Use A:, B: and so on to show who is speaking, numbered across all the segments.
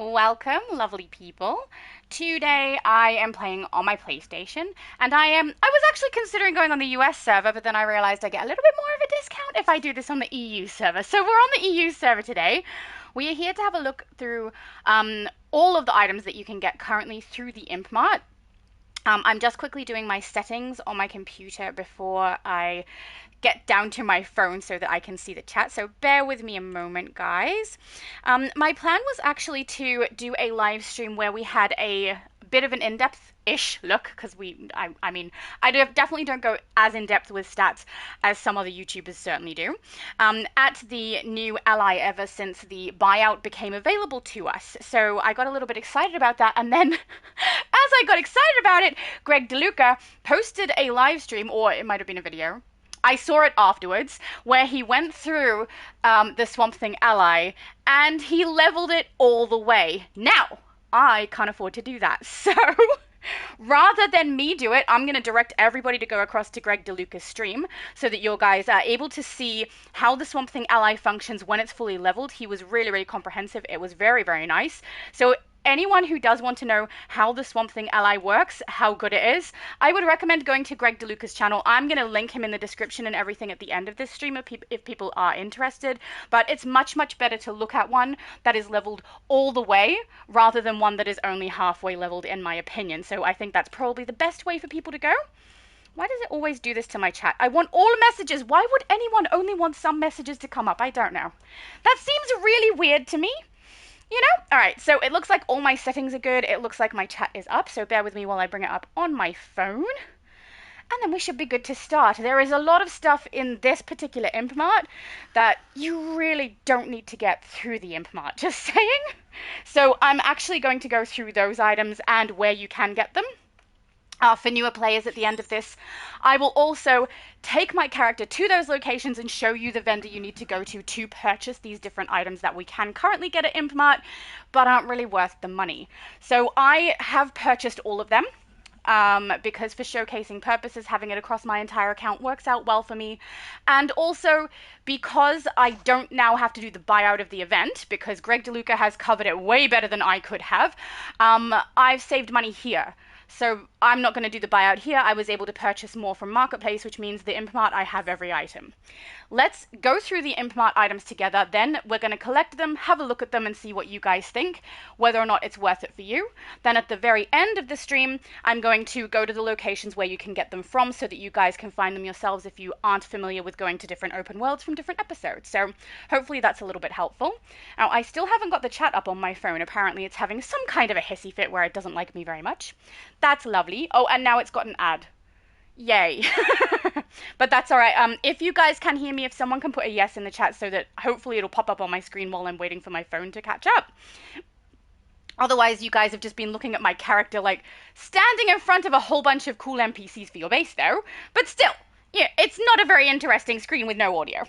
A: Welcome, lovely people. Today I am playing on my PlayStation, and I was actually considering going on the US server, but then I realized I get a little bit more of a discount if I do this on the EU server. So we're on the EU server today. We are here to have a look through all of the items that you can get currently through the Imp Mart. I'm just quickly doing my settings on my computer before I get down to my phone so that I can see the chat. So bear with me a moment, guys. My plan was actually to do a live stream where we had a bit of an in-depth-ish look, because I definitely don't go as in-depth with stats as some other YouTubers certainly do, at the new ally ever since the buyout became available to us. So I got a little bit excited about that, and then as I got excited about it, Greg Deluca posted a live stream, or it might have been a video. I saw it afterwards, where he went through the Swamp Thing ally, and he leveled it all the way. Now, I can't afford to do that, so rather than me do it, I'm going to direct everybody to go across to Greg DeLuca's stream so that you guys are able to see how the Swamp Thing ally functions when it's fully leveled. He was really, really comprehensive. It was very, very nice. So anyone who does want to know how the Swamp Thing ally works, how good it is, I would recommend going to Greg DeLuca's channel. I'm going to link him in the description and everything at the end of this stream if people are interested. But it's much, much better to look at one that is leveled all the way rather than one that is only halfway leveled, in my opinion. So I think that's probably the best way for people to go. Why does it always do this to my chat? I want all messages. Why would anyone only want some messages to come up? I don't know. That seems really weird to me. You know? Alright, so it looks like all my settings are good. It looks like my chat is up, so bear with me while I bring it up on my phone. And then we should be good to start. There is a lot of stuff in this particular Imp Mart that you really don't need to get through the Imp Mart, just saying. So I'm actually going to go through those items and where you can get them. For newer players at the end of this, I will also take my character to those locations and show you the vendor you need to go to purchase these different items that we can currently get at Imp Mart, but aren't really worth the money. So I have purchased all of them, because for showcasing purposes, having it across my entire account works out well for me. And also because I don't now have to do the buyout of the event, because Greg DeLuca has covered it way better than I could have, I've saved money here. So I'm not going to do the buyout here. I was able to purchase more from Marketplace, which means the Imp Mart, I have every item. Let's go through the Imp Mart items together. Then we're going to collect them, have a look at them, and see what you guys think, whether or not it's worth it for you. Then at the very end of the stream, I'm going to go to the locations where you can get them from so that you guys can find them yourselves if you aren't familiar with going to different open worlds from different episodes. So hopefully that's a little bit helpful. Now, I still haven't got the chat up on my phone. Apparently it's having some kind of a hissy fit where it doesn't like me very much. That's lovely. Oh, and now it's got an ad. Yay. But that's all right. If you guys can hear me, if someone can put a yes in the chat so that hopefully it'll pop up on my screen while I'm waiting for my phone to catch up. Otherwise, you guys have just been looking at my character like standing in front of a whole bunch of cool NPCs for your base though. But still, yeah, it's not a very interesting screen with no audio.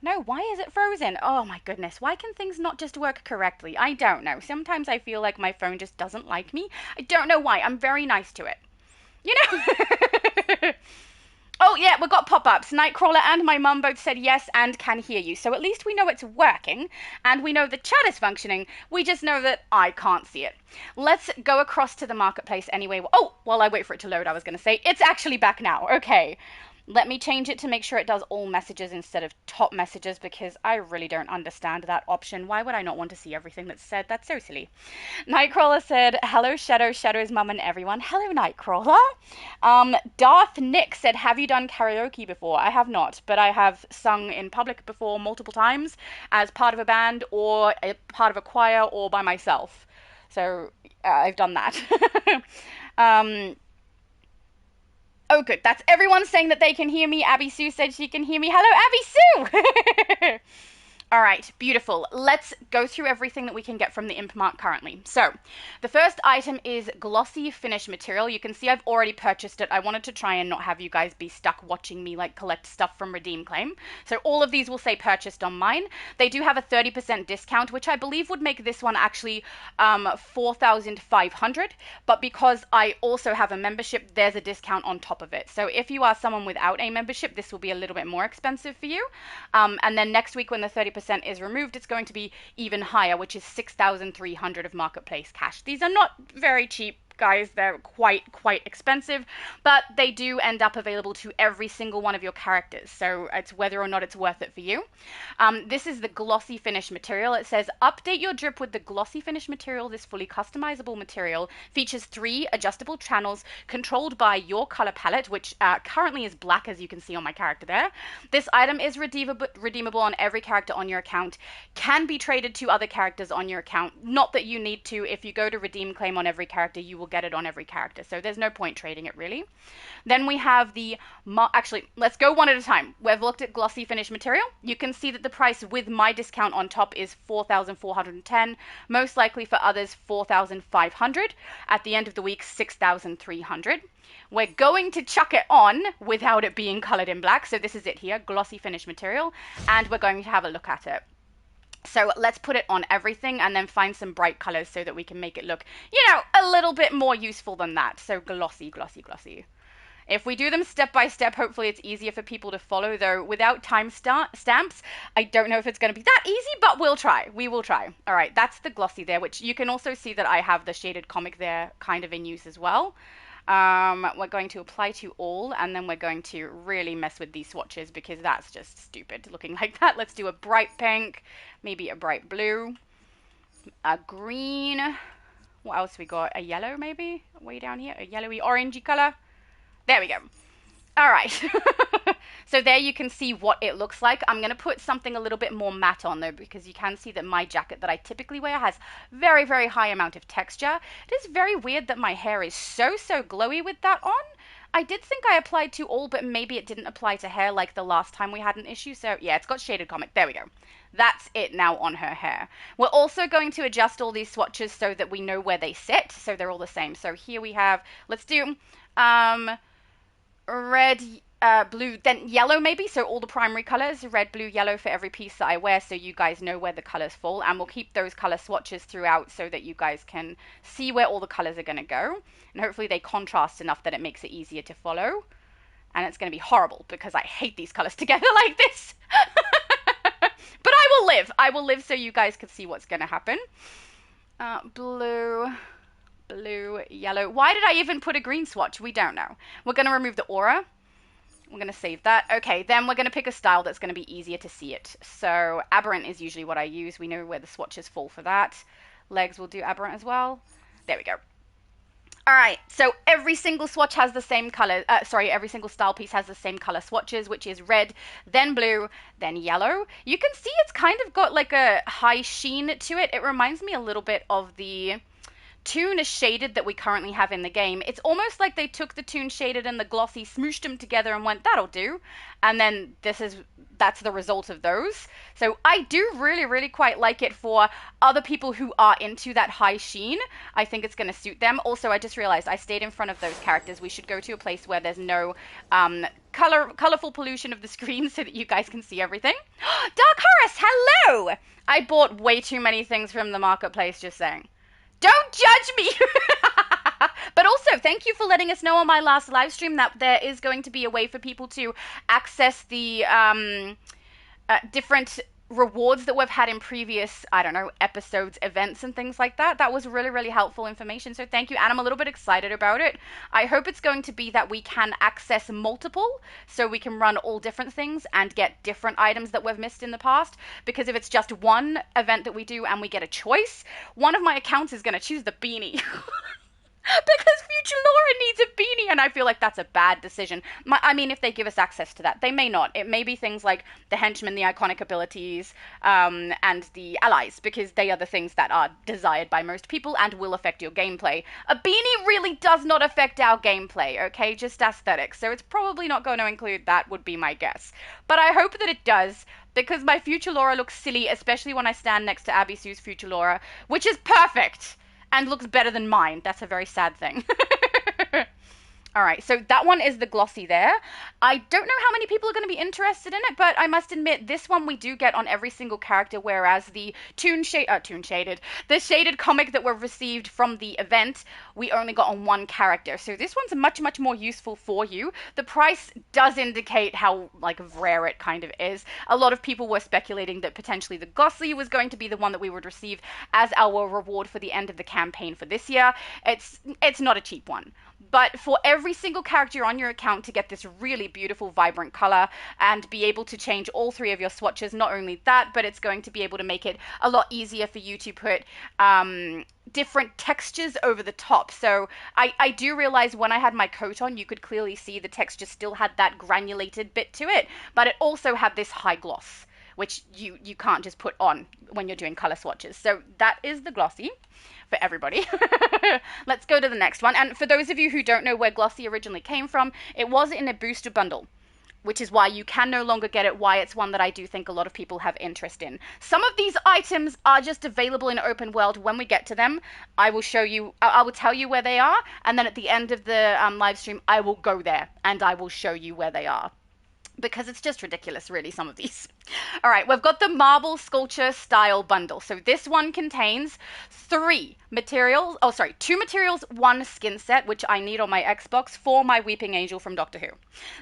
A: No, why is it frozen? Oh my goodness, why can things not just work correctly? I don't know. Sometimes I feel like my phone just doesn't like me. I don't know why. I'm very nice to it. You know? Oh yeah, we got pop-ups. Nightcrawler and my mum both said yes and can hear you. So at least we know it's working, and we know the chat is functioning. We just know that I can't see it. Let's go across to the marketplace anyway. Oh, while I wait for it to load, I was going to say, it's actually back now. Okay. Let me change it to make sure it does all messages instead of top messages, because I really don't understand that option. Why would I not want to see everything that's said? That's so silly. Nightcrawler said, hello, Shadow, Shadow's mum and everyone. Hello, Nightcrawler. Darth Nick said, have you done karaoke before? I have not, but I have sung in public before multiple times as part of a band or a part of a choir or by myself. So I've done that. Oh, good. That's everyone saying that they can hear me. Abby Sue said she can hear me. Hello, Abby Sue! All right, beautiful. Let's go through everything that we can get from the Imp Mart currently. So the first item is glossy finish material. You can see I've already purchased it. I wanted to try and not have you guys be stuck watching me like collect stuff from Redeem Claim. So all of these will say purchased on mine. They do have a 30% discount, which I believe would make this one actually 4,500. But because I also have a membership, there's a discount on top of it. So if you are someone without a membership, this will be a little bit more expensive for you. And then next week when the 30% 10% is removed, it's going to be even higher, which is 6,300 of marketplace cash. These are not very cheap, guys. They're quite expensive, but they do end up available to every single one of your characters, so it's whether or not it's worth it for you. This is the glossy finish material. It says update your drip with the glossy finish material. This fully customizable material features 3 adjustable channels controlled by your color palette, which currently is black, as you can see on my character there. This item is redeemable on every character on your account, can be traded to other characters on your account. Not that you need to. If you go to redeem claim on every character, you will get it on every character, so there's no point trading it really. Then we have the, actually, let's go one at a time. We've looked at glossy finish material. You can see that the price with my discount on top is 4,410, most likely for others 4,500. At the end of the week, 6,300. We're going to chuck it on without it being colored in black, so this is it here, glossy finish material, and we're going to have a look at it. So let's put it on everything and then find some bright colors so that we can make it look, you know, a little bit more useful than that. So glossy, glossy, glossy. If we do them step by step, hopefully it's easier for people to follow, though without time stamps, I don't know if it's going to be that easy, but we'll try. We will try. All right, that's the glossy there, which you can also see that I have the shaded comic there kind of in use as well. We're going to apply to all, and then we're going to really mess with these swatches because that's just stupid looking like that. Let's do a bright pink, maybe a bright blue, a green. What else we got? A yellow maybe? Way down here, a yellowy orangey color. There we go. All right. So there you can see what it looks like. I'm going to put something a little bit more matte on though, because you can see that my jacket that I typically wear has very, very high amount of texture. It is very weird that my hair is so glowy with that on. I did think I applied to all, but maybe it didn't apply to hair like the last time we had an issue. So yeah, it's got shaded comic. There we go. That's it now on her hair. We're also going to adjust all these swatches so that we know where they sit. So they're all the same. So here we have, let's do red, blue, then yellow maybe, so all the primary colors, red, blue, yellow for every piece that I wear, so you guys know where the colors fall, and we'll keep those color swatches throughout so that you guys can see where all the colors are going to go, and hopefully they contrast enough that it makes it easier to follow. And it's going to be horrible because I hate these colors together like this. But I will live so you guys can see what's going to happen. Blue, yellow. Why did I even put a green swatch? We don't know. We're going to remove the aura. We're going to save that. Okay, then we're going to pick a style that's going to be easier to see it. So aberrant is usually what I use. We know where the swatches fall for that. Legs will do aberrant as well. There we go. All right, so every single swatch has the same color. Every single style piece has the same color swatches, which is red, then blue, then yellow. You can see it's kind of got like a high sheen to it. It reminds me a little bit of the Toon Shaded that we currently have in the game. It's almost like they took the Toon Shaded and the Glossy, smooshed them together and went, that'll do. And then that's the result of those. So I do really quite like it for other people who are into that high sheen. I think it's going to suit them. Also, I just realized I stayed in front of those characters. We should go to a place where there's no colorful pollution of the screen so that you guys can see everything. DarkHorus, hello! I bought way too many things from the marketplace, just saying. Don't judge me! But also, thank you for letting us know on my last live stream that there is going to be a way for people to access the different rewards that we've had in previous, I don't know, episodes, events, and things like that. That was really helpful information, so thank you, and I'm a little bit excited about it. I hope it's going to be that we can access multiple, so we can run all different things and get different items that we've missed in the past, because if it's just one event that we do and we get a choice, one of my accounts is going to choose the beanie. Because Future Laura needs a beanie, and I feel like that's a bad decision. I mean, if they give us access to that, they may not. It may be things like the henchmen, the iconic abilities, and the allies, because they are the things that are desired by most people and will affect your gameplay. A beanie really does not affect our gameplay, okay? Just aesthetics. So it's probably not going to include that, would be my guess. But I hope that it does, because my Future Laura looks silly, especially when I stand next to Abby Sue's Future Laura, which is perfect! And looks better than mine. That's a very sad thing. All right, so that one is the glossy there. I don't know how many people are going to be interested in it, but I must admit this one we do get on every single character, whereas the the shaded comic that were received from the event, we only got on one character. So this one's much, much more useful for you. The price does indicate how like rare it kind of is. A lot of people were speculating that potentially the glossy was going to be the one that we would receive as our reward for the end of the campaign for this year. It's not a cheap one. But for every single character on your account to get this really beautiful, vibrant color and be able to change all three of your swatches, not only that, but it's going to be able to make it a lot easier for you to put different textures over the top. So I do realize when I had my coat on, you could clearly see the texture still had that granulated bit to it, but it also had this high gloss, which you can't just put on when you're doing color swatches. So that is the glossy for everybody. Let's go to the next one. And for those of you who don't know where glossy originally came from, it was in a booster bundle, which is why you can no longer get it, why it's one that I do think a lot of people have interest in. Some of these items are just available in open world. When we get to them, I will show you, I will tell you where they are, and then at the end of the live stream, I will go there and I will show you where they are. Because it's just ridiculous, really, some of these. All right, we've got the marble sculpture style bundle. So this one contains two materials, one skin set, which I need on my Xbox for my Weeping Angel from Doctor Who.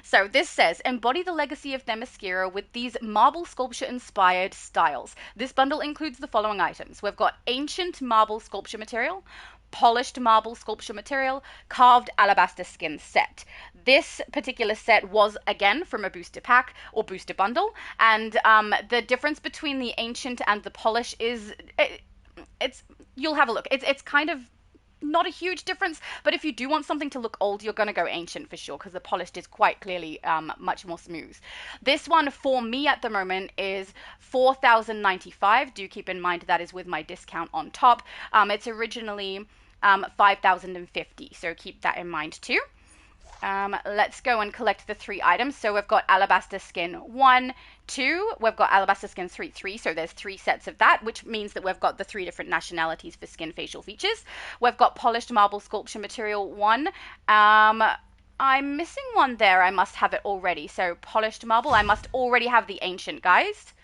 A: So this says, embody the legacy of Themyscira with these marble sculpture inspired styles. This bundle includes the following items. We've got ancient marble sculpture material, polished marble sculpture material, carved alabaster skin set. This particular set was again from a booster pack or booster bundle, and the difference between the ancient and the polish is it's you'll have a look. It's kind of not a huge difference, but if you do want something to look old, you're going to go ancient for sure, because the polished is quite clearly much more smooth. This one for me at the moment is 4,095. Do keep in mind that is with my discount on top. It's originally 5,050, so keep that in mind too. Let's go and collect the three items. So we've got alabaster skin 1, 2. We've got alabaster skin 3, 3. So there's 3 sets of that, which means that we've got the 3 different nationalities for skin facial features. We've got polished marble sculpture material 1. I'm missing one there. I must have it already. So polished marble, I must already have the ancient, guys.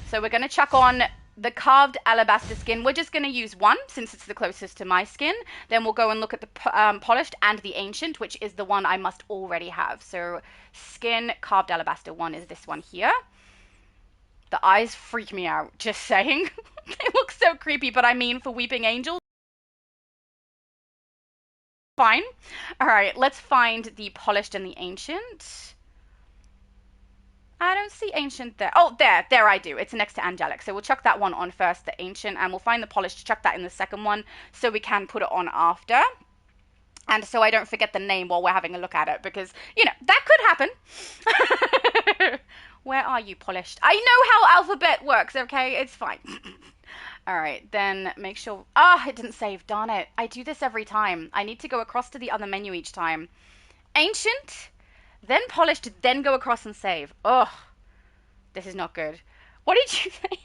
A: So we're going to chuck on the carved alabaster skin. We're just going to use one since it's the closest to my skin. Then we'll go and look at the polished and the ancient, which is the one I must already have. So skin carved alabaster 1 is this one here. The eyes freak me out, just saying. They look so creepy, but I mean for Weeping Angel. Fine. All right, let's find the polished and the ancient. I don't see ancient there. Oh, there I do. It's next to angelic. So we'll chuck that one on first, the ancient, and we'll find the polished, chuck that in the second one so we can put it on after. And so I don't forget the name while we're having a look at it, because, you know, that could happen. Where are you, polished? I know how alphabet works, okay? It's fine. All right, then make sure... it didn't save. Darn it. I do this every time. I need to go across to the other menu each time. Ancient... then polished, then go across and save. Ugh, this is not good. What did you say?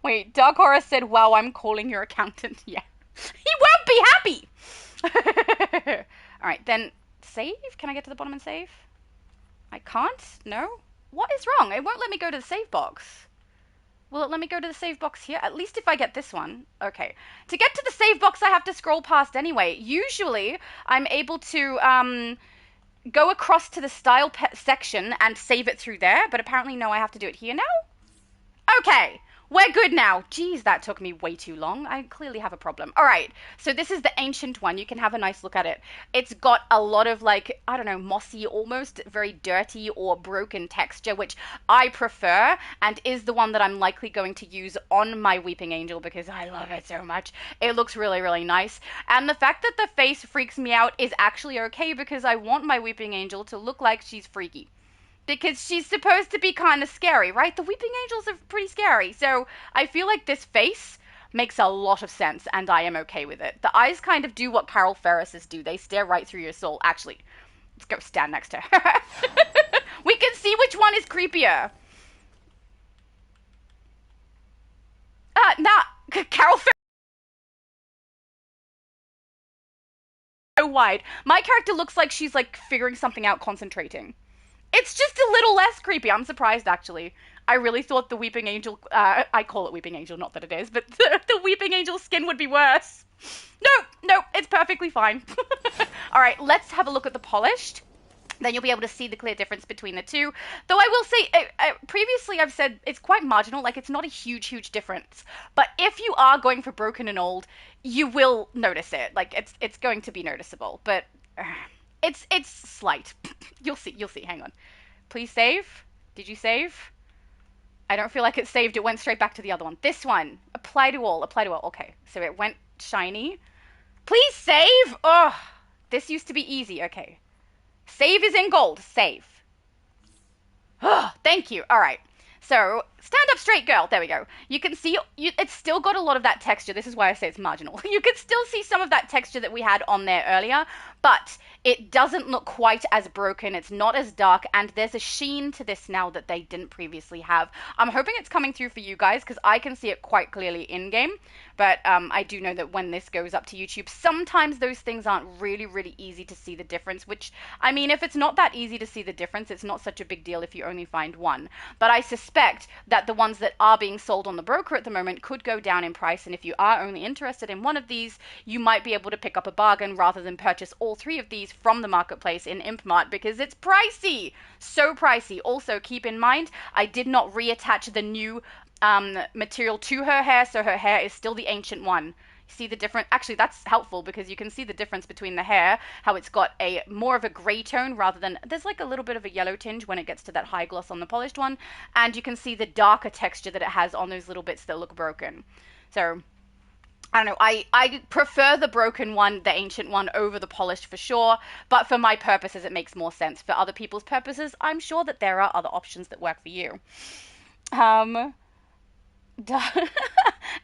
A: Wait, DarkHorus said, wow, I'm calling your accountant. Yeah, he won't be happy. All right, then save. Can I get to the bottom and save? I can't? No? What is wrong? It won't let me go to the save box. Will it let me go to the save box here? At least if I get this one. Okay. To get to the save box, I have to scroll past anyway. Usually, I'm able to... go across to the style section and save it through there, but apparently no, I have to do it here now. Okay, we're good now. Geez, that took me way too long. I clearly have a problem. All right, so this is the ancient one. You can have a nice look at it. It's got a lot of, like, I don't know, mossy, almost very dirty or broken texture, which I prefer, and is the one that I'm likely going to use on my Weeping Angel because I love it so much. It looks really, really nice. And the fact that the face freaks me out is actually okay, because I want my Weeping Angel to look like she's freaky. Because she's supposed to be kind of scary, right? The Weeping Angels are pretty scary. So I feel like this face makes a lot of sense, and I am okay with it. The eyes kind of do what Carol Ferris's do. They stare right through your soul. Actually, let's go stand next to her. We can see which one is creepier. Carol Ferris. so wide. My character looks like she's like figuring something out, concentrating. It's just a little less creepy. I'm surprised, actually. I really thought the Weeping Angel, I call it Weeping Angel, not that it is, but the Weeping Angel skin would be worse. No, it's perfectly fine. All right, let's have a look at the polished. Then you'll be able to see the clear difference between the two. Though I will say, previously I've said it's quite marginal, like it's not a huge difference. But if you are going for broken and old, you will notice it. Like it's going to be noticeable, but it's slight. You'll see. Hang on. Please save. Did you save? I don't feel like it saved. It went straight back to the other one. This one. Apply to all. Okay. So it went shiny. Please save. Oh, this used to be easy. Okay. Save is in gold. Save. Oh, thank you. All right. So, stand up straight, girl. There we go. You can see it's still got a lot of that texture. This is why I say it's marginal. You can still see some of that texture that we had on there earlier, but it doesn't look quite as broken. It's not as dark, and there's a sheen to this now that they didn't previously have. I'm hoping it's coming through for you guys, because I can see it quite clearly in-game, but I do know that when this goes up to YouTube, sometimes those things aren't really easy to see the difference, which, I mean, if it's not that easy to see the difference, it's not such a big deal if you only find one. But I suspect that the ones that are being sold on the broker at the moment could go down in price, and if you are only interested in one of these, you might be able to pick up a bargain rather than purchase all three of these from the marketplace in Imp Mart, because it's pricey. So pricey. Also, keep in mind, I did not reattach the new material to her hair, so her hair is still the ancient one. See the difference? Actually, that's helpful because you can see the difference between the hair, how it's got a more of a gray tone rather than, there's like a little bit of a yellow tinge when it gets to that high gloss on the polished one, and you can see the darker texture that it has on those little bits that look broken. So I don't know, I prefer the broken one, the ancient one, over the polished for sure, but for my purposes it makes more sense. For other people's purposes, I'm sure that there are other options that work for you.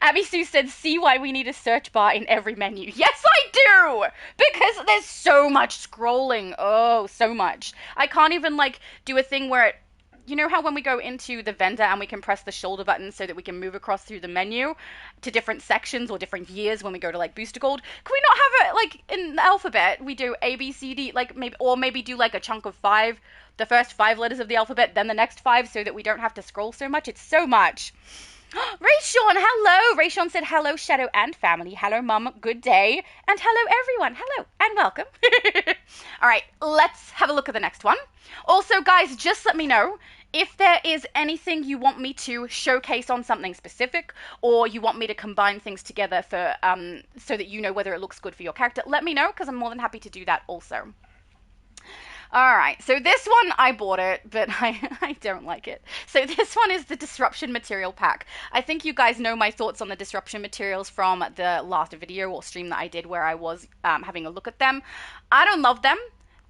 A: Abby Sue said, see why we need a search bar in every menu. Yes, I do! Because there's so much scrolling. Oh, so much. I can't even, like, do a thing where you know how when we go into the vendor and we can press the shoulder button so that we can move across through the menu to different sections or different years when we go to, like, Booster Gold? Can we not have it, like, in the alphabet? We do A, B, C, D, like, maybe do, like, a chunk of 5, the first 5 letters of the alphabet, then the next 5, so that we don't have to scroll so much. It's so much. Raysean, hello. Raysean said, hello, Shadow and family. Hello, Mum. Good day. And hello, everyone. Hello and welcome. All right, let's have a look at the next one. Also, guys, just let me know if there is anything you want me to showcase on something specific, or you want me to combine things together for so that you know whether it looks good for your character. Let me know, because I'm more than happy to do that also. Alright, so this one, I bought it, but I don't like it. So this one is the Disruption Material Pack. I think you guys know my thoughts on the Disruption Materials from the last video or stream that I did where I was having a look at them. I don't love them.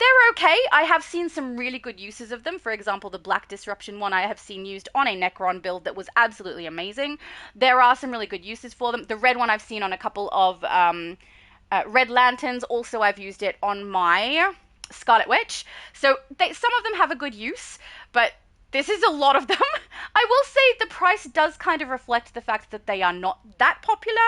A: They're okay. I have seen some really good uses of them. For example, the Black Disruption one I have seen used on a Necron build that was absolutely amazing. There are some really good uses for them. The red one I've seen on a couple of Red Lanterns. Also, I've used it on my Scarlet Witch. So some of them have a good use, but this is a lot of them. I will say the price does kind of reflect the fact that they are not that popular.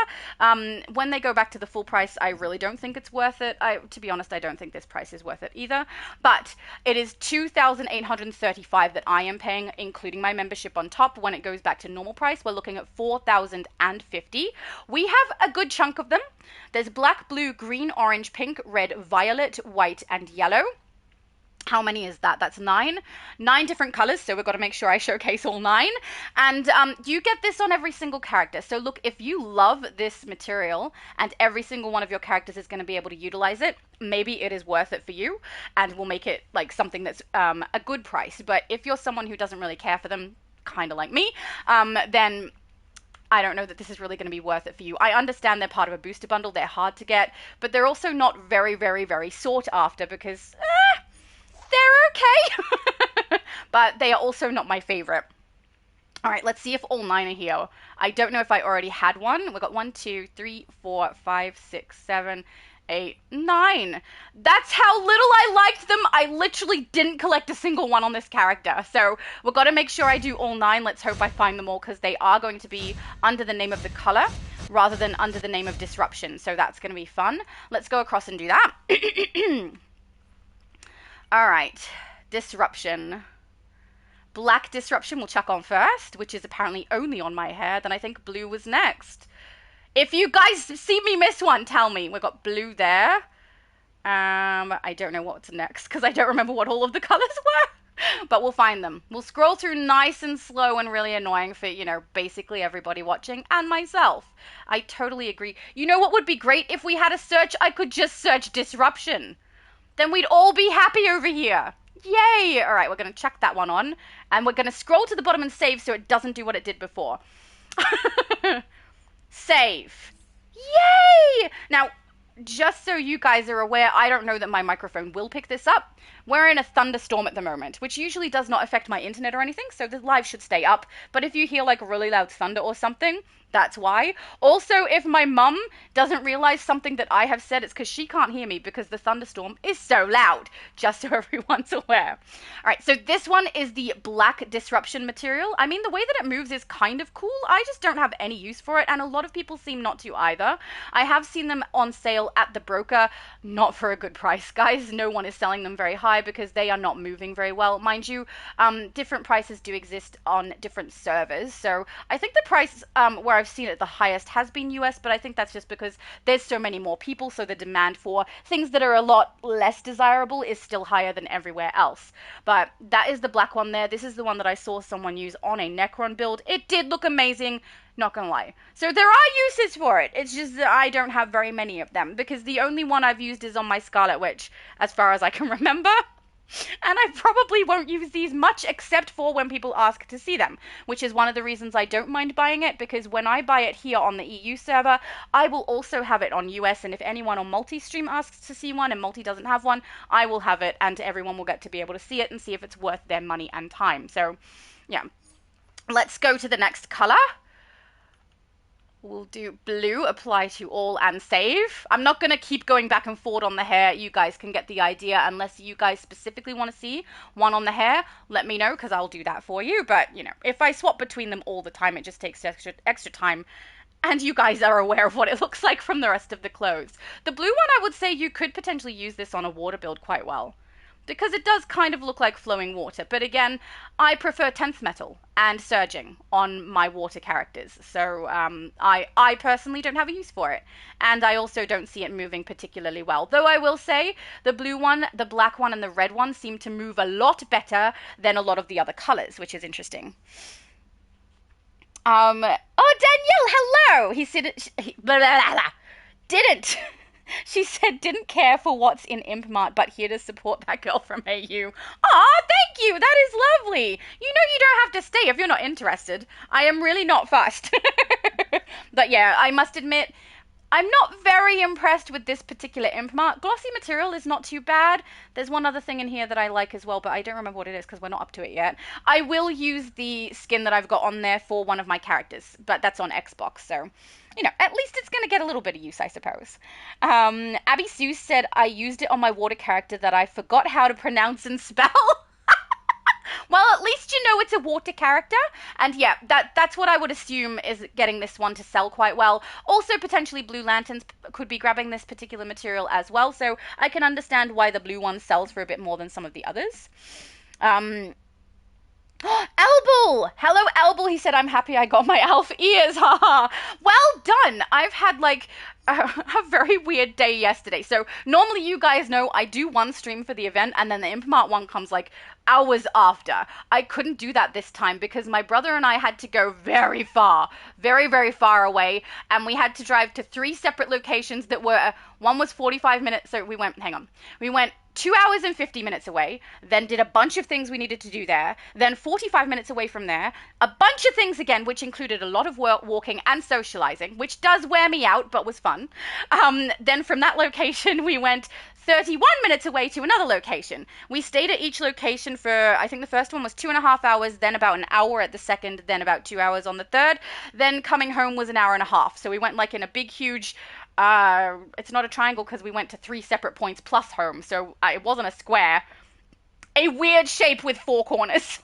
A: When they go back to the full price, I really don't think it's worth it. To be honest, I don't think this price is worth it either. But it is $2,835 that I am paying, including my membership on top. When it goes back to normal price, we're looking at $4,050. We have a good chunk of them. There's black, blue, green, orange, pink, red, violet, white, and yellow. How many is that? That's 9 different colors, so we've got to make sure I showcase all 9. And you get this on every single character. So look, if you love this material and every single one of your characters is going to be able to utilize it, maybe it is worth it for you and we'll make it like something that's a good price. But if you're someone who doesn't really care for them, kind of like me, then I don't know that this is really going to be worth it for you. I understand they're part of a booster bundle, they're hard to get, but they're also not very, very, very sought after because they're okay. But they are also not my favorite. All right, let's see if all 9 are here. I don't know if I already had one. We've got 1, 2, 3, 4, 5, 6, 7, 8, 9. That's how little I liked them. I literally didn't collect a single one on this character. So we've got to make sure I do all 9. Let's hope I find them all, because they are going to be under the name of the color. rather than under the name of disruption. So that's going to be fun. Let's go across and do that. All right, disruption. Black disruption we'll chuck on first, which is apparently only on my hair. Then I think blue was next. If you guys see me miss one, tell me. We've got blue there. I don't know what's next because I don't remember what all of the colors were, but we'll find them. We'll scroll through nice and slow and really annoying for, you know, basically everybody watching and myself. I totally agree. You know what would be great if we had a search? I could just search disruption. Then we'd all be happy over here. Yay! All right, we're going to check that one on, and we're going to scroll to the bottom and save so it doesn't do what it did before. Save. Yay! Now, just so you guys are aware, I don't know that my microphone will pick this up. We're in a thunderstorm at the moment, which usually does not affect my internet or anything, so the live should stay up. But if you hear like really loud thunder or something, that's why. Also, if my mum doesn't realize something that I have said, it's because she can't hear me because the thunderstorm is so loud, just so everyone's aware. All right, so this one is the black disruption material. I mean, the way that it moves is kind of cool. I just don't have any use for it, and a lot of people seem not to either. I have seen them on sale at the broker, not for a good price, guys. No one is selling them very high because they are not moving very well. Mind you, different prices do exist on different servers, so I think the price where I've seen it the highest has been US, but I think that's just because there's so many more people, so the demand for things that are a lot less desirable is still higher than everywhere else. But that is the black one there. This is the one that I saw someone use on a Necron build. It did look amazing, not gonna lie. So there are uses for it. It's just that I don't have very many of them because the only one I've used is on my Scarlet Witch, as far as I can remember. And I probably won't use these much except for when people ask to see them, which is one of the reasons I don't mind buying it, because when I buy it here on the EU server, I will also have it on US, and if anyone on multi-stream asks to see one and multi doesn't have one, I will have it, and everyone will get to be able to see it and see if it's worth their money and time. So, yeah. Let's go to the next color. We'll do blue, apply to all, and save. I'm not going to keep going back and forth on the hair. You guys can get the idea. Unless you guys specifically want to see one on the hair, let me know because I'll do that for you. But, you know, if I swap between them all the time, it just takes extra time. And you guys are aware of what it looks like from the rest of the clothes. The blue one, I would say you could potentially use this on a water build quite well, because it does kind of look like flowing water. But again, I prefer 10th metal and surging on my water characters. So I personally don't have a use for it. And I also don't see it moving particularly well. Though I will say the blue one, the black one, and the red one seem to move a lot better than a lot of the other colors, which is interesting. Oh, Danielle, hello! He said, blah, blah, blah, blah. Didn't. She said, didn't care for what's in Imp Mart, but here to support that girl from AU. Aw, thank you. That is lovely. You know you don't have to stay if you're not interested. I am really not fussed. But yeah, I must admit, I'm not very impressed with this particular Imp Mart. Glossy material is not too bad. There's one other thing in here that I like as well, but I don't remember what it is because we're not up to it yet. I will use the skin that I've got on there for one of my characters, but that's on Xbox, so, you know, at least it's going to get a little bit of use, I suppose. Abby Sue said, I used it on my water character that I forgot how to pronounce and spell. Well, at least you know it's a water character. And yeah, that's what I would assume is getting this one to sell quite well. Also, potentially Blue Lanterns could be grabbing this particular material as well. So I can understand why the blue one sells for a bit more than some of the others. Elbel! Hello, Elbel. He said, I'm happy I got my elf ears. Haha. Well done. I've had like a very weird day yesterday. So normally you guys know I do one stream for the event and then the Imp Mart one comes like hours after. I couldn't do that this time because my brother and I had to go very far, very, very far away. And we had to drive to 3 separate locations that were, one was 45 minutes. So we went 2 hours and 50 minutes away, then did a bunch of things we needed to do there, then 45 minutes away from there, a bunch of things again, which included a lot of walking and socializing, which does wear me out, but was fun. Then from that location, we went 31 minutes away to another location. We stayed at each location for, I think the first one was 2.5 hours, then about an hour at the second, then about 2 hours on the third, then coming home was an hour and a half. So we went like in a big, huge, it's not a triangle because we went to 3 separate points plus home, so it wasn't a square. A weird shape with 4 corners.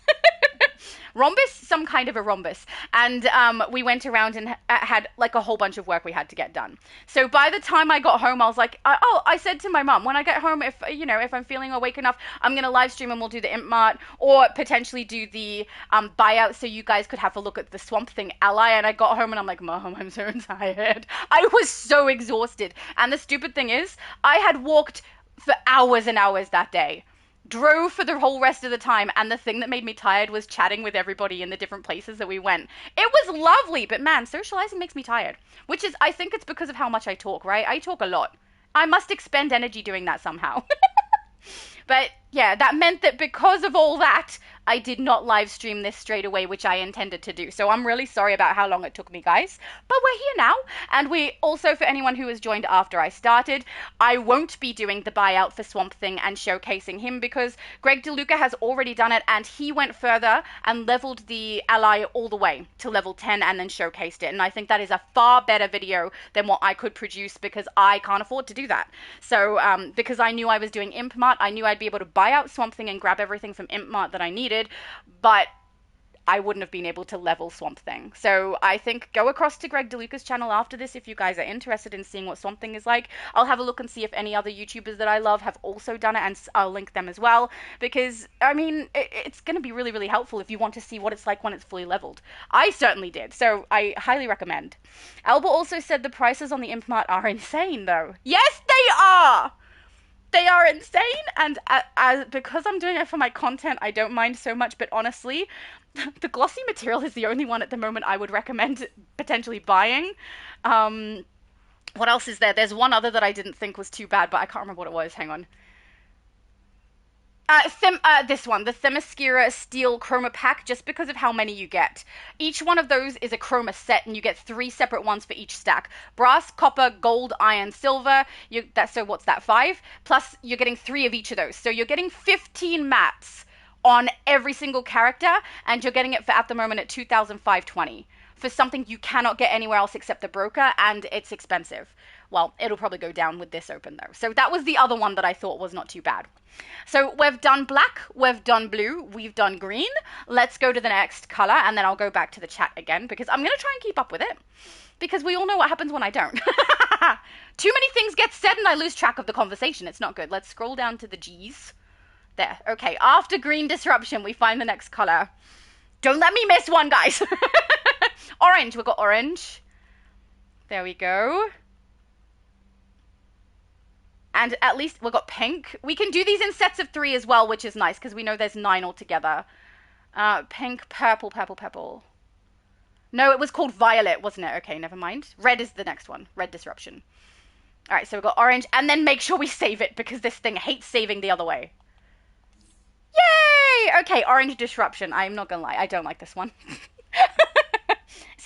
A: rhombus, some kind of a rhombus. And we went around and had like a whole bunch of work we had to get done. So by the time I got home, I was like, I said to my mom, when I get home, if I'm feeling awake enough, I'm going to live stream and we'll do the Imp Mart or potentially do the buyout so you guys could have a look at the Swamp Thing ally. And I got home and I'm like, Mom, I'm so tired. I was so exhausted. And the stupid thing is, I had walked for hours and hours that day. Drove for the whole rest of the time, and the thing that made me tired was chatting with everybody in the different places that we went. It was lovely, but man, socializing makes me tired. Which is, I think it's because of how much I talk, right? I talk a lot. I must expend energy doing that somehow. But yeah, that meant that because of all that, I did not live stream this straight away, which I intended to do. So I'm really sorry about how long it took me, guys. But we're here now. And we also, for anyone who has joined after I started, I won't be doing the buyout for Swamp Thing and showcasing him because Greg Deluca has already done it and he went further and leveled the ally all the way to level 10 and then showcased it. And I think that is a far better video than what I could produce because I can't afford to do that. So because I knew I was doing Imp Mart, I knew I'd be able to buy out Swamp Thing and grab everything from Imp Mart that I needed, but I wouldn't have been able to level Swamp Thing. So I think go across to Greg Deluca's channel after this if you guys are interested in seeing what Swamp Thing is like. I'll have a look and see if any other YouTubers that I love have also done it, and I'll link them as well, because, I mean, it's going to be really, really helpful if you want to see what it's like when it's fully leveled. I certainly did, so I highly recommend. Alba also said the prices on the Imp Mart are insane, though. Yes, they are! They are insane, and because I'm doing it for my content, I don't mind so much, but honestly, the glossy material is the only one at the moment I would recommend potentially buying. What else is there? There's one other that I didn't think was too bad, but I can't remember what it was. Hang on. This one, the Themyscira Steel Chroma Pack, just because of how many you get. Each one of those is a chroma set, and you get 3 separate ones for each stack. Brass, copper, gold, iron, silver. So what's that, 5? Plus, you're getting 3 of each of those. So you're getting 15 mats on every single character, and you're getting it for, at the moment, at 2,520 for something you cannot get anywhere else except the broker, and it's expensive. Well, it'll probably go down with this open, though. So that was the other one that I thought was not too bad. So we've done black, we've done blue, we've done green. Let's go to the next color, and then I'll go back to the chat again, because I'm going to try and keep up with it, because we all know what happens when I don't. Too many things get said, and I lose track of the conversation. It's not good. Let's scroll down to the G's. There. Okay, after green disruption, we find the next color. Don't let me miss one, guys. Orange. We've got orange. There we go. And at least we've got pink. We can do these in sets of 3 as well, which is nice because we know there's 9 altogether. Pink, purple, purple, purple. No, it was called violet, wasn't it? Okay, never mind. Red is the next one. Red disruption. All right, so we've got orange. And then make sure we save it because this thing hates saving the other way. Yay! Okay, orange disruption. I'm not going to lie. I don't like this one.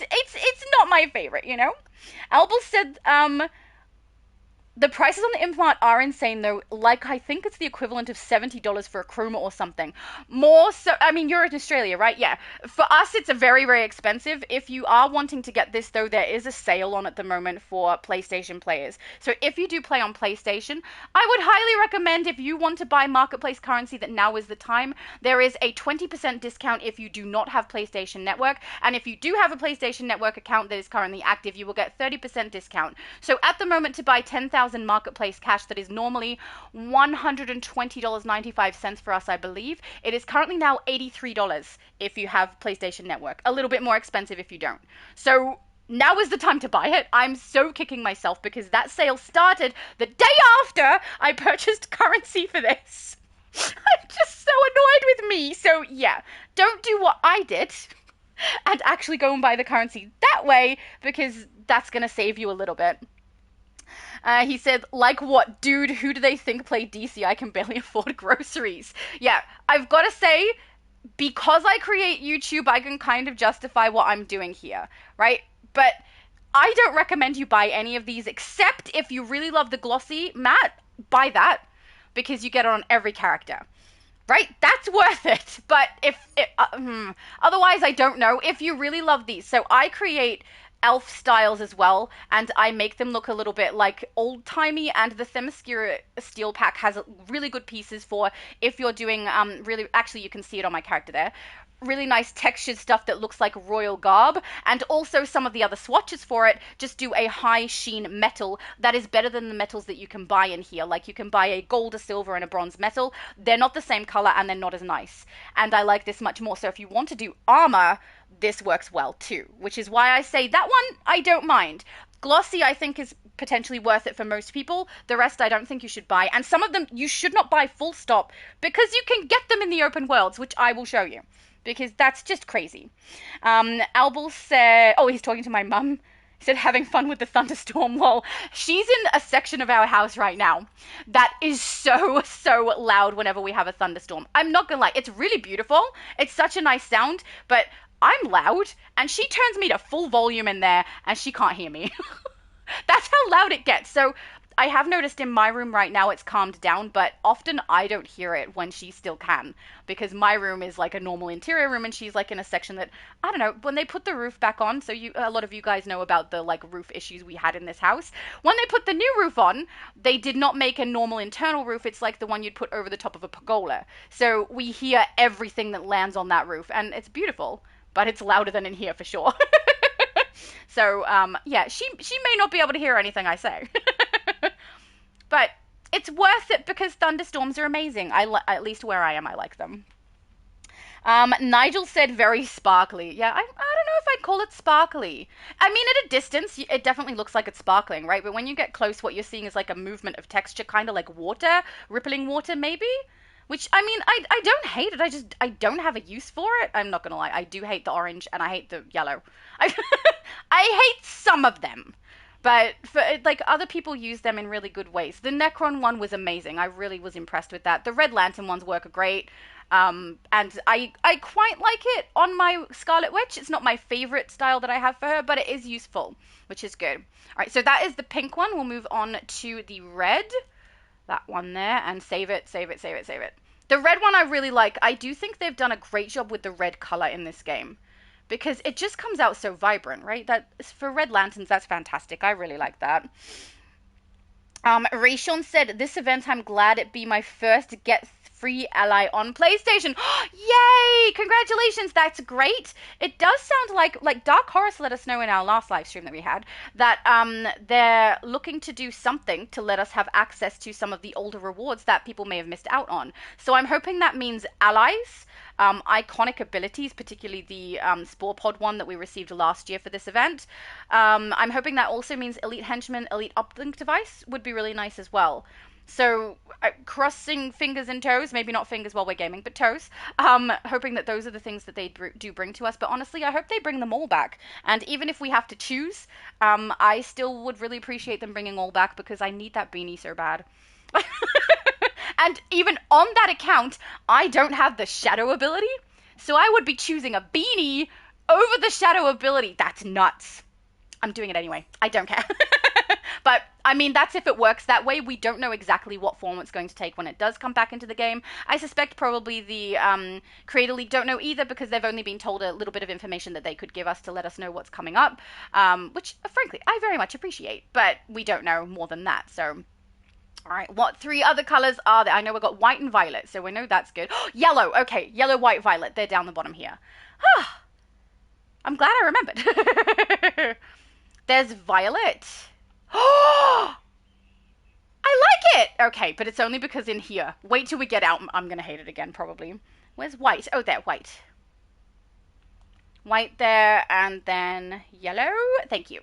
A: It's not my favorite, you know? Albel said, the prices on the Imp Mart are insane, though. Like, I think it's the equivalent of $70 for a chroma or something. More so, I mean, you're in Australia, right? Yeah. For us, it's a very, very expensive. If you are wanting to get this, though, there is a sale on at the moment for PlayStation players. So if you do play on PlayStation, I would highly recommend, if you want to buy marketplace currency, that now is the time. There is a 20% discount if you do not have PlayStation Network. And if you do have a PlayStation Network account that is currently active, you will get 30% discount. So at the moment, to buy 10,000 marketplace cash that is normally $120.95 for us, I believe. It is currently now $83 if you have PlayStation Network. A little bit more expensive if you don't. So now is the time to buy it. I'm so kicking myself because that sale started the day after I purchased currency for this. I'm just so annoyed with me. So yeah, don't do what I did and actually go and buy the currency that way, because that's going to save you a little bit. He said, like what? Dude, who do they think played DC? I can barely afford groceries. Yeah, I've got to say, because I create YouTube, I can kind of justify what I'm doing here, right? But I don't recommend you buy any of these, except if you really love the glossy matte, buy that, because you get it on every character, right? That's worth it. But if otherwise, I don't know. If you really love these, so I create elf styles as well, and I make them look a little bit like old-timey, and the Themyscira steel pack has really good pieces for if you're doing really, actually you can see it on my character there, really nice textured stuff that looks like royal garb, and also some of the other swatches for it just do a high sheen metal that is better than the metals that you can buy in here. Like you can buy a gold, a silver, and a bronze metal. They're not the same color and they're not as nice. And I like this much more. So if you want to do armor, this works well too, which is why I say that one I don't mind. Glossy, I think, is potentially worth it for most people. The rest I don't think you should buy. And some of them you should not buy full stop because you can get them in the open worlds, which I will show you because that's just crazy. Albel said, oh, he's talking to my mum. He said, having fun with the thunderstorm, lol. She's in a section of our house right now that is so, so loud whenever we have a thunderstorm. I'm not gonna lie, it's really beautiful. It's such a nice sound, but I'm loud, and she turns me to full volume in there, and she can't hear me. That's how loud it gets. So I have noticed in my room right now it's calmed down, but often I don't hear it when she still can, because my room is like a normal interior room and she's like in a section that, I don't know, when they put the roof back on, so a lot of you guys know about the like roof issues we had in this house. When they put the new roof on, they did not make a normal internal roof. It's like the one you'd put over the top of a pergola. So we hear everything that lands on that roof, and it's beautiful, but it's louder than in here for sure. So, yeah, she may not be able to hear anything I say. But it's worth it because thunderstorms are amazing. At least where I am, I like them. Nigel said very sparkly. Yeah, I don't know if I'd call it sparkly. I mean, at a distance, it definitely looks like it's sparkling, right? But when you get close, what you're seeing is like a movement of texture, kind of like water, rippling water maybe? Which, I mean, I don't hate it. I don't have a use for it. I'm not going to lie. I do hate the orange and I hate the yellow. I hate some of them. But for like other people use them in really good ways. The Necron one was amazing. I really was impressed with that. The Red Lantern ones work great. And I quite like it on my Scarlet Witch. It's not my favorite style that I have for her, but it is useful, which is good. All right, so that is the pink one. We'll move on to the red. That one there, and save it, save it, save it, save it. The red one I really like. I do think they've done a great job with the red color in this game, because it just comes out so vibrant, right? That for Red Lanterns, that's fantastic. I really like that. Rayshon said, this event, I'm glad it be my first get free ally on PlayStation. Yay! Congratulations, that's great. It does sound like DarkHorus let us know in our last live stream that we had that they're looking to do something to let us have access to some of the older rewards that people may have missed out on. So I'm hoping that means allies, iconic abilities, particularly the Spore Pod one that we received last year for this event. I'm hoping that also means Elite Henchman, Elite Uplink Device would be really nice as well. So crossing fingers and toes, maybe not fingers while we're gaming, but toes, hoping that those are the things that they do bring to us. But honestly, I hope they bring them all back. And even if we have to choose, I still would really appreciate them bringing all back because I need that beanie so bad. And even on that account, I don't have the shadow ability. So I would be choosing a beanie over the shadow ability. That's nuts. I'm doing it anyway. I don't care. But, I mean, that's if it works that way. We don't know exactly what form it's going to take when it does come back into the game. I suspect probably the Creator League don't know either because they've only been told a little bit of information that they could give us to let us know what's coming up, which, frankly, I very much appreciate. But we don't know more than that, so... All right, what 3 other colors are there? I know we've got white and violet, so we know that's good. Yellow, okay, yellow, white, violet. They're down the bottom here. I'm glad I remembered. There's violet. Oh, I like it. Okay, but it's only because in here. Wait till we get out. I'm going to hate it again, probably. Where's white? Oh, there, white. White there, and then yellow. Thank you.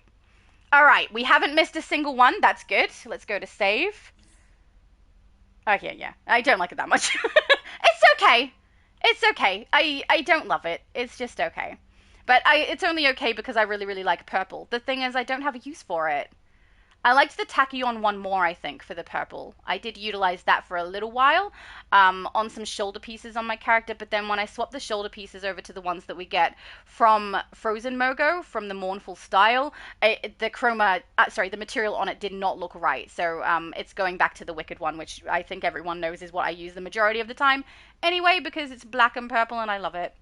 A: All right, we haven't missed a single one. That's good. Let's go to save. Okay, yeah. I don't like it that much. It's okay. It's okay. I don't love it. It's just okay. But it's only okay because I really, really like purple. The thing is, I don't have a use for it. I liked the Tachyon one more, I think, for the purple. I did utilize that for a little while on some shoulder pieces on my character, but then when I swapped the shoulder pieces over to the ones that we get from Frozen Mogo, from the Mournful style, the material on it did not look right. So it's going back to the Wicked one, which I think everyone knows is what I use the majority of the time anyway, because it's black and purple and I love it.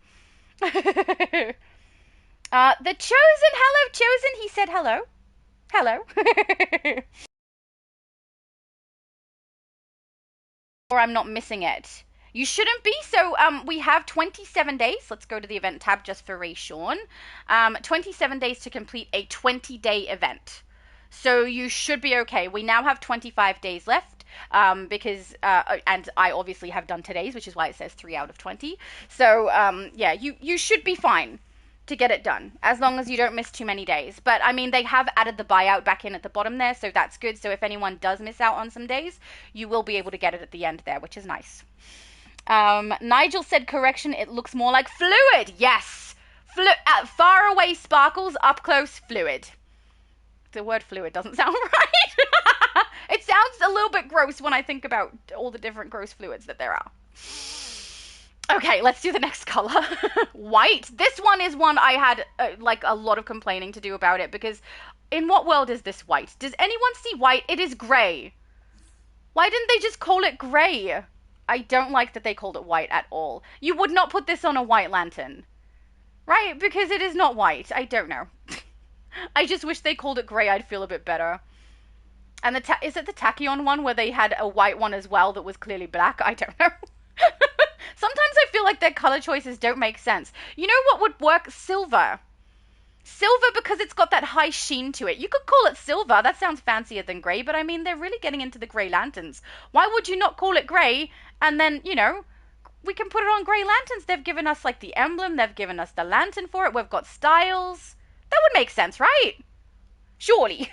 A: The Chosen. Hello, Chosen. He said hello. Hello. Or I'm not missing it. You shouldn't be. So we have 27 days. Let's go to the event tab just for Ray Sean. 27 days to complete a 20-day event. So you should be okay. We now have 25 days left because, and I obviously have done today's, which is why it says 3 out of 20. So yeah, you should be fine to get it done as long as you don't miss too many days. But I mean, they have added the buyout back in at the bottom there, so that's good. So if anyone does miss out on some days, you will be able to get it at the end there, which is nice. Nigel said, correction, it looks more like fluid. Yes. Far away sparkles, up close fluid. The word fluid doesn't sound right. It sounds a little bit gross when I think about all the different gross fluids that there are. Okay, let's do the next color. White. This one is one I had like a lot of complaining to do about it because in what world is this white? Does anyone see white? It is gray. Why didn't they just call it gray? I don't like that they called it white at all. You would not put this on a white lantern. Right? Because it is not white. I don't know. I just wish they called it gray. I'd feel a bit better. And is it the Tachyon one where they had a white one as well that was clearly black? I don't know. Sometimes I feel like their color choices don't make sense. You know what would work? Silver. Silver because it's got that high sheen to it. You could call it silver. That sounds fancier than gray, but I mean, they're really getting into the gray lanterns. Why would you not call it gray? And then, you know, we can put it on gray lanterns. They've given us like the emblem. They've given us the lantern for it. We've got styles. That would make sense, right? Surely.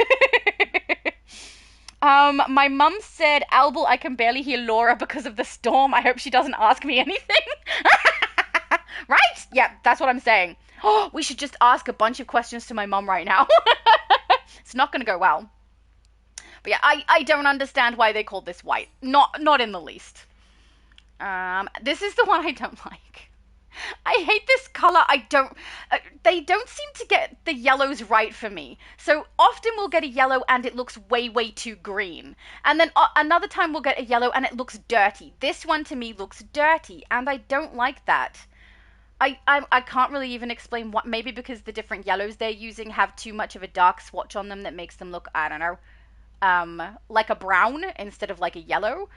A: My mum said, Albel, I can barely hear Laura because of the storm. I hope she doesn't ask me anything. Right? Yeah, that's what I'm saying. Oh, we should just ask a bunch of questions to my mum right now. It's not going to go well. But yeah, I don't understand why they called this white. Not in the least. This is the one I don't like. I hate this color. They don't seem to get the yellows right for me. So often we'll get a yellow and it looks way, way too green. And then another time we'll get a yellow and it looks dirty. This one to me looks dirty and I don't like that. I can't really even explain what, maybe because the different yellows they're using have too much of a dark swatch on them that makes them look, I don't know, like a brown instead of like a yellow.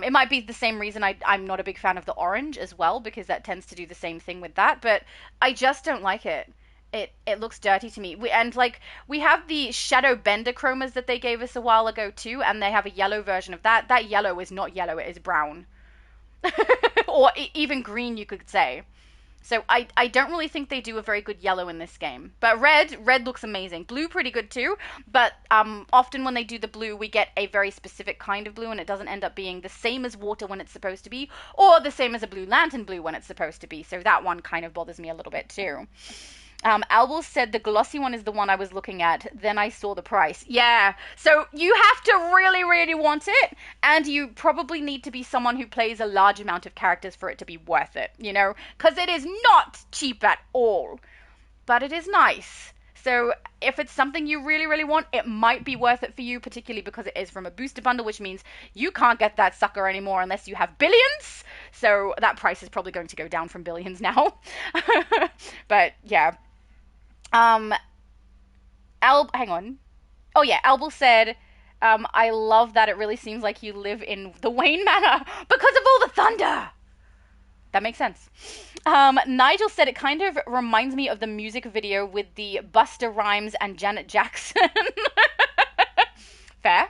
A: It might be the same reason I'm not a big fan of the orange as well, because that tends to do the same thing with that, but I just don't like it. It looks dirty to me. We have the Shadow Bender chromas that they gave us a while ago too, and they have a yellow version of that. That yellow is not yellow, it is brown. Or even green, you could say. So I don't really think they do a very good yellow in this game. But red looks amazing. Blue pretty good too, but often when they do the blue, we get a very specific kind of blue, and it doesn't end up being the same as water when it's supposed to be, or the same as a blue lantern blue when it's supposed to be. So that one kind of bothers me a little bit too. Albel said the glossy one is the one I was looking at. Then I saw the price. Yeah, so you have to really, really want it, and you probably need to be someone who plays a large amount of characters for it to be worth it, you know? Because it is not cheap at all, but it is nice. So if it's something you really, really want, it might be worth it for you, particularly because it is from a booster bundle, which means you can't get that sucker anymore unless you have billions. So that price is probably going to go down from billions now. But yeah. Hang on. Oh yeah, Albel said, I love that it really seems like you live in the Wayne Manor because of all the thunder. That makes sense. Nigel said it kind of reminds me of the music video with the Busta Rhymes and Janet Jackson. Fair.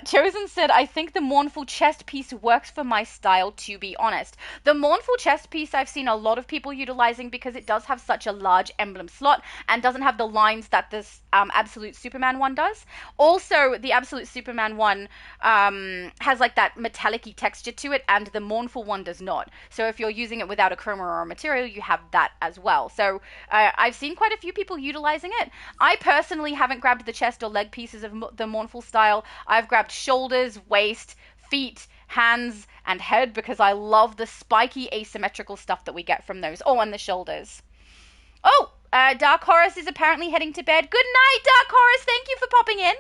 A: Chosen said, I think the mournful chest piece works for my style, to be honest. The mournful chest piece I've seen a lot of people utilizing because it does have such a large emblem slot and doesn't have the lines that this Absolute Superman one does. Also, the Absolute Superman one has like that metallic-y texture to it, and the mournful one does not. So if you're using it without a chroma or a material, you have that as well. So I've seen quite a few people utilizing it. I personally haven't grabbed the chest or leg pieces of the mournful style. I've grabbed shoulders, waist, feet, hands, and head because I love the spiky asymmetrical stuff that we get from those. Oh, and the shoulders. Oh, DarkHorus is apparently heading to bed. Good night, DarkHorus. Thank you for popping in.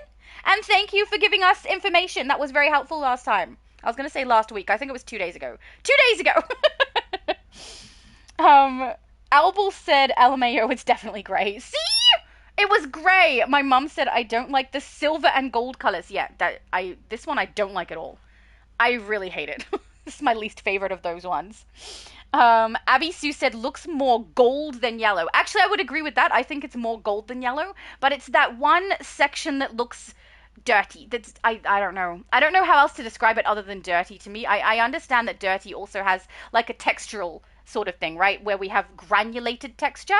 A: And thank you for giving us information. That was very helpful last time. I was going to say last week. I think it was 2 days ago. 2 days ago. Albal said LMAO, it's definitely grey. See? It was grey. My mum said I don't like the silver and gold colors. Yeah, this one I don't like at all. I really hate it. This is my least favorite of those ones. Abby Sue said looks more gold than yellow. Actually, I would agree with that. I think it's more gold than yellow, but it's that one section that looks dirty. That's I don't know. I don't know how else to describe it other than dirty to me. I understand that dirty also has like a textural sort of thing, right? Where we have granulated texture,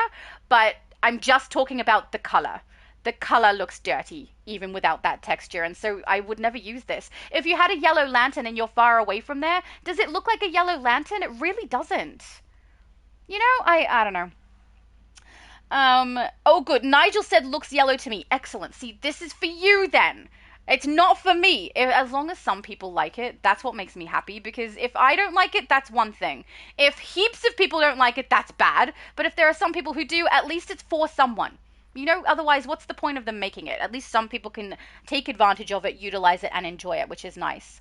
A: but I'm just talking about the color. The color looks dirty even without that texture, and so I would never use this. If you had a yellow lantern and you're far away from there, does it look like a yellow lantern? It really doesn't. You know, I don't know. Oh good. Nigel said looks yellow to me. Excellent. See, this is for you then. It's not for me. As long as some people like it, that's what makes me happy, because if I don't like it, that's one thing. If heaps of people don't like it, that's bad. But if there are some people who do, at least it's for someone. You know, otherwise, what's the point of them making it? At least some people can take advantage of it, utilize it, and enjoy it, which is nice.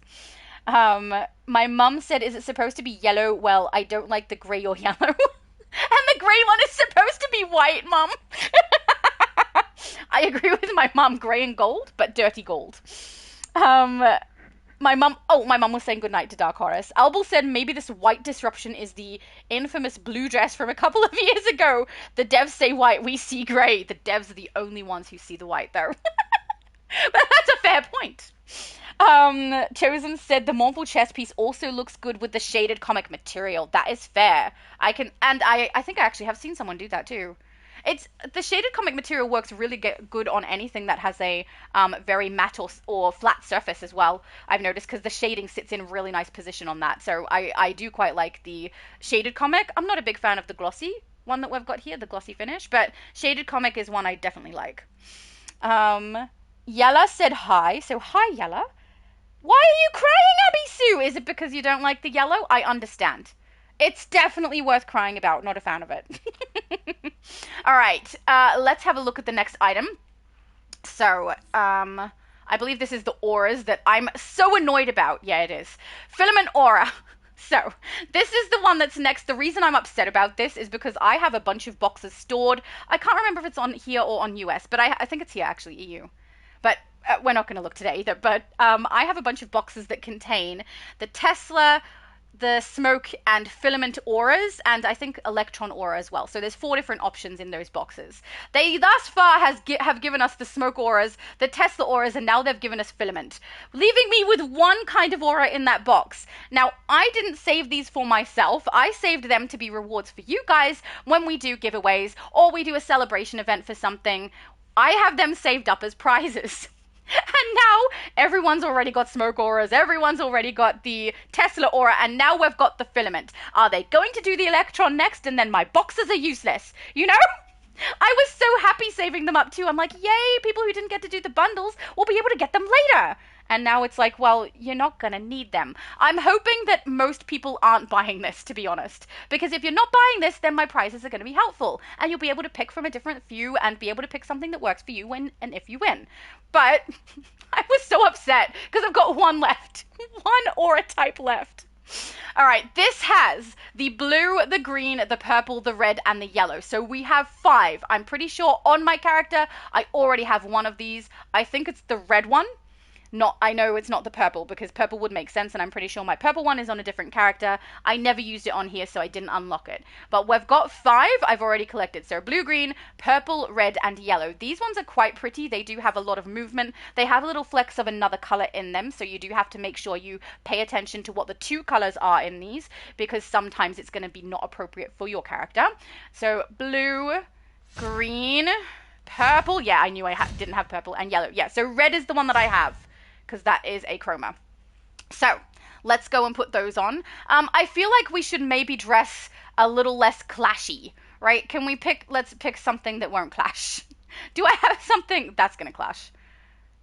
A: My mum said, is it supposed to be yellow? Well, I don't like the grey or yellow. And the grey one is supposed to be white, Mum. I agree with my mum, grey and gold, but dirty gold. My mum was saying goodnight to DarkHorus. Albal said maybe this white disruption is the infamous blue dress from a couple of years ago. The devs say white, we see grey. The devs are the only ones who see the white, though. But that's a fair point. Chosen said the mournful chess piece also looks good with the shaded comic material. That is fair. I think I actually have seen someone do that too. It's the shaded comic material works really good on anything that has a very matte or flat surface as well. I've noticed, because the shading sits in a really nice position on that. So I do quite like the shaded comic. I'm not a big fan of the glossy one that we've got here, the glossy finish, but shaded comic is one I definitely like. Yella said hi. So hi, Yella. Why are you crying, Abby Sue? Is it because you don't like the yellow? I understand. It's definitely worth crying about. Not a fan of it. All right. Let's have a look at the next item. So, I believe this is the auras that I'm so annoyed about. Yeah, it is. Filament aura. So, this is the one that's next. The reason I'm upset about this is because I have a bunch of boxes stored. I can't remember if it's on here or on US, but I think it's here, actually, EU. But we're not going to look today either. But I have a bunch of boxes that contain the Tesla, the smoke and filament auras, and I think electron aura as well. So there's 4 different options in those boxes. They thus far have given us the smoke auras, the Tesla auras, and now they've given us filament, leaving me with one kind of aura in that box. Now, I didn't save these for myself. I saved them to be rewards for you guys when we do giveaways or we do a celebration event for something. I have them saved up as prizes. And now everyone's already got smoke auras, everyone's already got the Tesla aura, and now we've got the filament. Are they going to do the electron next, and then my boxes are useless? You know? I was so happy saving them up too. I'm like, yay, people who didn't get to do the bundles will be able to get them later. And now it's like, well, you're not going to need them. I'm hoping that most people aren't buying this, to be honest. Because if you're not buying this, then my prizes are going to be helpful. And you'll be able to pick from a different few and be able to pick something that works for you when and if you win. But I was so upset because I've got one left. One aura type left. All right, this has the blue, the green, the purple, the red, and the yellow. So we have 5. I'm pretty sure on my character, I already have one of these. I think it's the red one. I know it's not the purple, because purple would make sense, and I'm pretty sure my purple one is on a different character. I never used it on here, so I didn't unlock it. But we've got 5 I've already collected. So blue, green, purple, red, and yellow. These ones are quite pretty. They do have a lot of movement. They have little flecks of another color in them, so you do have to make sure you pay attention to what the 2 colors are in these, because sometimes it's going to be not appropriate for your character. So blue, green, purple. Yeah, I knew I didn't have purple, and yellow. Yeah, so red is the one that I have, because that is a chroma. So let's go and put those on. I feel like we should maybe dress a little less clashy, right? Let's pick something that won't clash. Do I have something that's gonna clash?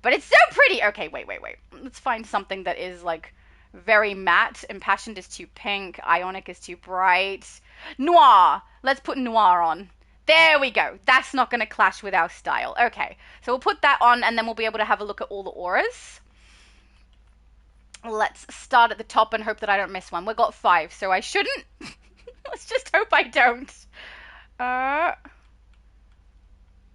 A: But it's so pretty. Okay, wait. Let's find something that is like very matte. Impassioned is too pink. Ionic is too bright. Noir. Let's put noir on. There we go. That's not gonna clash with our style. Okay, so we'll put that on, and then we'll be able to have a look at all the auras. Let's start at the top and hope that I don't miss one. We've got 5, so I shouldn't. Let's just hope I don't. Uh,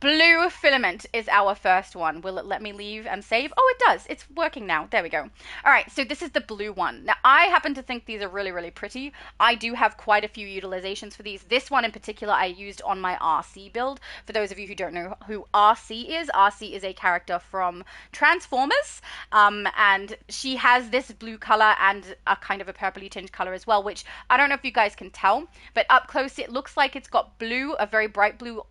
A: Blue filament is our first one. Will it let me leave and save? Oh, it does. It's working now. There we go. All right, so this is the blue one. Now, I happen to think these are really, really pretty. I do have quite a few utilizations for these. This one in particular I used on my RC build. For those of you who don't know who RC is a character from Transformers, and she has this blue color and a kind of a purpley tinged color as well, which I don't know if you guys can tell, but up close it looks like it's got blue, a very bright blue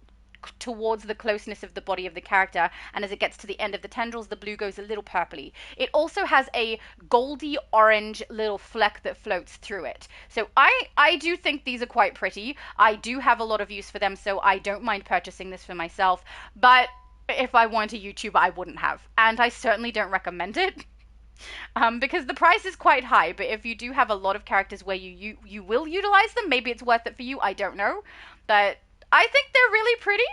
A: towards the closeness of the body of the character, and as it gets to the end of the tendrils the blue goes a little purpley. It also has a goldy orange little fleck that floats through it. So I do think these are quite pretty. I do have a lot of use for them, so I don't mind purchasing this for myself, but if I wanted a YouTube I wouldn't have, and I certainly don't recommend it. Because the price is quite high, but if you do have a lot of characters where you will utilize them, maybe it's worth it for you, I don't know. But I think they're really pretty.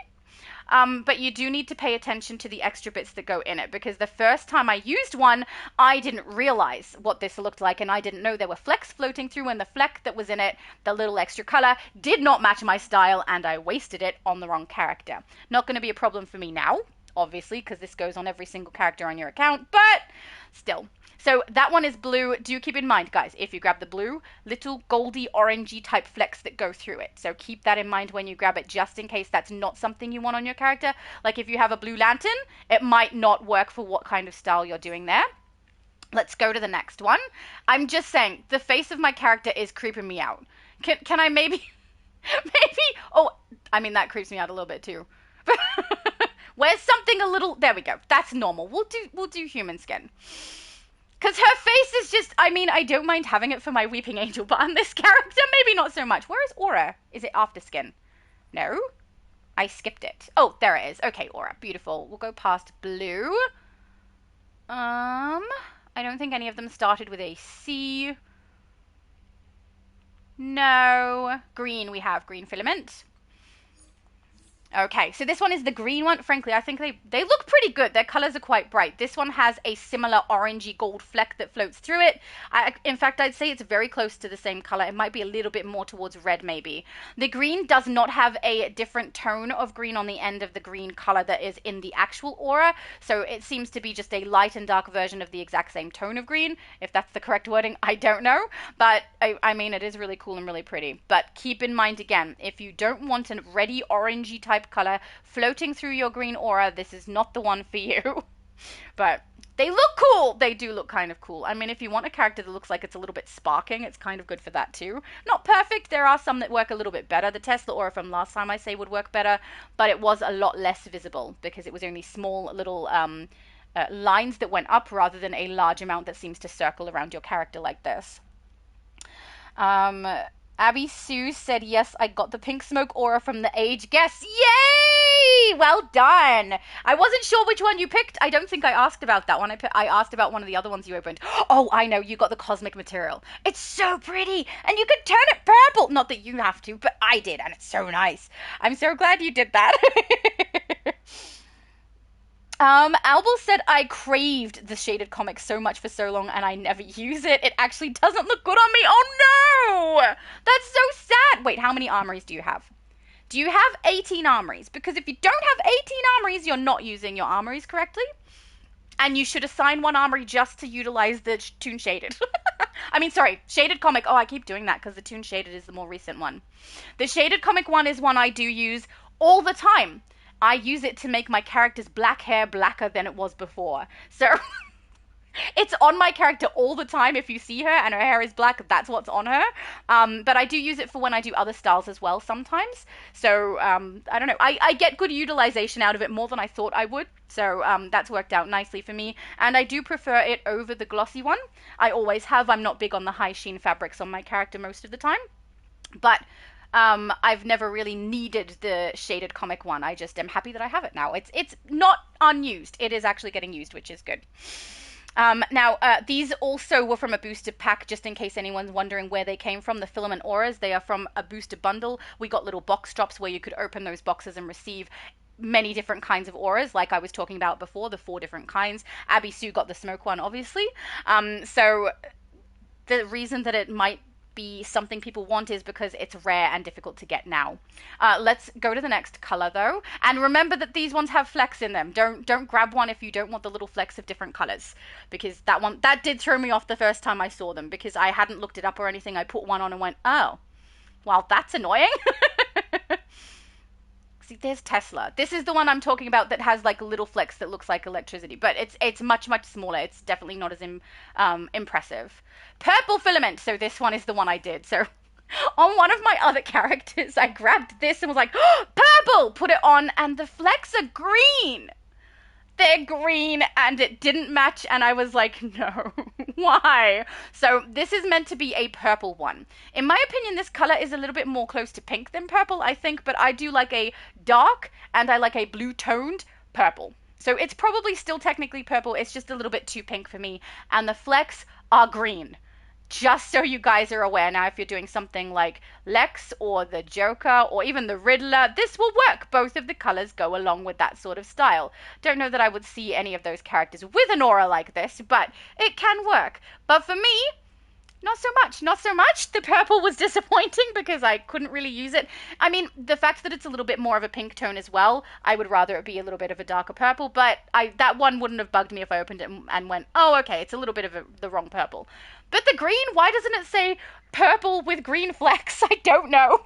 A: But you do need to pay attention to the extra bits that go in it, because the first time I used one, I didn't realize what this looked like, and I didn't know there were flecks floating through, and the fleck that was in it, the little extra color, did not match my style, and I wasted it on the wrong character. Not going to be a problem for me now, obviously, because this goes on every single character on your account, but still. So that one is blue. Do keep in mind, guys, if you grab the blue, little goldy orangey type flecks that go through it. So keep that in mind when you grab it, just in case that's not something you want on your character. Like if you have a blue lantern, it might not work for what kind of style you're doing there. Let's go to the next one. I'm just saying, the face of my character is creeping me out. Can I maybe, oh, I mean, that creeps me out a little bit too. Where's something a little, there we go. That's normal. We'll do human skin. Because her face is just, I mean, I don't mind having it for my Weeping Angel, but on this character, maybe not so much. Where is Aura? Is it after skin? No? I skipped it. Oh, there it is. Okay, Aura. Beautiful. We'll go past blue. I don't think any of them started with a C. No. Green, we have green filament. Okay, so this one is the green one. Frankly, I think they look pretty good. Their colors are quite bright. This one has a similar orangey gold fleck that floats through it. In fact, I'd say it's very close to the same color. It might be a little bit more towards red, maybe. The green does not have a different tone of green on the end of the green color that is in the actual aura. So it seems to be just a light and dark version of the exact same tone of green. If that's the correct wording, I don't know. But I mean, it is really cool and really pretty. But keep in mind, again, if you don't want a reddy orangey type color floating through your green aura, this is not the one for you. But they look cool. They do look kind of cool. I mean, if you want a character that looks like it's a little bit sparking, it's kind of good for that too. Not perfect. There are some that work a little bit better. The Tesla aura from last time I say would work better, but it was a lot less visible because it was only small little lines that went up rather than a large amount that seems to circle around your character like this. Abby Sue said, yes, I got the pink smoke aura from the age guess. Yay! Well done. I wasn't sure which one you picked. I don't think I asked about that one. I asked about one of the other ones you opened. Oh, I know. You got the cosmic material. It's so pretty. And you can turn it purple. Not that you have to, but I did. And it's so nice. I'm so glad you did that. Albel said, I craved the shaded comic so much for so long and I never use it. It actually doesn't look good on me. Oh no! That's so sad. Wait, how many armories do you have? Do you have 18 armories? Because if you don't have 18 armories, you're not using your armories correctly. And you should assign one armory just to utilize the Toon Shaded. I mean, sorry, Shaded Comic. Oh, I keep doing that because the Toon Shaded is the more recent one. The Shaded Comic one is one I do use all the time. I use it to make my character's black hair blacker than it was before. So it's on my character all the time. If you see her and her hair is black, that's what's on her. But I do use it for when I do other styles as well sometimes. So I don't know. I get good utilization out of it, more than I thought I would. So that's worked out nicely for me. And I do prefer it over the glossy one. I always have. I'm not big on the high sheen fabrics on my character most of the time. But I've never really needed the shaded comic one. I just am happy that I have it now. It's not unused. It is actually getting used, which is good. Now, these also were from a booster pack, just in case anyone's wondering where they came from. The filament auras, they are from a booster bundle. We got little box drops where you could open those boxes and receive many different kinds of auras, like I was talking about before, the 4 different kinds. Abby Sue got the smoke one, obviously. So the reason that it might be something people want is because it's rare and difficult to get now. Let's go to the next color though. And remember that these ones have flecks in them. Don't grab one if you don't want the little flecks of different colors, because that did throw me off the first time I saw them, because I hadn't looked it up or anything. I put one on and went, oh, well, that's annoying. See, there's Tesla. This is the one I'm talking about that has like little flecks that looks like electricity, but it's much, much smaller. It's definitely not as impressive. Purple filament. So this one is the one I did. So on one of my other characters, I grabbed this and was like, oh, purple! Put it on, and the flecks are green. They're green, and it didn't match, and I was like, no, why? So this is meant to be a purple one. In my opinion, this color is a little bit more close to pink than purple, I think, but I do like a dark, and I like a blue-toned purple. So it's probably still technically purple, it's just a little bit too pink for me, and the flecks are green. Just so you guys are aware. Now, if you're doing something like Lex or the Joker or even the Riddler, this will work. Both of the colors go along with that sort of style. Don't know that I would see any of those characters with an aura like this, but it can work. But for me, not so much. Not so much. The purple was disappointing because I couldn't really use it. I mean, the fact that it's a little bit more of a pink tone as well, I would rather it be a little bit of a darker purple, but that one wouldn't have bugged me if I opened it and went, oh, okay, it's a little bit of the wrong purple. But the green, why doesn't it say purple with green flecks? I don't know.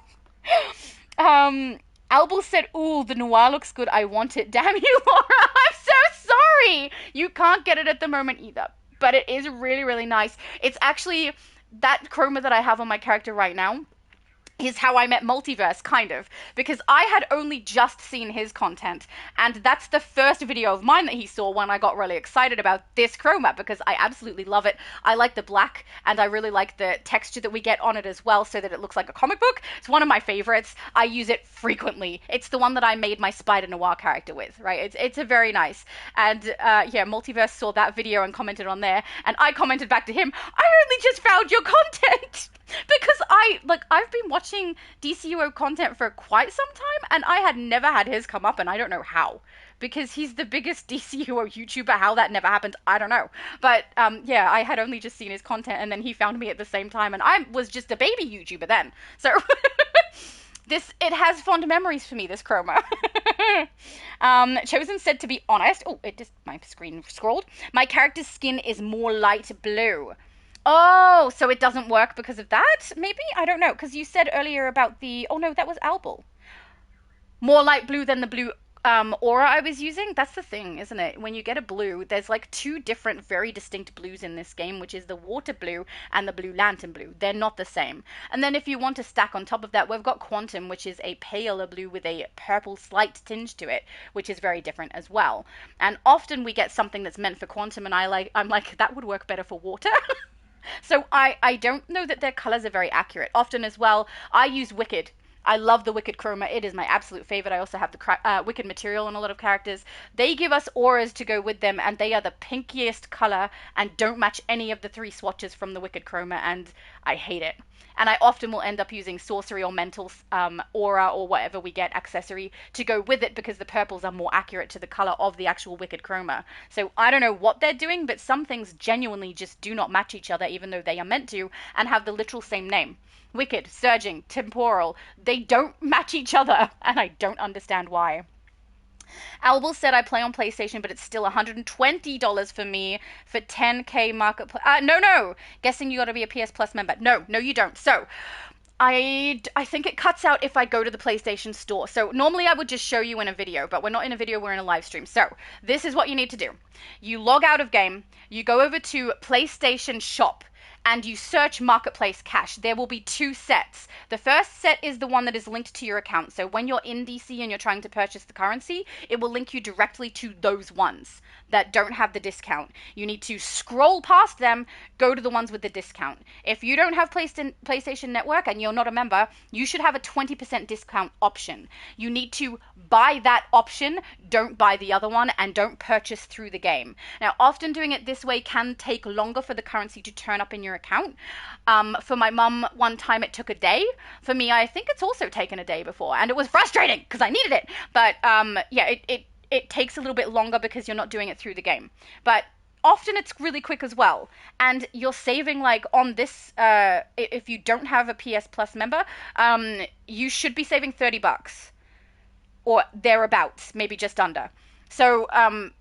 A: Albel said, ooh, the noir looks good. I want it. Damn you, Laura. I'm so sorry. You can't get it at the moment either. But it is really, really nice. It's actually that chroma that I have on my character right now is how I met Multiverse, kind of, because I had only just seen his content, and that's the first video of mine that he saw when I got really excited about this chroma, because I absolutely love it. I like the black, and I really like the texture that we get on it as well, so that it looks like a comic book. It's one of my favorites. I use it frequently. It's the one that I made my Spider Noir character with, right? It's a very nice, and yeah, Multiverse saw that video and commented on there, and I commented back to him, I only just found your content! Because I've been watching DCUO content for quite some time, and I had never had his come up, and I don't know how. Because he's the biggest DCUO YouTuber. How that never happened, I don't know. But yeah, I had only just seen his content, and then he found me at the same time, and I was just a baby YouTuber then. So it has fond memories for me, this chroma. Chosen said, to be honest, oh, my screen scrolled. My character's skin is more light blue. Oh, so it doesn't work because of that? Maybe? I don't know. Because you said earlier about oh no, that was Albel. More light blue than the blue aura I was using. That's the thing, isn't it? When you get a blue, there's like two different, very distinct blues in this game, which is the water blue and the blue lantern blue. They're not the same. And then if you want to stack on top of that, we've got quantum, which is a paler blue with a purple slight tinge to it, which is very different as well. And often we get something that's meant for quantum, and I'm like, that would work better for water. So I don't know that their colors are very accurate. Often as well, I use Wicked. I love the Wicked chroma. It is my absolute favorite. I also have the Wicked material on a lot of characters. They give us auras to go with them, and they are the pinkiest color and don't match any of the three swatches from the Wicked chroma, and I hate it. And I often will end up using sorcery or mental aura or whatever we get accessory to go with it, because the purples are more accurate to the color of the actual Wicked chroma. So I don't know what they're doing, but some things genuinely just do not match each other, even though they are meant to, and have the literal same name. Wicked, Surging, Temporal, they don't match each other, and I don't understand why. Albel said, I play on PlayStation, but it's still $120 for me for 10K marketplace. No. Guessing you got to be a PS Plus member. No, you don't. So I think it cuts out if I go to the PlayStation store. So normally I would just show you in a video, but we're not in a video, we're in a live stream. So this is what you need to do. You log out of game, you go over to PlayStation Shop, and you search Marketplace Cash. There will be two sets. The first set is the one that is linked to your account. So when you're in DC and you're trying to purchase the currency, it will link you directly to those ones that don't have the discount. You need to scroll past them, go to the ones with the discount. If you don't have PlayStation Network and you're not a member, you should have a 20% discount option. You need to buy that option, don't buy the other one, and don't purchase through the game. Now, often doing it this way can take longer for the currency to turn up in your account. For my mum, one time it took a day. For me, I think it's also taken a day before, and it was frustrating because I needed it. But yeah, it takes a little bit longer because you're not doing it through the game. But often it's really quick as well. And you're saving like on this, if you don't have a PS Plus member, you should be saving $30 or thereabouts, maybe just under. So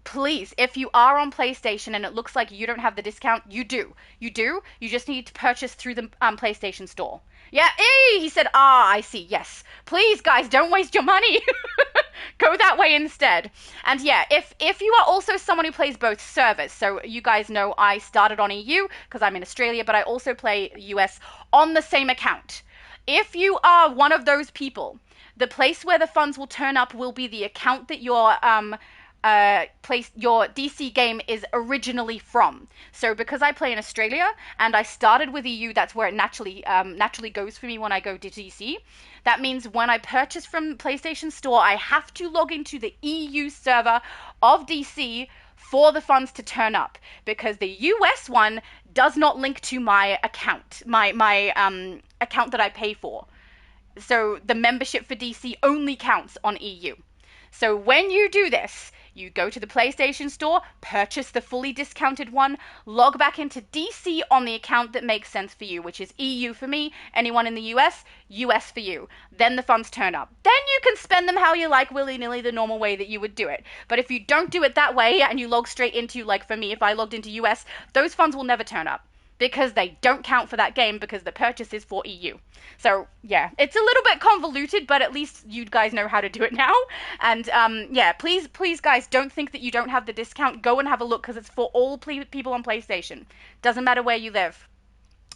A: please, if you are on PlayStation and it looks like you don't have the discount, you do. You do. You just need to purchase through the PlayStation Store. Yeah, he said, I see. Yes. Please, guys, don't waste your money. Go that way instead. And yeah, if you are also someone who plays both servers, so you guys know I started on EU because I'm in Australia, but I also play US on the same account. If you are one of those people, the place where the funds will turn up will be the account that your your DC game is originally from. So because I play in Australia and I started with EU, that's where it naturally goes for me when I go to DC. That means when I purchase from PlayStation Store, I have to log into the EU server of DC for the funds to turn up, because the US one does not link to my account, my account that I pay for. So the membership for DC only counts on EU. So when you do this, you go to the PlayStation Store, purchase the fully discounted one, log back into DC on the account that makes sense for you, which is EU for me, anyone in the US, US for you. Then the funds turn up. Then you can spend them how you like, willy-nilly, the normal way that you would do it. But if you don't do it that way and you log straight into, like for me, if I logged into US, those funds will never turn up, because they don't count for that game because the purchase is for EU. So yeah, it's a little bit convoluted, but at least you guys know how to do it now. And yeah, please guys, don't think that you don't have the discount. Go and have a look, because it's for all people on PlayStation. Doesn't matter where you live.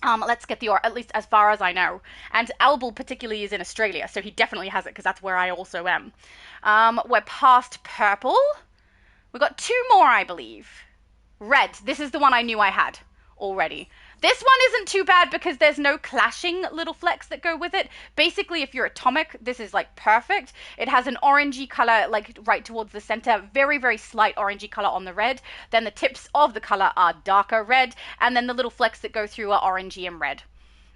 A: Let's get the aura, at least as far as I know. And Albal particularly is in Australia, so he definitely has it, because that's where I also am. We're past purple. We've got two more, I believe. Red. This is the one I knew I had already. This one isn't too bad because there's no clashing little flecks that go with it. Basically, if you're atomic, this is like perfect. It has an orangey color like right towards the center, very, very slight orangey color on the red. Then the tips of the color are darker red, and then the little flecks that go through are orangey and red.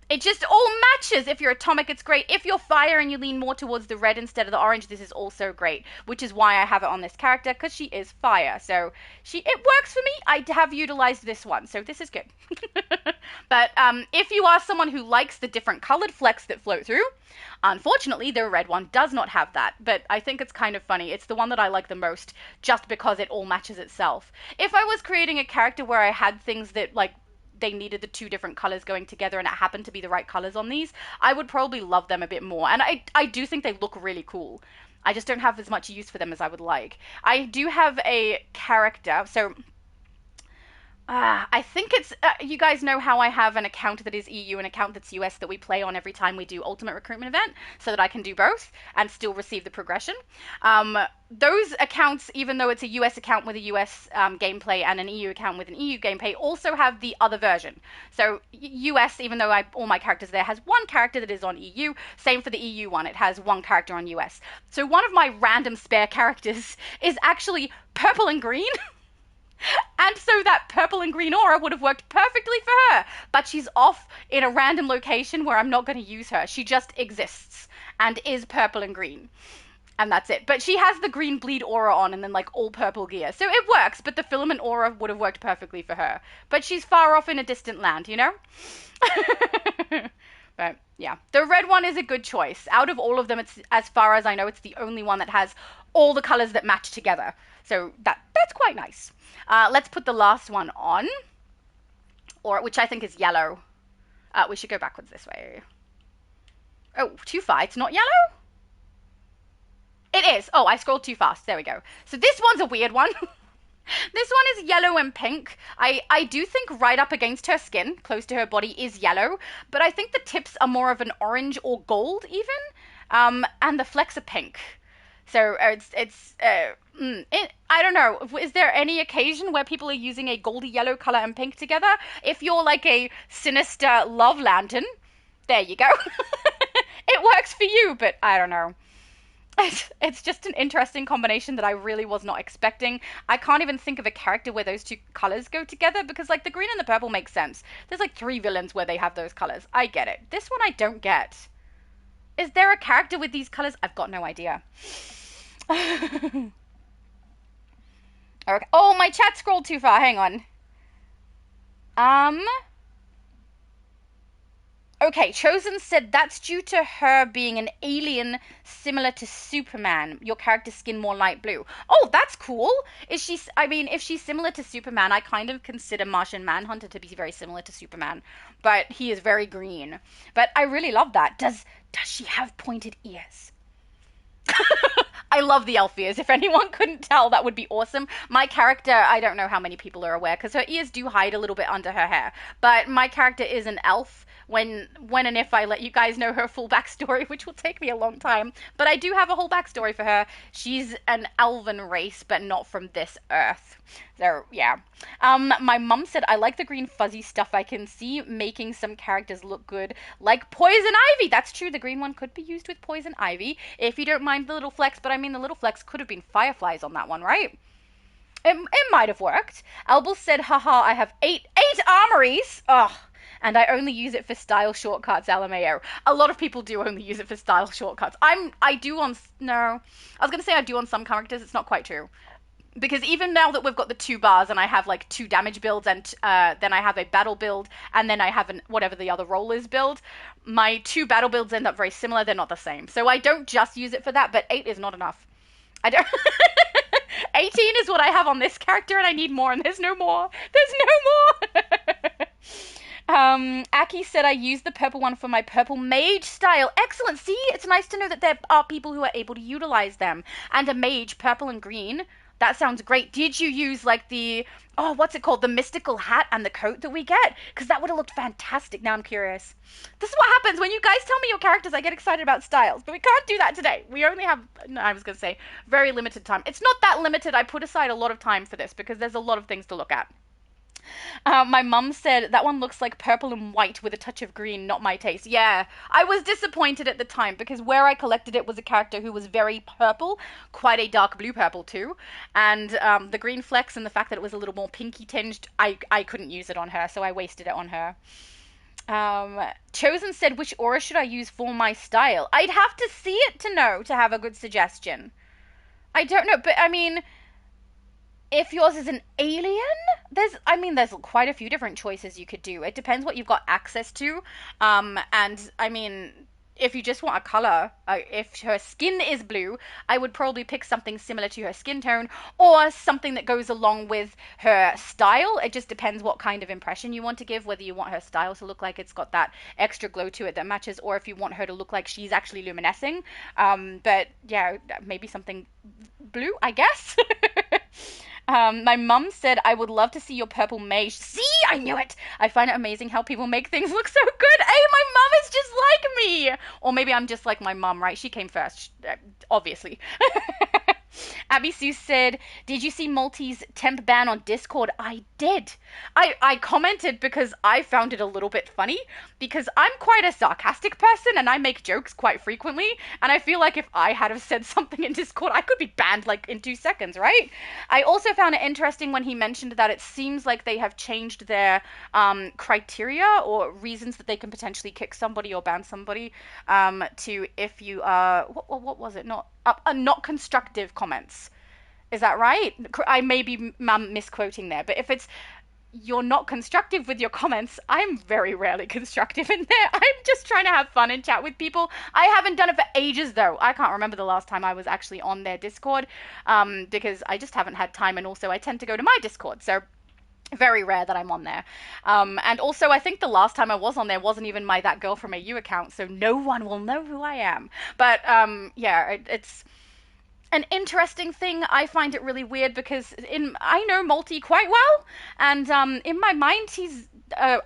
A: It just all matches. If you're atomic, it's great. If you're fire and you lean more towards the red instead of the orange, this is also great, which is why I have it on this character, because she is fire. So it works for me. I have utilized this one, so this is good. But if you are someone who likes the different colored flecks that float through, unfortunately, the red one does not have that. But I think it's kind of funny. It's the one that I like the most, just because it all matches itself. If I was creating a character where I had things that, like, they needed the two different colors going together and it happened to be the right colors on these, I would probably love them a bit more. And I do think they look really cool. I just don't have as much use for them as I would like. I do have a character, so I think it's, you guys know how I have an account that is EU, an account that's US that we play on every time we do Ultimate Recruitment Event, so that I can do both and still receive the progression. Those accounts, even though it's a US account with a US gameplay and an EU account with an EU gameplay, also have the other version. So US, even though all my characters there, has one character that is on EU. Same for the EU one, it has one character on US. So one of my random spare characters is actually purple and green. And so that purple and green aura would have worked perfectly for her. But she's off in a random location where I'm not going to use her. She just exists and is purple and green. And that's it. But she has the green bleed aura on and then like all purple gear. So it works, but the filament aura would have worked perfectly for her. But she's far off in a distant land, you know? But yeah, the red one is a good choice. Out of all of them, it's, as far as I know, it's the only one that has all the colors that match together. So that's quite nice. Let's put the last one on, or which I think is yellow. We should go backwards this way. Oh, too far. It's not yellow? It is. Oh, I scrolled too fast. There we go. So this one's a weird one. This one is yellow and pink. I do think right up against her skin, close to her body, is yellow, but I think the tips are more of an orange or gold even, and the flecks are pink. So I don't know. Is there any occasion where people are using a goldy yellow color and pink together? If you're like a sinister love lantern, there you go. It works for you, but I don't know. It's just an interesting combination that I really was not expecting. I can't even think of a character where those two colors go together, because like the green and the purple makes sense. There's like 3 villains where they have those colors. I get it. This one I don't get. Is there a character with these colors? I've got no idea. Okay. Oh, my chat scrolled too far. Hang on. Um, Okay, Chosen said that's due to her being an alien similar to Superman. Your character's skin more light blue. Oh, that's cool. Is she, I mean, if she's similar to Superman, I kind of consider Martian Manhunter to be very similar to Superman, but he is very green. But I really love that. Does she have pointed ears? I love the elf ears. If anyone couldn't tell, that would be awesome. My character, I don't know how many people are aware, because her ears do hide a little bit under her hair. But my character is an elf. When and if I let you guys know her full backstory, which will take me a long time. But I do have a whole backstory for her. She's an elven race, but not from this earth. So, yeah. My mum said, I like the green fuzzy stuff. I can see making some characters look good, like Poison Ivy. That's true. The green one could be used with Poison Ivy, if you don't mind the little flecks. But I mean, the little flecks could have been fireflies on that one, right? It might have worked. Albus said, haha, I have eight armories. Ugh. And I only use it for style shortcuts, LMAO. A lot of people do only use it for style shortcuts. No. I was going to say I do on some characters. It's not quite true. Because even now that we've got the 2 bars and I have like 2 damage builds and then I have a battle build and then I have whatever the other role is build, my 2 battle builds end up very similar. They're not the same. So I don't just use it for that, but 8 is not enough. I don't... 18 is what I have on this character and I need more and there's no more. There's no more. Aki said I used the purple one for my purple mage style. Excellent. See, it's nice to know that there are people who are able to utilize them. And a mage, purple and green. That sounds great. Did you use like what's it called? The mystical hat and the coat that we get? Because that would have looked fantastic. Now I'm curious. This is what happens when you guys tell me your characters. I get excited about styles, but we can't do that today. We only have, no, I was going to say, very limited time. It's not that limited. I put aside a lot of time for this because there's a lot of things to look at. My mum said that one looks like purple and white with a touch of green, not my taste. Yeah, I was disappointed at the time because where I collected it was a character who was very purple, quite a dark blue purple too, and the green flecks and the fact that it was a little more pinky tinged, I couldn't use it on her, so I wasted it on her. Chosen said, which aura should I use for my style? I'd have to see it to know to have a good suggestion. I don't know, but I mean... If yours is an alien, there's quite a few different choices you could do. It depends what you've got access to. And I mean, if you just want a color, if her skin is blue, I would probably pick something similar to her skin tone or something that goes along with her style. It just depends what kind of impression you want to give, whether you want her style to look like it's got that extra glow to it that matches, or if you want her to look like she's actually luminescing. But yeah, maybe something blue, I guess. My mum said, I would love to see your purple mage. See, I knew it. I find it amazing how people make things look so good. Hey, my mum is just like me. Or maybe I'm just like my mum, right? She came first, obviously. Abby Sue said, did you see Multi's temp ban on Discord? I did. I commented because I found it a little bit funny because I'm quite a sarcastic person and I make jokes quite frequently. And I feel like if I had have said something in Discord, I could be banned like in 2 seconds, right? I also found it interesting when he mentioned that it seems like they have changed their criteria or reasons that they can potentially kick somebody or ban somebody to if you are, what was it? Not constructive comments. Is that right? I may be misquoting there, but if it's you're not constructive with your comments, I'm very rarely constructive in there. I'm just trying to have fun and chat with people. I haven't done it for ages though. I can't remember the last time I was actually on their Discord because I just haven't had time, and also I tend to go to my Discord, so very rare that I'm on there. And also I think the last time I was on there wasn't even my That Girl From AU account, so no one will know who I am. But yeah, it's an interesting thing. I find it really weird because I know Multi quite well, and in my mind he's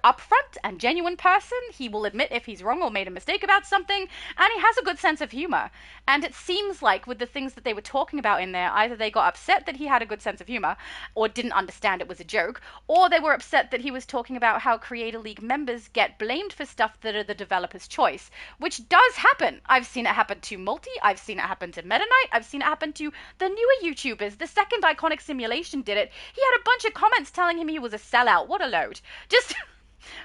A: upfront and genuine person. He will admit if he's wrong or made a mistake about something, and he has a good sense of humor. And it seems like with the things that they were talking about in there, either they got upset that he had a good sense of humor or didn't understand it was a joke, or they were upset that he was talking about how Creator League members get blamed for stuff that are the developer's choice, which does happen. I've seen it happen to Multi, I've seen it happen to Meta Knight, I've seen it happen to the newer YouTubers. The second Iconic Simulation did it, he had a bunch of comments telling him he was a sellout. What a load. Just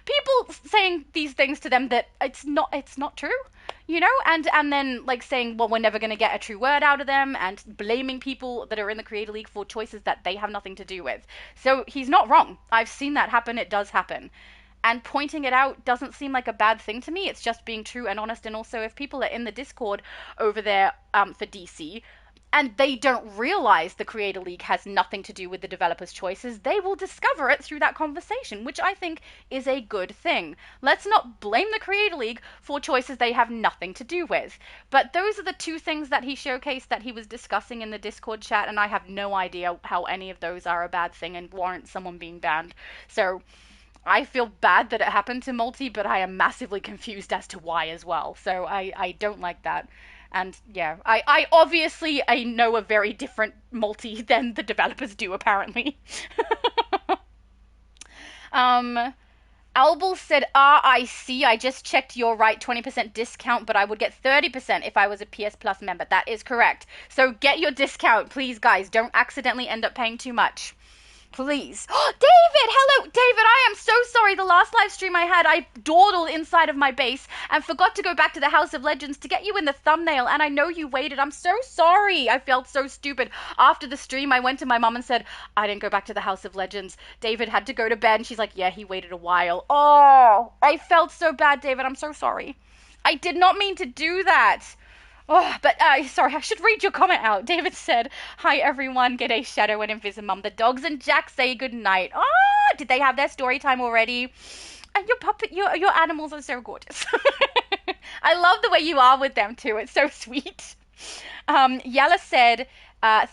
A: people saying these things to them that it's not true, you know, and then like saying, well, we're never going to get a true word out of them, and blaming people that are in the Creator League for choices that they have nothing to do with. So he's not wrong. I've seen that happen. It does happen. And pointing it out doesn't seem like a bad thing to me. It's just being true and honest. And also, if people are in the Discord over there for DC, and they don't realize the Creator League has nothing to do with the developers' choices, they will discover it through that conversation, which I think is a good thing. Let's not blame the Creator League for choices they have nothing to do with. But those are the two things that he showcased that he was discussing in the Discord chat, and I have no idea how any of those are a bad thing and warrant someone being banned. So I feel bad that it happened to Multi, but I am massively confused as to why as well. So I don't like that. And yeah, I obviously I know a very different Multi than the developers do, apparently. Albal said, I see. I just checked. You're right. 20% discount, but I would get 30% if I was a PS Plus member. That is correct. So get your discount, please, guys. Don't accidentally end up paying too much. Please. Oh, David! Hello, David. I am so sorry. The last live stream I had, I dawdled inside of my base and forgot to go back to the House of Legends to get you in the thumbnail, and I know you waited. I'm so sorry. I felt so stupid. After the stream, I went to my mom and said, I didn't go back to the House of Legends. David had to go to bed, and she's like, yeah, he waited a while. Oh, I felt so bad, David. I'm so sorry. I did not mean to do that. Oh, but sorry, I should read your comment out. David said, hi everyone, G'day Shadow and Invisimum. The dogs and Jack say goodnight. Oh, did they have their story time already? And your puppet, your animals are so gorgeous. I love the way you are with them too. It's so sweet. Yella said,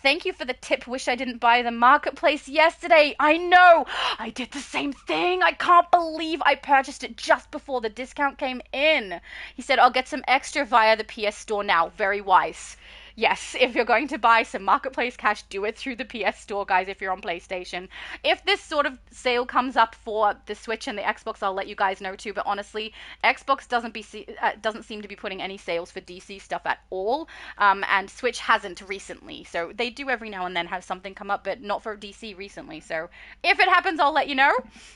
A: thank you for the tip. Wish I didn't buy the marketplace yesterday. I know. I did the same thing. I can't believe I purchased it just before the discount came in. He said, I'll get some extra via the PS Store now. Very wise. Yes, if you're going to buy some marketplace cash, do it through the PS Store, guys, if you're on PlayStation. If this sort of sale comes up for the Switch and the Xbox, I'll let you guys know too. But honestly, Xbox doesn't seem to be putting any sales for DC stuff at all. And Switch hasn't recently. So they do every now and then have something come up, but not for DC recently. So if it happens, I'll let you know.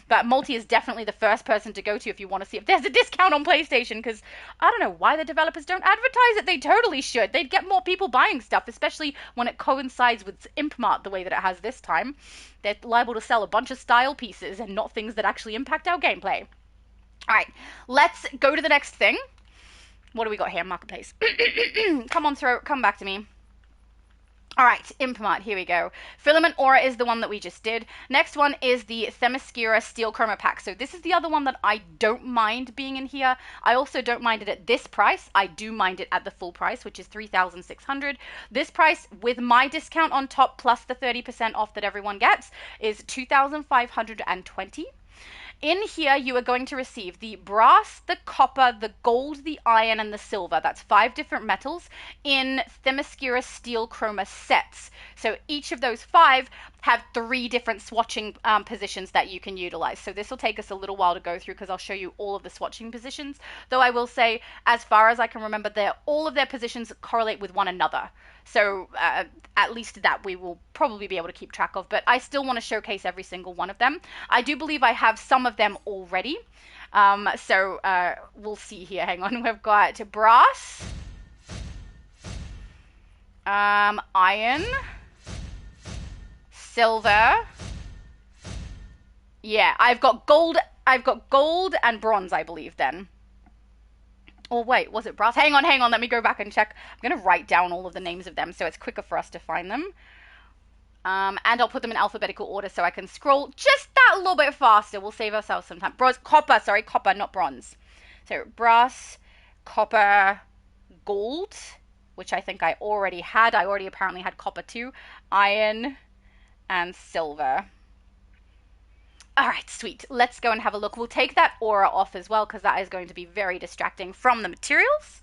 A: But Multi is definitely the first person to go to if you want to see if there's a discount on PlayStation. Because I don't know why the developers don't advertise it. They totally should. They'd get more people buying stuff, especially when it coincides with Imp Mart the way that it has this time. They're liable to sell a bunch of style pieces and not things that actually impact our gameplay. All right, let's go to the next thing. What do we got here? Marketplace. Come back to me. All right, Imp Mart, here we go. Filament Aura is the one that we just did. Next one is the Themyscira Steel Chroma Pack. So this is the other one that I don't mind being in here. I also don't mind it at this price. I do mind it at the full price, which is $3,600. This price, with my discount on top, plus the 30% off that everyone gets, is $2,520. In here, you are going to receive the brass, the copper, the gold, the iron, and the silver. That's 5 different metals in Themyscira Steel Chroma sets. So each of those 5 have 3 different swatching positions that you can utilize. So this will take us a little while to go through because I'll show you all of the swatching positions. Though I will say, as far as I can remember, all of their positions correlate with one another. So at least that we will probably be able to keep track of. But I still want to showcase every single one of them. I do believe I have some of them already. So we'll see here. Hang on. We've got brass, iron, silver. Yeah, I've got gold and bronze, I believe, then. Oh, wait, was it brass? Hang on. Let me go back and check. I'm going to write down all of the names of them so it's quicker for us to find them. And I'll put them in alphabetical order so I can scroll just that little bit faster. We'll save ourselves some time. Copper, not bronze. So brass, copper, gold, which I think I already had. I already apparently had copper too. Iron and silver. All right, sweet. Let's go and have a look. We'll take that aura off as well because that is going to be very distracting from the materials.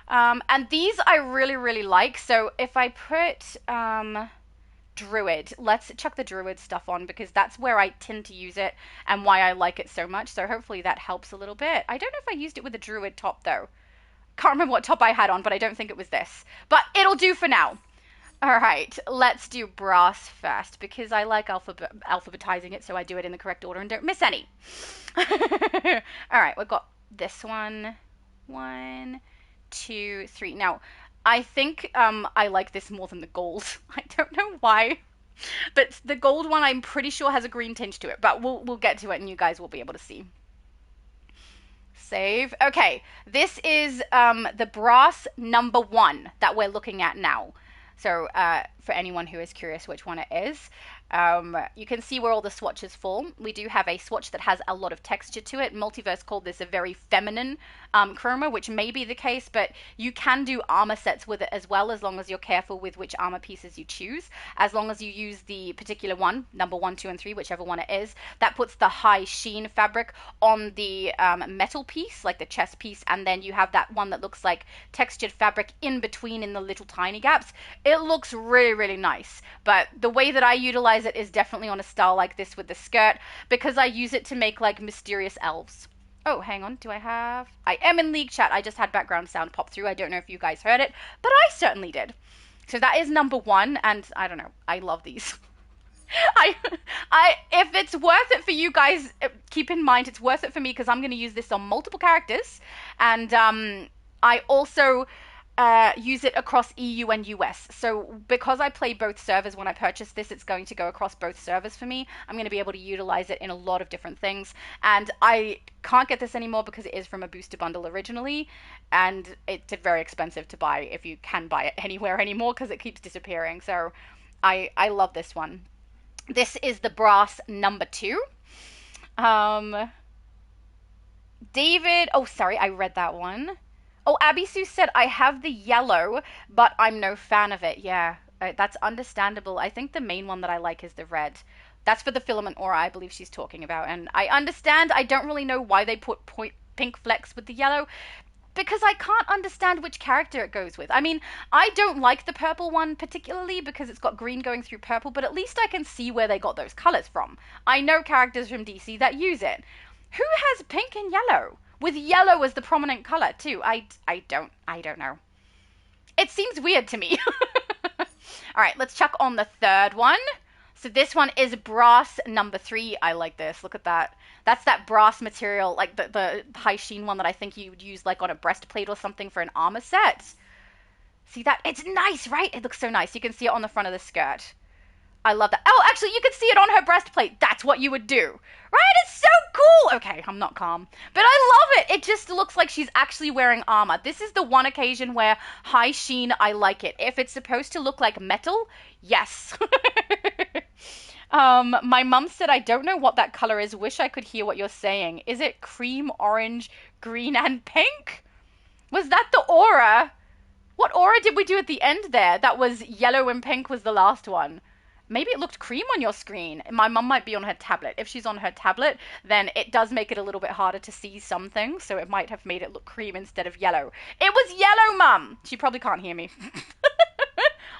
A: And these I really, really like. So if I put Druid, let's chuck the Druid stuff on because that's where I tend to use it and why I like it so much. So hopefully that helps a little bit. I don't know if I used it with the Druid top though. Can't remember what top I had on, but I don't think it was this. But it'll do for now. All right, let's do brass first because I like alphabetizing it so I do it in the correct order and don't miss any. All right, we've got this one. One, two, three. Now, I think I like this more than the gold. I don't know why, but the gold one I'm pretty sure has a green tinge to it, but we'll get to it and you guys will be able to see. Save. Okay, this is the brass number 1 that we're looking at now. So for anyone who is curious which one it is, you can see where all the swatches fall. We do have a swatch that has a lot of texture to it. Multiverse called this a very feminine chroma, which may be the case, but you can do armor sets with it as well, as long as you're careful with which armor pieces you choose. As long as you use the particular one, number 1, 2, and 3, whichever one it is, that puts the high sheen fabric on the metal piece, like the chest piece, and then you have that one that looks like textured fabric in between in the little tiny gaps. It looks really, really nice, but the way that I utilize it is definitely on a style like this with the skirt, because I use it to make like mysterious elves. Oh, hang on, do I have... I am in League Chat. I just had background sound pop through. I don't know if you guys heard it, but I certainly did. So that is number 1, and I don't know, I love these. I if it's worth it for you guys, keep in mind it's worth it for me because I'm going to use this on multiple characters, and I also use it across EU and US. So because I play both servers when I purchase this, it's going to go across both servers for me. I'm going to be able to utilize it in a lot of different things, and I can't get this anymore because it is from a booster bundle originally, and it's very expensive to buy if you can buy it anywhere anymore because it keeps disappearing. So I love this one. This is the brass number 2. David, oh sorry, I read that one. Oh, Abby Sue said, I have the yellow, but I'm no fan of it. Yeah, that's understandable. I think the main one that I like is the red. That's for the filament aura I believe she's talking about. And I understand. I don't really know why they put pink flecks with the yellow, because I can't understand which character it goes with. I mean, I don't like the purple one particularly because it's got green going through purple, but at least I can see where they got those colors from. I know characters from DC that use it. Who has pink and yellow? With yellow as the prominent color too. I don't know. It seems weird to me. All right, let's check on the third one. So this one is brass number 3. I like this. Look at that. That's that brass material, like the high sheen one that I think you would use like on a breastplate or something for an armor set. See that? It's nice, right? It looks so nice. You can see it on the front of the skirt. I love that. Oh, actually, you can see it on her breastplate. That's what you would do. Right? It's so cool. Okay, I'm not calm. But I love it. It just looks like she's actually wearing armor. This is the one occasion where high sheen, I like it. If it's supposed to look like metal, yes. My mum said, I don't know what that color is. Wish I could hear what you're saying. Is it cream, orange, green, and pink? Was that the aura? What aura did we do at the end there? That was yellow and pink was the last one. Maybe it looked cream on your screen. My mum might be on her tablet. If she's on her tablet, then it does make it a little bit harder to see some things, so it might have made it look cream instead of yellow. It was yellow, Mum! She probably can't hear me.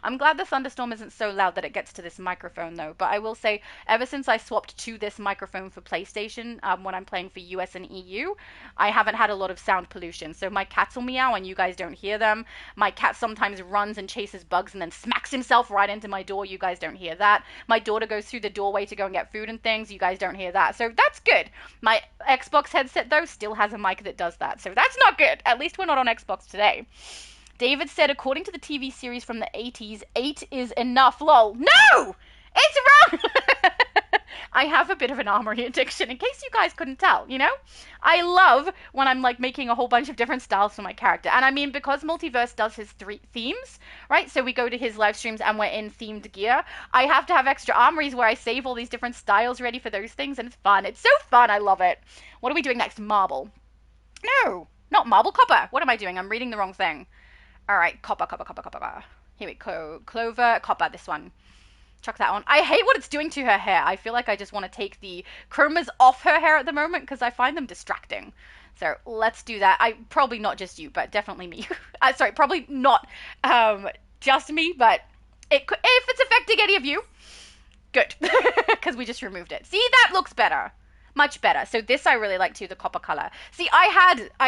A: I'm glad the thunderstorm isn't so loud that it gets to this microphone, though. But I will say, ever since I swapped to this microphone for PlayStation, when I'm playing for US and EU, I haven't had a lot of sound pollution. So my cats will meow and you guys don't hear them. My cat sometimes runs and chases bugs and then smacks himself right into my door. You guys don't hear that. My daughter goes through the doorway to go and get food and things. You guys don't hear that. So that's good. My Xbox headset, though, still has a mic that does that. So that's not good. At least we're not on Xbox today. David said, according to the TV series from the 80s, 8 is enough. Lol. No! It's wrong! I have a bit of an armory addiction, in case you guys couldn't tell, you know? I love when I'm, like, making a whole bunch of different styles for my character. And I mean, because Multiverse does his 3 themes, right? So we go to his live streams and we're in themed gear. I have to have extra armories where I save all these different styles ready for those things, and it's fun. It's so fun. I love it. What are we doing next? Marble. No, not marble. Copper. What am I doing? I'm reading the wrong thing. All right, copper. Here we go. Clover, copper, this one. Chuck that on. I hate what it's doing to her hair. I feel like I just want to take the chromas off her hair at the moment because I find them distracting. So let's do that. Probably not just you, but definitely me. Sorry, probably not just me, but if it's affecting any of you, good. Because we just removed it. See, that looks better. Much better. So this I really like too, the copper color. See, I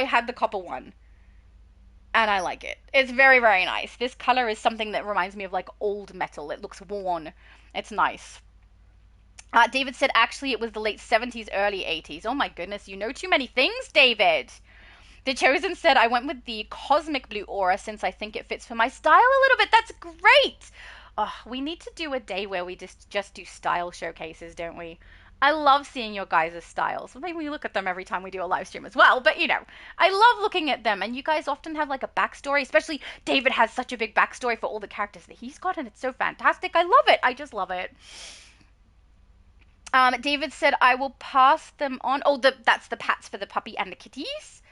A: had the copper one. and I like it. It's very, very nice. This color is something that reminds me of like old metal. It looks worn. It's nice. David said actually it was the late 70s, early 80s. Oh my goodness, you know too many things, David. The Chosen said I went with the cosmic blue aura since I think it fits for my style a little bit. That's great. Oh, we need to do a day where we just do style showcases, don't we? I love seeing your guys' styles. Maybe we look at them every time we do a live stream as well. But you know, I love looking at them. And you guys often have like a backstory. Especially David has such a big backstory for all the characters that he's got, and it's so fantastic. I love it. I just love it. David said I will pass them on. Oh, that's the pats for the puppy and the kitties.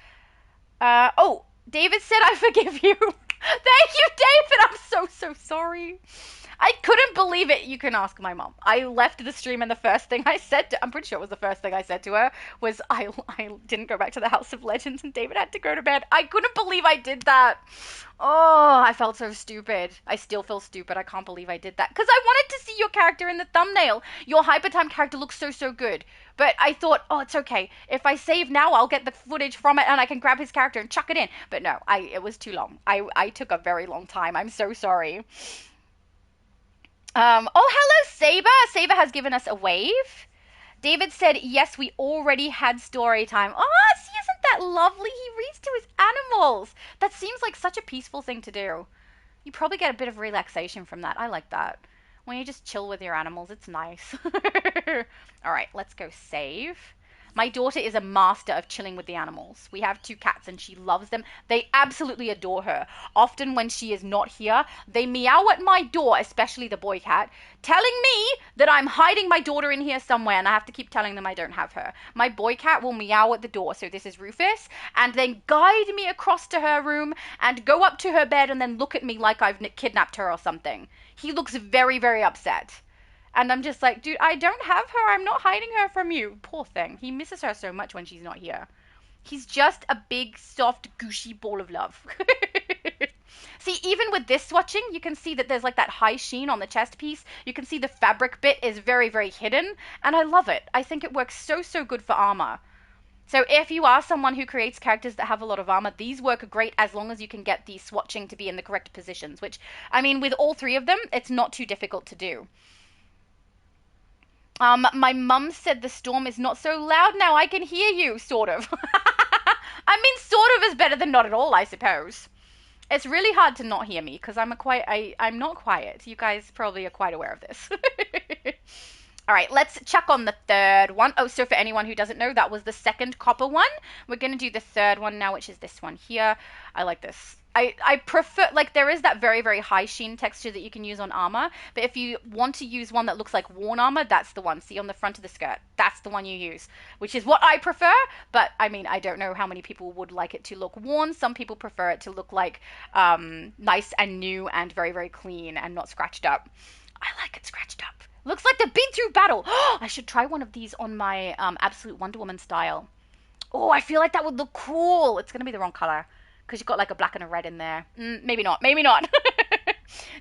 A: Oh, David said I forgive you. Thank you, David. I'm so sorry. I couldn't believe it. You can ask my mom. I left the stream and the first thing I said I'm pretty sure it was the first thing I said to her was I didn't go back to the House of Legends and David had to go to bed. I couldn't believe I did that. Oh, I felt so stupid. I still feel stupid. I can't believe I did that. Because I wanted to see your character in the thumbnail. Your Hypertime character looks so good. But I thought, oh, it's okay. If I save now, I'll get the footage from it and I can grab his character and chuck it in. But no, it was too long. I took a very long time. I'm so sorry. Oh, hello, Saber. Saber has given us a wave. David said, yes, we already had story time. Oh, see, isn't that lovely? He reads to his animals. That seems like such a peaceful thing to do. You probably get a bit of relaxation from that. I like that. When you just chill with your animals, it's nice. All right, let's go save. My daughter is a master of chilling with the animals. We have 2 cats and she loves them. They absolutely adore her. Often when she is not here, they meow at my door, especially the boy cat, telling me that I'm hiding my daughter in here somewhere and I have to keep telling them I don't have her. My boy cat will meow at the door, so this is Rufus, and then guide me across to her room and go up to her bed and then look at me like I've kidnapped her or something. He looks very, very upset. And I'm just like, dude, I don't have her. I'm not hiding her from you. Poor thing. He misses her so much when she's not here. He's just a big, soft, gushy ball of love. See, even with this swatching, you can see that there's like that high sheen on the chest piece. You can see the fabric bit is very, very hidden. And I love it. I think it works so good for armor. So if you are someone who creates characters that have a lot of armor, these work great as long as you can get the swatching to be in the correct positions. Which, I mean, with all 3 of them, it's not too difficult to do. My mum said the storm is not so loud now. I can hear you, sort of. I mean, sort of is better than not at all, I suppose. It's really hard to not hear me because I'm not quiet. You guys probably are quite aware of this. All right, let's check on the third one. Oh, so for anyone who doesn't know, that was the second copper one. We're going to do the third one now, which is this one here. I like this. I prefer, like, there is that very, very high sheen texture that you can use on armor. But if you want to use one that looks like worn armor, that's the one. See, on the front of the skirt, that's the one you use, which is what I prefer. But, I mean, I don't know how many people would like it to look worn. Some people prefer it to look like nice and new and very, very clean and not scratched up. I like it scratched up. Looks like they've been through battle. I should try one of these on my Absolute Wonder Woman style. Oh, I feel like that would look cool. It's going to be the wrong color because you've got like a black and a red in there. Maybe not. Maybe not.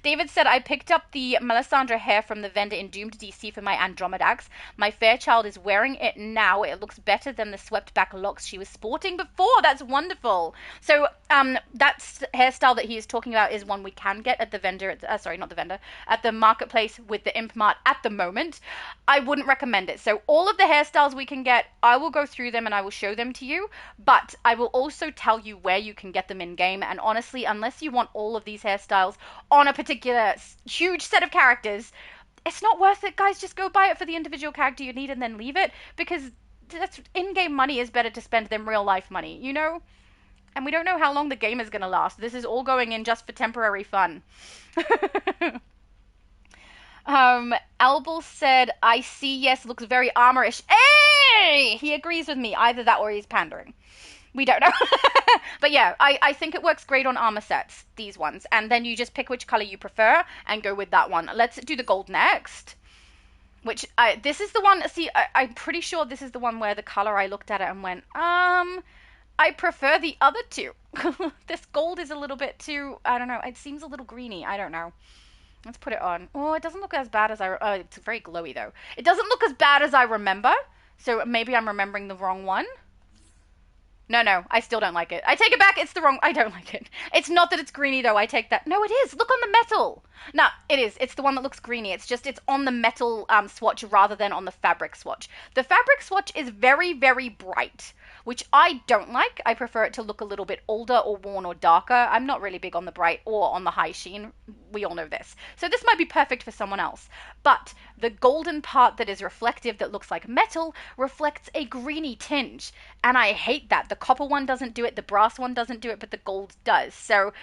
A: David said, I picked up the Melisandre hair from the vendor in Doomed DC for my Andromedax. My Fairchild is wearing it now. It looks better than the swept back locks she was sporting before. That's wonderful. So that hairstyle that he is talking about is one we can get at the vendor. Sorry, not the vendor. At the marketplace with the Imp Mart at the moment. I wouldn't recommend it. So all of the hairstyles we can get, I will go through them and I will show them to you. But I will also tell you where you can get them in game. And honestly, unless you want all of these hairstyles on a particular huge set of characters, it's not worth it, guys. Just go buy it for the individual character you need and then leave it, because that's in-game money is better to spend than real life money, you know? And we don't know how long the game is going to last. This is all going in just for temporary fun. Albel said, I see, yes, looks very armorish. Hey! He agrees with me. Either that or he's pandering. We don't know. But yeah, I think it works great on armor sets, these ones. And then you just pick which color you prefer and go with that one. Let's do the gold next. Which, this is the one, see, I'm pretty sure this is the one where the color I looked at it and went, I prefer the other two. This gold is a little bit too, I don't know, it seems a little greeny. I don't know. Let's put it on. Oh, it doesn't look as bad as it's very glowy though. It doesn't look as bad as I remember. So maybe I'm remembering the wrong one. No, I still don't like it. I take it back. It's the wrong. I don't like it. It's not that it's greeny though. I take that. No, it is. Look on the metal. No, it is. It's the one that looks greeny. It's just it's on the metal swatch rather than on the fabric swatch. The fabric swatch is very, very bright, which I don't like. I prefer it to look a little bit older or worn or darker. I'm not really big on the bright or on the high sheen. We all know this. So this might be perfect for someone else. But the golden part that is reflective that looks like metal reflects a greeny tinge. And I hate that. The copper one doesn't do it, the brass one doesn't do it, but the gold does. So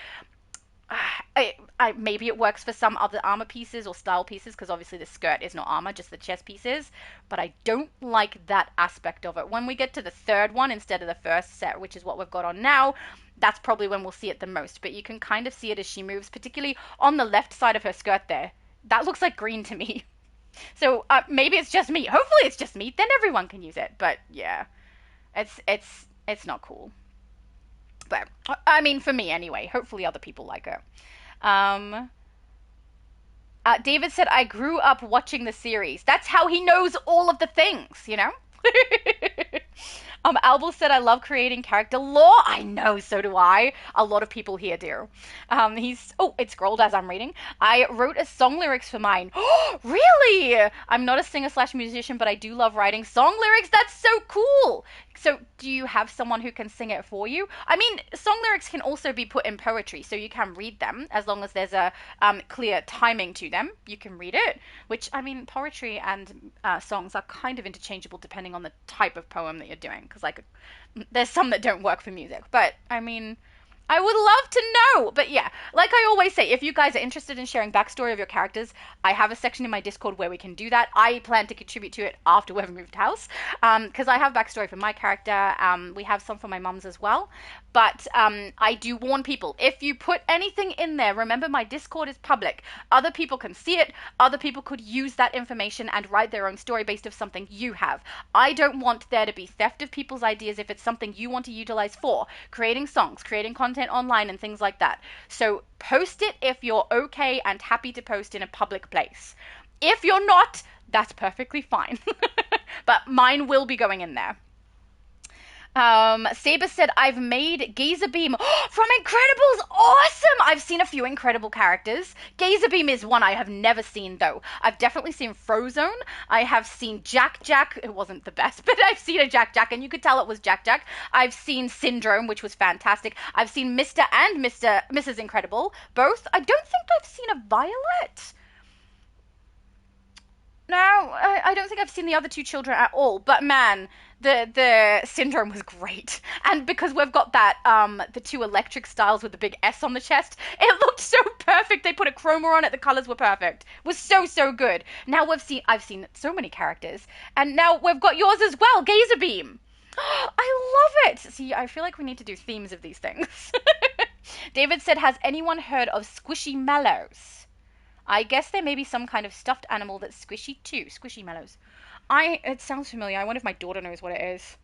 A: maybe it works for some other armor pieces or style pieces, because obviously the skirt is not armor, just the chest pieces. But I don't like that aspect of it. When we get to the third one instead of the first set, which is what we've got on now, that's probably when we'll see it the most. But you can kind of see it as she moves, particularly on the left side of her skirt there. That looks like green to me. So maybe it's just me. Hopefully it's just me. Then everyone can use it. But yeah, it's not cool. But I mean, for me anyway. Hopefully other people like it. Um, David said, I grew up watching the series. That's how he knows all of the things, you know? Albel said, I love creating character lore. I know, so do I. A lot of people here do. It scrolled as I'm reading. I wrote a song lyrics for mine. Really? I'm not a singer slash musician, but I do love writing song lyrics. That's so cool. So do you have someone who can sing it for you? I mean, song lyrics can also be put in poetry, so you can read them as long as there's a clear timing to them. You can read it, which, I mean, poetry and songs are kind of interchangeable depending on the type of poem that you're doing, because, like, there's some that don't work for music. But, I mean, I would love to know. But yeah, like I always say, if you guys are interested in sharing backstory of your characters, I have a section in my Discord where we can do that. I plan to contribute to it after we've moved house, because I have backstory for my character. We have some for my mum's as well. But I do warn people, if you put anything in there, remember my Discord is public. Other people can see it. Other people could use that information and write their own story based off something you have. I don't want there to be theft of people's ideas if it's something you want to utilize for creating songs, creating content online and things like that. So post it if you're okay and happy to post in a public place. If you're not, that's perfectly fine. But mine will be going in there. Saber said, I've made Gazer Beam from Incredibles. Awesome! I've seen a few Incredible characters. Gazer Beam is one I have never seen, though. I've definitely seen Frozone. I have seen Jack Jack. It wasn't the best, but I've seen a Jack Jack, and you could tell it was Jack Jack. I've seen Syndrome, which was fantastic. I've seen Mr. and Mrs. Incredible, both. I don't think I've seen a Violet. No, I don't think I've seen the other two children at all. But man, the Syndrome was great, and because we've got that the two electric styles with the big S on the chest, it looked so perfect. They put a chroma on it. The colors were perfect. It was so good. Now I've seen so many characters, and now we've got yours as well, Gazer Beam. I love it. See, I feel like we need to do themes of these things. David said, has anyone heard of Squishy Mellows? I guess there may be some kind of stuffed animal that's squishy too. Squishy Mellows. It sounds familiar. I wonder if my daughter knows what it is.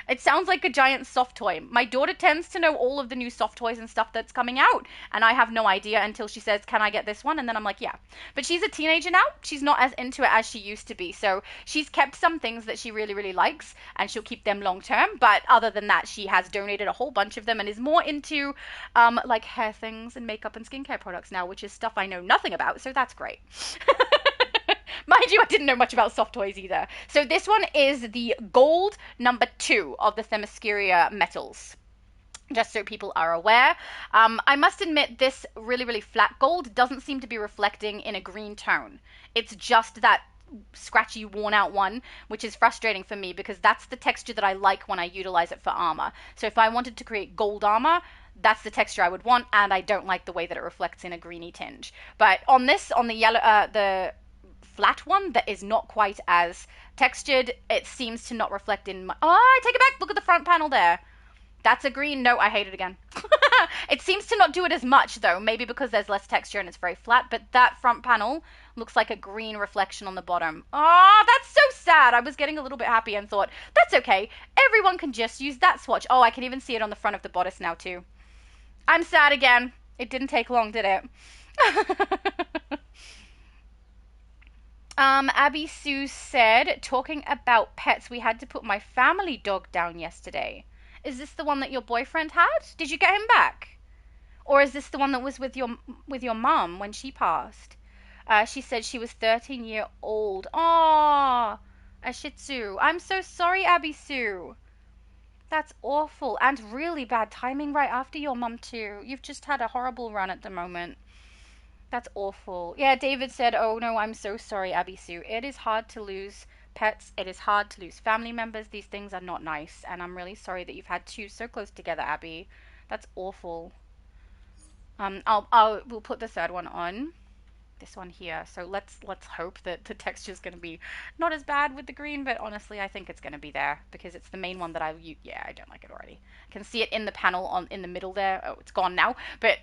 A: It sounds like a giant soft toy. My daughter tends to know all of the new soft toys and stuff that's coming out, and I have no idea until she says, can I get this one? And then I'm like, yeah. But she's a teenager now. She's not as into it as she used to be, so she's kept some things that she really, really likes, and she'll keep them long term. But other than that, she has donated a whole bunch of them and is more into like hair things and makeup and skincare products now, which is stuff I know nothing about, so that's great. Mind you, I didn't know much about soft toys either. So this one is the gold number 2 of the Themyscira metals. Just so people are aware. I must admit, this really, really flat gold doesn't seem to be reflecting in a green tone. It's just that scratchy, worn out one, which is frustrating for me because that's the texture that I like when I utilize it for armor. So if I wanted to create gold armor, that's the texture I would want, and I don't like the way that it reflects in a greeny tinge. But on this, on the yellow, the flat one that is not quite as textured, it seems to not reflect in my... Oh, I take it back. Look at the front panel there. That's a green. No, I hate it again. It seems to not do it as much, though. Maybe because there's less texture and it's very flat. But that front panel looks like a green reflection on the bottom. Oh, that's so sad. I was getting a little bit happy and thought, that's okay. Everyone can just use that swatch. Oh, I can even see it on the front of the bodice now, too. I'm sad again. It didn't take long, did it? Abby Sue said, talking about pets, we had to put my family dog down yesterday. Is this the one that your boyfriend had? Did you get him back? Or is this the one that was with your mum when she passed? She said she was 13-year old. Aww, a Shih Tzu. I'm so sorry, Abby Sue. That's awful and really bad timing right after your mum too. You've just had a horrible run at the moment. That's awful. Yeah, David said, "Oh no, I'm so sorry, Abby Sue. It is hard to lose pets. It is hard to lose family members. These things are not nice, and I'm really sorry that you've had two so close together, Abby. That's awful." We'll put the third one on. This one here. So let's hope that the texture's going to be not as bad with the green, but honestly, I think it's going to be there because it's the main one that yeah, I don't like it already. I can see it in the panel in the middle there. Oh, it's gone now, but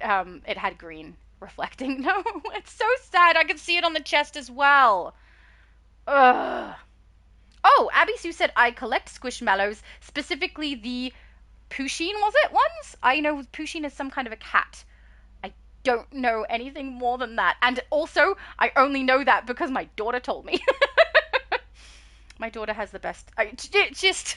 A: it had green reflecting. No, it's so sad. I can see it on the chest as well. Ugh. Oh, Abby Sue said I collect squishmallows, specifically the Pusheen, was it, ones? I know Pusheen is some kind of a cat. I don't know anything more than that. And also, I only know that because my daughter told me. My daughter has the best. Just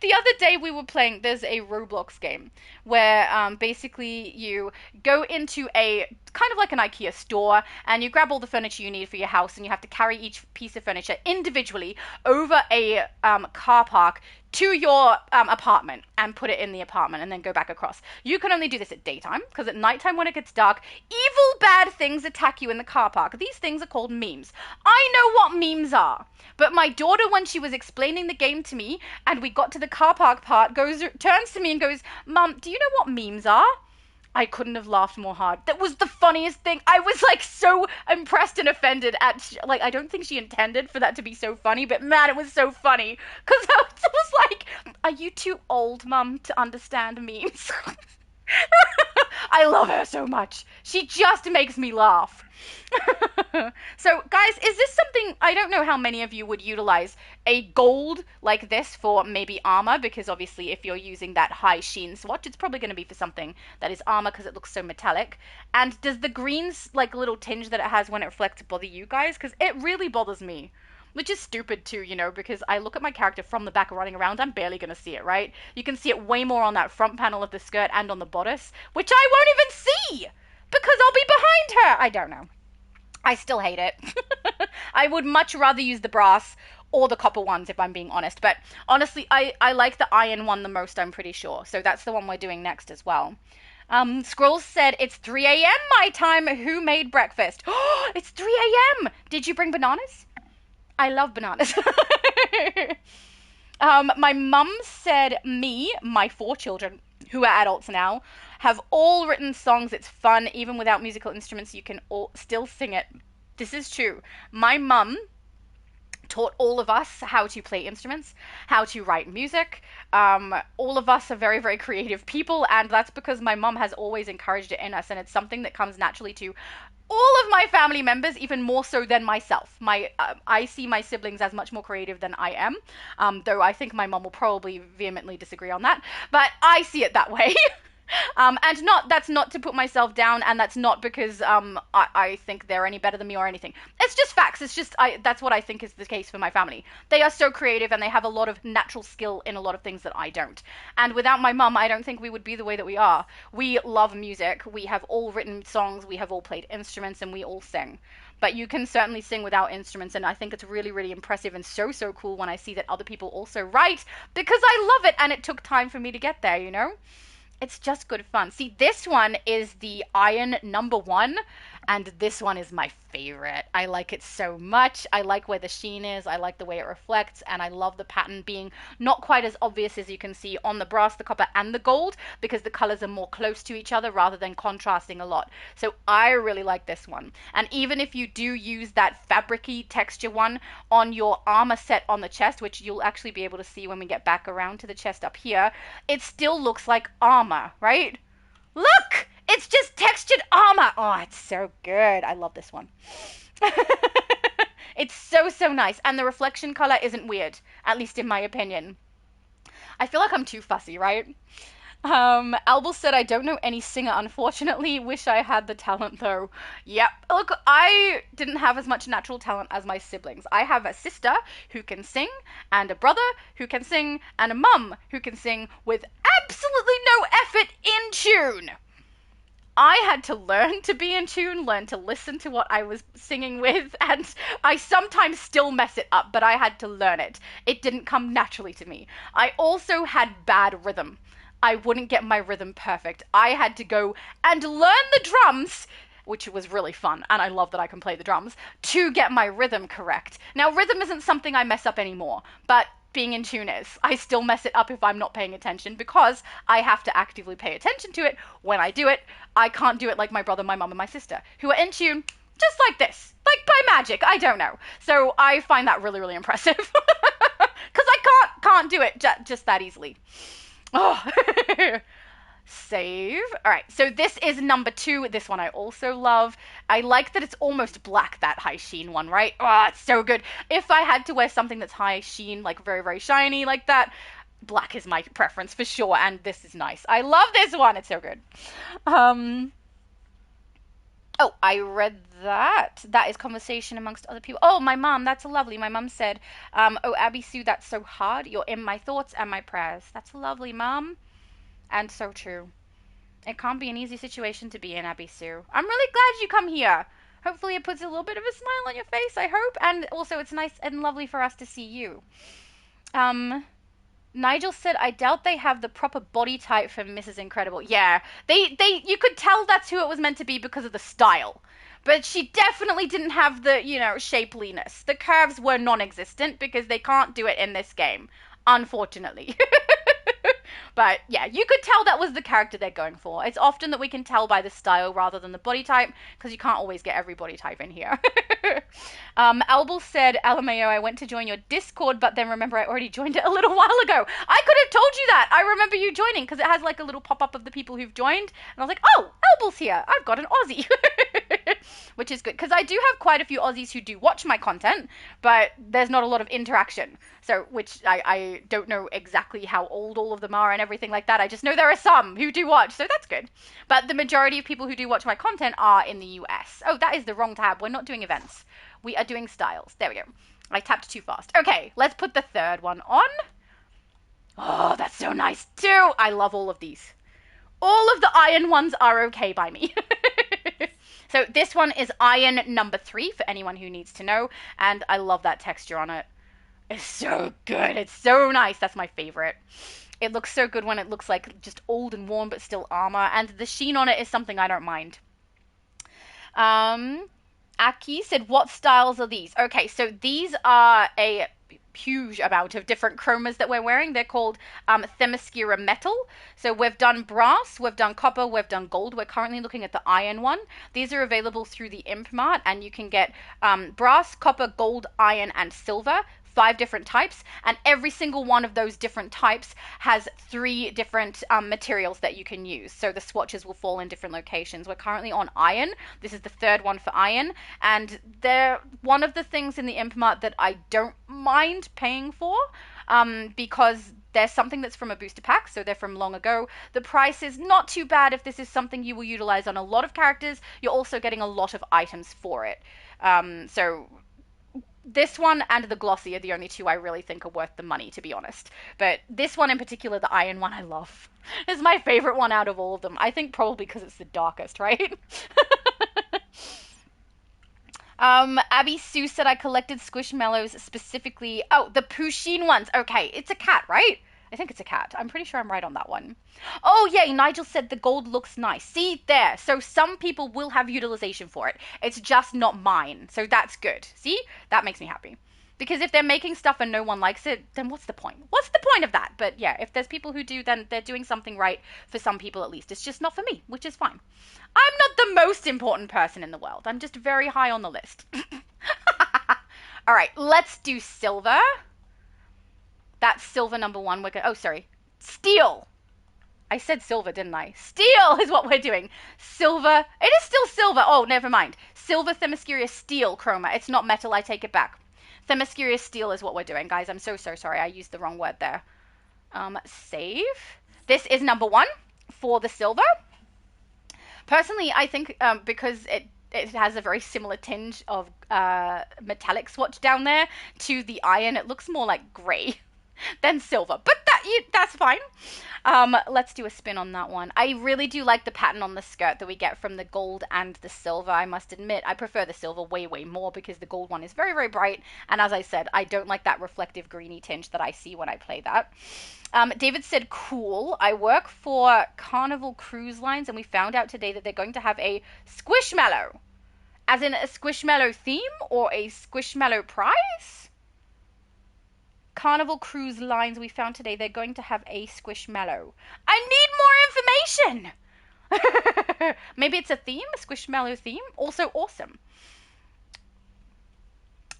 A: the other day we were playing, there's a Roblox game where basically you go into a kind of like an IKEA store and you grab all the furniture you need for your house and you have to carry each piece of furniture individually over a car park to your apartment and put it in the apartment and then go back across. You can only do this at daytime because at nighttime when it gets dark, evil bad things attack you in the car park. These things are called memes. I know what memes are, but my daughter, when she was explaining the game to me and we got to the car park part, turns to me and goes, "Mum, do you know what memes are?" I couldn't have laughed more hard. That was the funniest thing. I was like so impressed and offended at, like, I don't think she intended for that to be so funny, but man, it was so funny. Because I was like, are you too old, Mum, to understand memes? I love her so much. She just makes me laugh. So, guys, is this something, I don't know how many of you would utilize a gold like this for maybe armor, because obviously if you're using that high sheen swatch, it's probably going to be for something that is armor because it looks so metallic. And does the green's like little tinge that it has when it reflects bother you guys? Because it really bothers me. Which is stupid too, you know, because I look at my character from the back running around, I'm barely going to see it, right? You can see it way more on that front panel of the skirt and on the bodice, which I won't even see because I'll be behind her. I don't know. I still hate it. I would much rather use the brass or the copper ones if I'm being honest. But honestly, I like the iron one the most, I'm pretty sure. So that's the one we're doing next as well. Scrolls said, it's 3 a.m. my time. Who made breakfast? Oh, it's 3 a.m. Did you bring bananas? I love bananas. My mum said my 4 children, who are adults now, have all written songs. It's fun. Even without musical instruments, you can all still sing it. This is true. My mum taught all of us how to play instruments, how to write music. All of us are very, very creative people, and that's because my mum has always encouraged it in us, and it's something that comes naturally to all of my family members, even more so than myself. I see my siblings as much more creative than I am, though I think my mum will probably vehemently disagree on that, but I see it that way. And that's not to put myself down, and that's not because I think they're any better than me or anything. It's just facts. It's just that's what I think is the case for my family. They are so creative and they have a lot of natural skill in a lot of things that I don't. And without my mum, I don't think we would be the way that we are. We love music. We have all written songs. We have all played instruments, and we all sing. But you can certainly sing without instruments, and I think it's really, really impressive and so, so cool when I see that other people also write, because I love it, and it took time for me to get there, you know? It's just good fun. See, this one is the iron #1, and this one is my favorite. I like it so much. I like where the sheen is. I like the way it reflects, and I love the pattern being not quite as obvious as you can see on the brass, the copper, and the gold, because the colors are more close to each other rather than contrasting a lot. So I really like this one. And even if you do use that fabricy texture one on your armor set on the chest, which you'll actually be able to see when we get back around to the chest up here, it still looks like armor, right? Look! It's just textured armor. Oh, it's so good. I love this one. It's so, so nice. And the reflection color isn't weird, at least in my opinion. I feel like I'm too fussy, right? Albel said, I don't know any singer, unfortunately. Wish I had the talent, though. Yep. Look, I didn't have as much natural talent as my siblings. I have a sister who can sing, and a brother who can sing, and a mum who can sing with absolutely no effort in tune. I had to learn to be in tune, learn to listen to what I was singing with, and I sometimes still mess it up, but I had to learn it. It didn't come naturally to me. I also had bad rhythm. I wouldn't get my rhythm perfect. I had to go and learn the drums, which was really fun, and I love that I can play the drums, to get my rhythm correct. Now, rhythm isn't something I mess up anymore, but being in tune is. I still mess it up if I'm not paying attention because I have to actively pay attention to it when I do it. I can't do it like my brother, my mum, and my sister, who are in tune just like this, like by magic. I don't know. So I find that really, really impressive because I can't do it just that easily. Oh. Save. All right, so this is number 2. This one I also love. I like that it's almost black, that high sheen one, right? Oh, it's so good. If I had to wear something that's high sheen, like very, very shiny like that, black is my preference for sure, and this is nice. I love this one. It's so good. Oh, I read that. That is conversation amongst other people. Oh, my mom, that's lovely. My mom said, oh, Abby Sue, that's so hard. You're in my thoughts and my prayers. That's lovely, Mom. And so true. It can't be an easy situation to be in, Abby Sue. I'm really glad you come here. Hopefully it puts a little bit of a smile on your face, I hope. And also it's nice and lovely for us to see you. Nigel said, I doubt they have the proper body type for Mrs. Incredible. Yeah, you could tell that's who it was meant to be because of the style. But she definitely didn't have the, shapeliness. The curves were non-existent because they can't do it in this game, unfortunately. But yeah, you could tell that was the character they're going for. It's often that we can tell by the style rather than the body type, because you can't always get every body type in here. Albel said, LMAO, I went to join your Discord, but then remember I already joined it a little while ago. I could have told you that. I remember you joining, because it has like a little pop-up of the people who've joined. And I was like, oh, Albel's here. I've got an Aussie. Which is good, because I do have quite a few Aussies who do watch my content, but there's not a lot of interaction. So, which I don't know exactly how old all of them are and everything like that. I just know there are some who do watch, so that's good. But the majority of people who do watch my content are in the US. Oh, that is the wrong tab. We're not doing events. We are doing styles. There we go. I tapped too fast. Okay, let's put the third one on. Oh, that's so nice too. I love all of these. All of the iron ones are okay by me. So this one is iron number 3 for anyone who needs to know. And I love that texture on it. It's so good. It's so nice. That's my favorite. It looks so good when it looks like just old and worn but still armor. And the sheen on it is something I don't mind. Aki said, what styles are these? Okay, so these are a huge amount of different chromas that we're wearing. They're called Themyscira Metal. So we've done brass, we've done copper, we've done gold. We're currently looking at the iron one. These are available through the Imp Mart, and you can get brass, copper, gold, iron, and silver. 5 different types, and every single one of those different types has 3 different materials that you can use. So the swatches will fall in different locations. We're currently on iron. This is the 3rd one for iron, and they're one of the things in the Imp Mart that I don't mind paying for, because there's something that's from a booster pack, so they're from long ago. The price is not too bad if this is something you will utilize on a lot of characters. You're also getting a lot of items for it. So this one and the glossy are the only 2 I really think are worth the money, to be honest. But this one in particular, the iron one, I love. It's my favorite one out of all of them. I think probably because it's the darkest, right? Abby Sue said I collected Squishmallows specifically. Oh, the Pusheen ones. Okay, it's a cat, right? I think it's a cat. I'm pretty sure I'm right on that one. Oh, yay. Nigel said the gold looks nice. See, there. So some people will have utilization for it. It's just not mine. So that's good. See? That makes me happy. Because if they're making stuff and no one likes it, then what's the point? What's the point of that? But yeah, if there's people who do, then they're doing something right for some people at least. It's just not for me, which is fine. I'm not the most important person in the world. I'm just very high on the list. All right, let's do silver. That's silver number 1. We're going. Oh, sorry. Steel. I said silver, didn't I? Steel is what we're doing. Silver. It is still silver. Oh, never mind. Silver Themyscira Steel chroma. It's not metal. I take it back. Themyscira Steel is what we're doing, guys. I'm so sorry. I used the wrong word there. Save. This is number 1 for the silver. Personally, I think because it has a very similar tinge of metallic swatch down there to the iron, it looks more like grey than silver. But that's fine. Let's do a spin on that one. I really do like the pattern on the skirt that we get from the gold and the silver. I must admit, I prefer the silver way, way more because the gold one is very, very bright. And as I said, I don't like that reflective greeny tinge that I see when I play that. David said, cool. I work for Carnival Cruise Lines, and we found out today that they're going to have a Squishmallow. As in a Squishmallow theme or a Squishmallow prize? Carnival Cruise Lines, we found today they're going to have a Squishmallow. I need more information! Maybe it's a theme, a Squishmallow theme. Also awesome.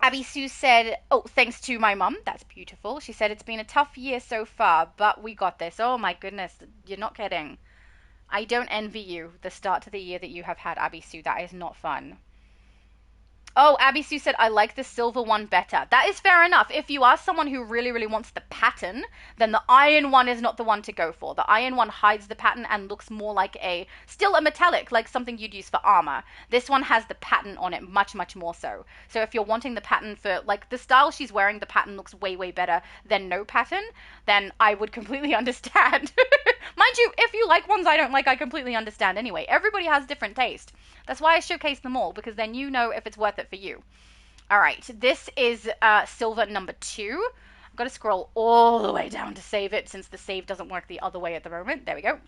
A: Abby Sue said, oh, thanks to my mum. That's beautiful. She said, it's been a tough year so far, but we got this. Oh my goodness, you're not kidding. I don't envy you, the start to the year that you have had, Abby Sue. That is not fun. Oh, Abby Sue said, I like the silver one better. That is fair enough. If you are someone who really, really wants the pattern, then the iron one is not the one to go for. The iron one hides the pattern and looks more like still a metallic, like something you'd use for armor. This one has the pattern on it, much, much more so. So if you're wanting the pattern for, like, the style she's wearing, the pattern looks way, way better than no pattern, then I would completely understand. Mind you, if you like ones I don't like, I completely understand anyway. Everybody has different taste. That's why I showcase them all, because then you know if it's worth it for you. All right, this is silver number 2. I've got to scroll all the way down to save it, since the save doesn't work the other way at the moment. There we go.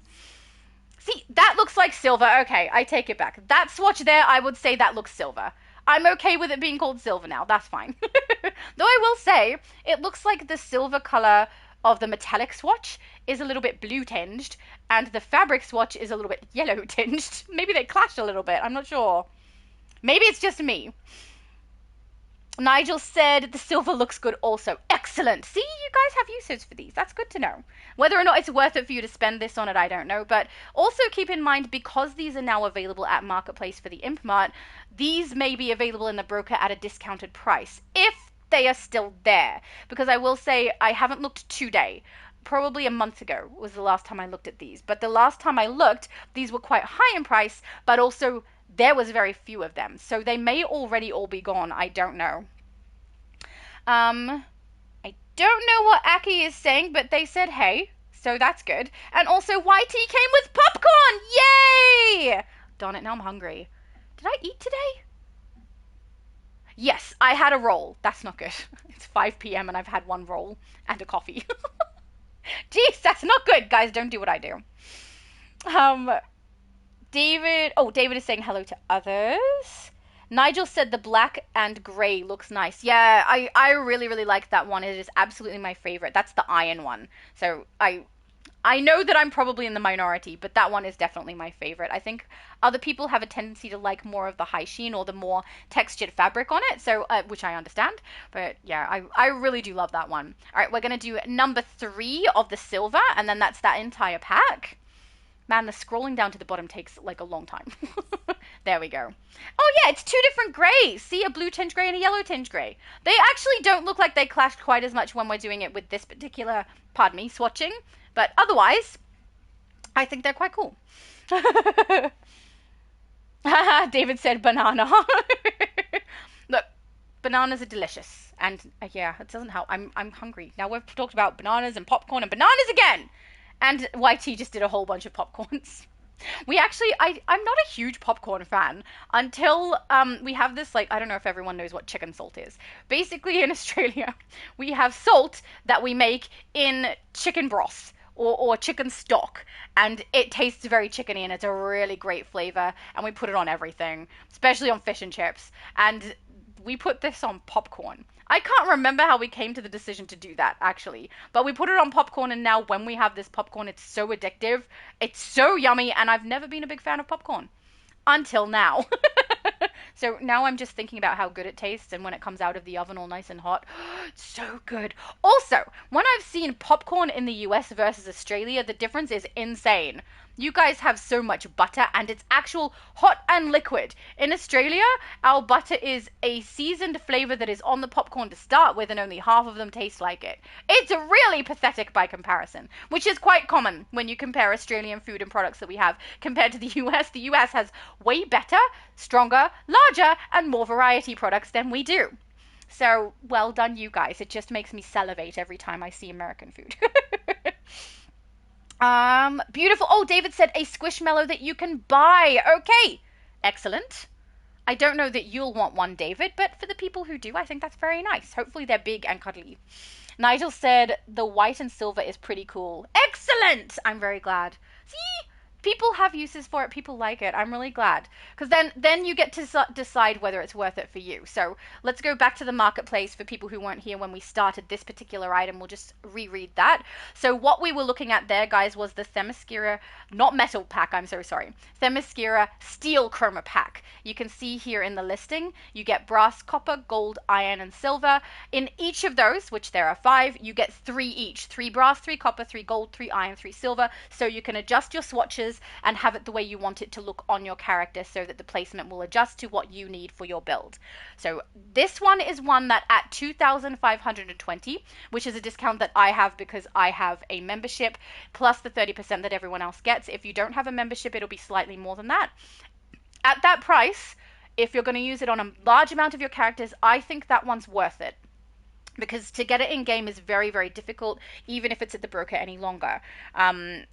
A: See, that looks like silver. Okay, I take it back. That swatch there, I would say that looks silver. I'm okay with it being called silver now. That's fine. Though I will say, it looks like the silver color of the metallic swatch is a little bit blue tinged, and the fabric swatch is a little bit yellow tinged. Maybe they clashed a little bit. I'm not sure. Maybe it's just me. Nigel said the silver looks good also. Excellent. See, you guys have uses for these. That's good to know. Whether or not it's worth it for you to spend this on it, I don't know. But also keep in mind, because these are now available at Marketplace for the Imp Mart, these may be available in the broker at a discounted price, if they are still there. Because I will say, I haven't looked today. Probably a month ago was the last time I looked at these. But the last time I looked, these were quite high in price, but also there was very few of them. So they may already all be gone. I don't know. I don't know what Aki is saying, but they said hey. So that's good. And also YT came with popcorn. Yay! Darn it, now I'm hungry. Did I eat today? Yes, I had a roll. That's not good. It's 5 p.m. and I've had one roll and a coffee. Jeez, that's not good. Guys, don't do what I do. David is saying hello to others. Nigel said the black and gray looks nice. Yeah, I really, really like that one. It is absolutely my favorite. That's the iron one. So I know that I'm probably in the minority, but that one is definitely my favorite. I think other people have a tendency to like more of the high sheen or the more textured fabric on it, so which I understand. But yeah, I really do love that one. All right, we're going to do number 3 of the silver, and then that's that entire pack. Man, the scrolling down to the bottom takes like a long time. There we go. Oh yeah, it's 2 different grays. See, a blue tinge gray and a yellow tinge gray. They actually don't look like they clashed quite as much when we're doing it with this particular, pardon me, swatching. But otherwise, I think they're quite cool. David said banana. Look, bananas are delicious. And yeah, it doesn't help. I'm hungry. Now we've talked about bananas and popcorn and bananas again. And YT just did a whole bunch of popcorns. We actually, I'm not a huge popcorn fan until we have this, like, I don't know if everyone knows what chicken salt is. Basically, in Australia, we have salt that we make in chicken broth or chicken stock, and it tastes very chickeny, and it's a really great flavor, and we put it on everything, especially on fish and chips, and we put this on popcorn. I can't remember how we came to the decision to do that, actually. But we put it on popcorn, and now when we have this popcorn, it's so addictive. It's so yummy, and I've never been a big fan of popcorn. Until now. So now I'm just thinking about how good it tastes, and when it comes out of the oven all nice and hot, it's so good. Also, when I've seen popcorn in the US versus Australia, the difference is insane. You guys have so much butter, and it's actual hot and liquid. In Australia, our butter is a seasoned flavor that is on the popcorn to start with, and only half of them taste like it. It's really pathetic by comparison, which is quite common when you compare Australian food and products that we have compared to the US. The US has way better, stronger, larger, and more variety products than we do. So, well done, you guys. It just makes me salivate every time I see American food. Beautiful. Oh, David said a squishmallow that you can buy. Okay, excellent. I don't know that you'll want one, David, but for the people who do, I think that's very nice. Hopefully they're big and cuddly. Nigel said the white and silver is pretty cool. Excellent! I'm very glad. See? People have uses for it. People like it. I'm really glad. Because then you get to decide whether it's worth it for you. So let's go back to the marketplace for people who weren't here when we started this particular item. We'll just reread that. So what we were looking at there, guys, was the Themyscira, not metal pack, I'm so sorry. Themyscira steel chroma pack. You can see here in the listing, you get brass, copper, gold, iron, and silver. In each of those, which there are 5, you get 3 each. 3 brass, 3 copper, 3 gold, 3 iron, 3 silver. So you can adjust your swatches and have it the way you want it to look on your character so that the placement will adjust to what you need for your build. So this one is one that at 2,520, which is a discount that I have because I have a membership, plus the 30% that everyone else gets. If you don't have a membership, it'll be slightly more than that. At that price, if you're going to use it on a large amount of your characters, I think that one's worth it. Because to get it in game is very, very difficult, even if it's at the broker any longer. And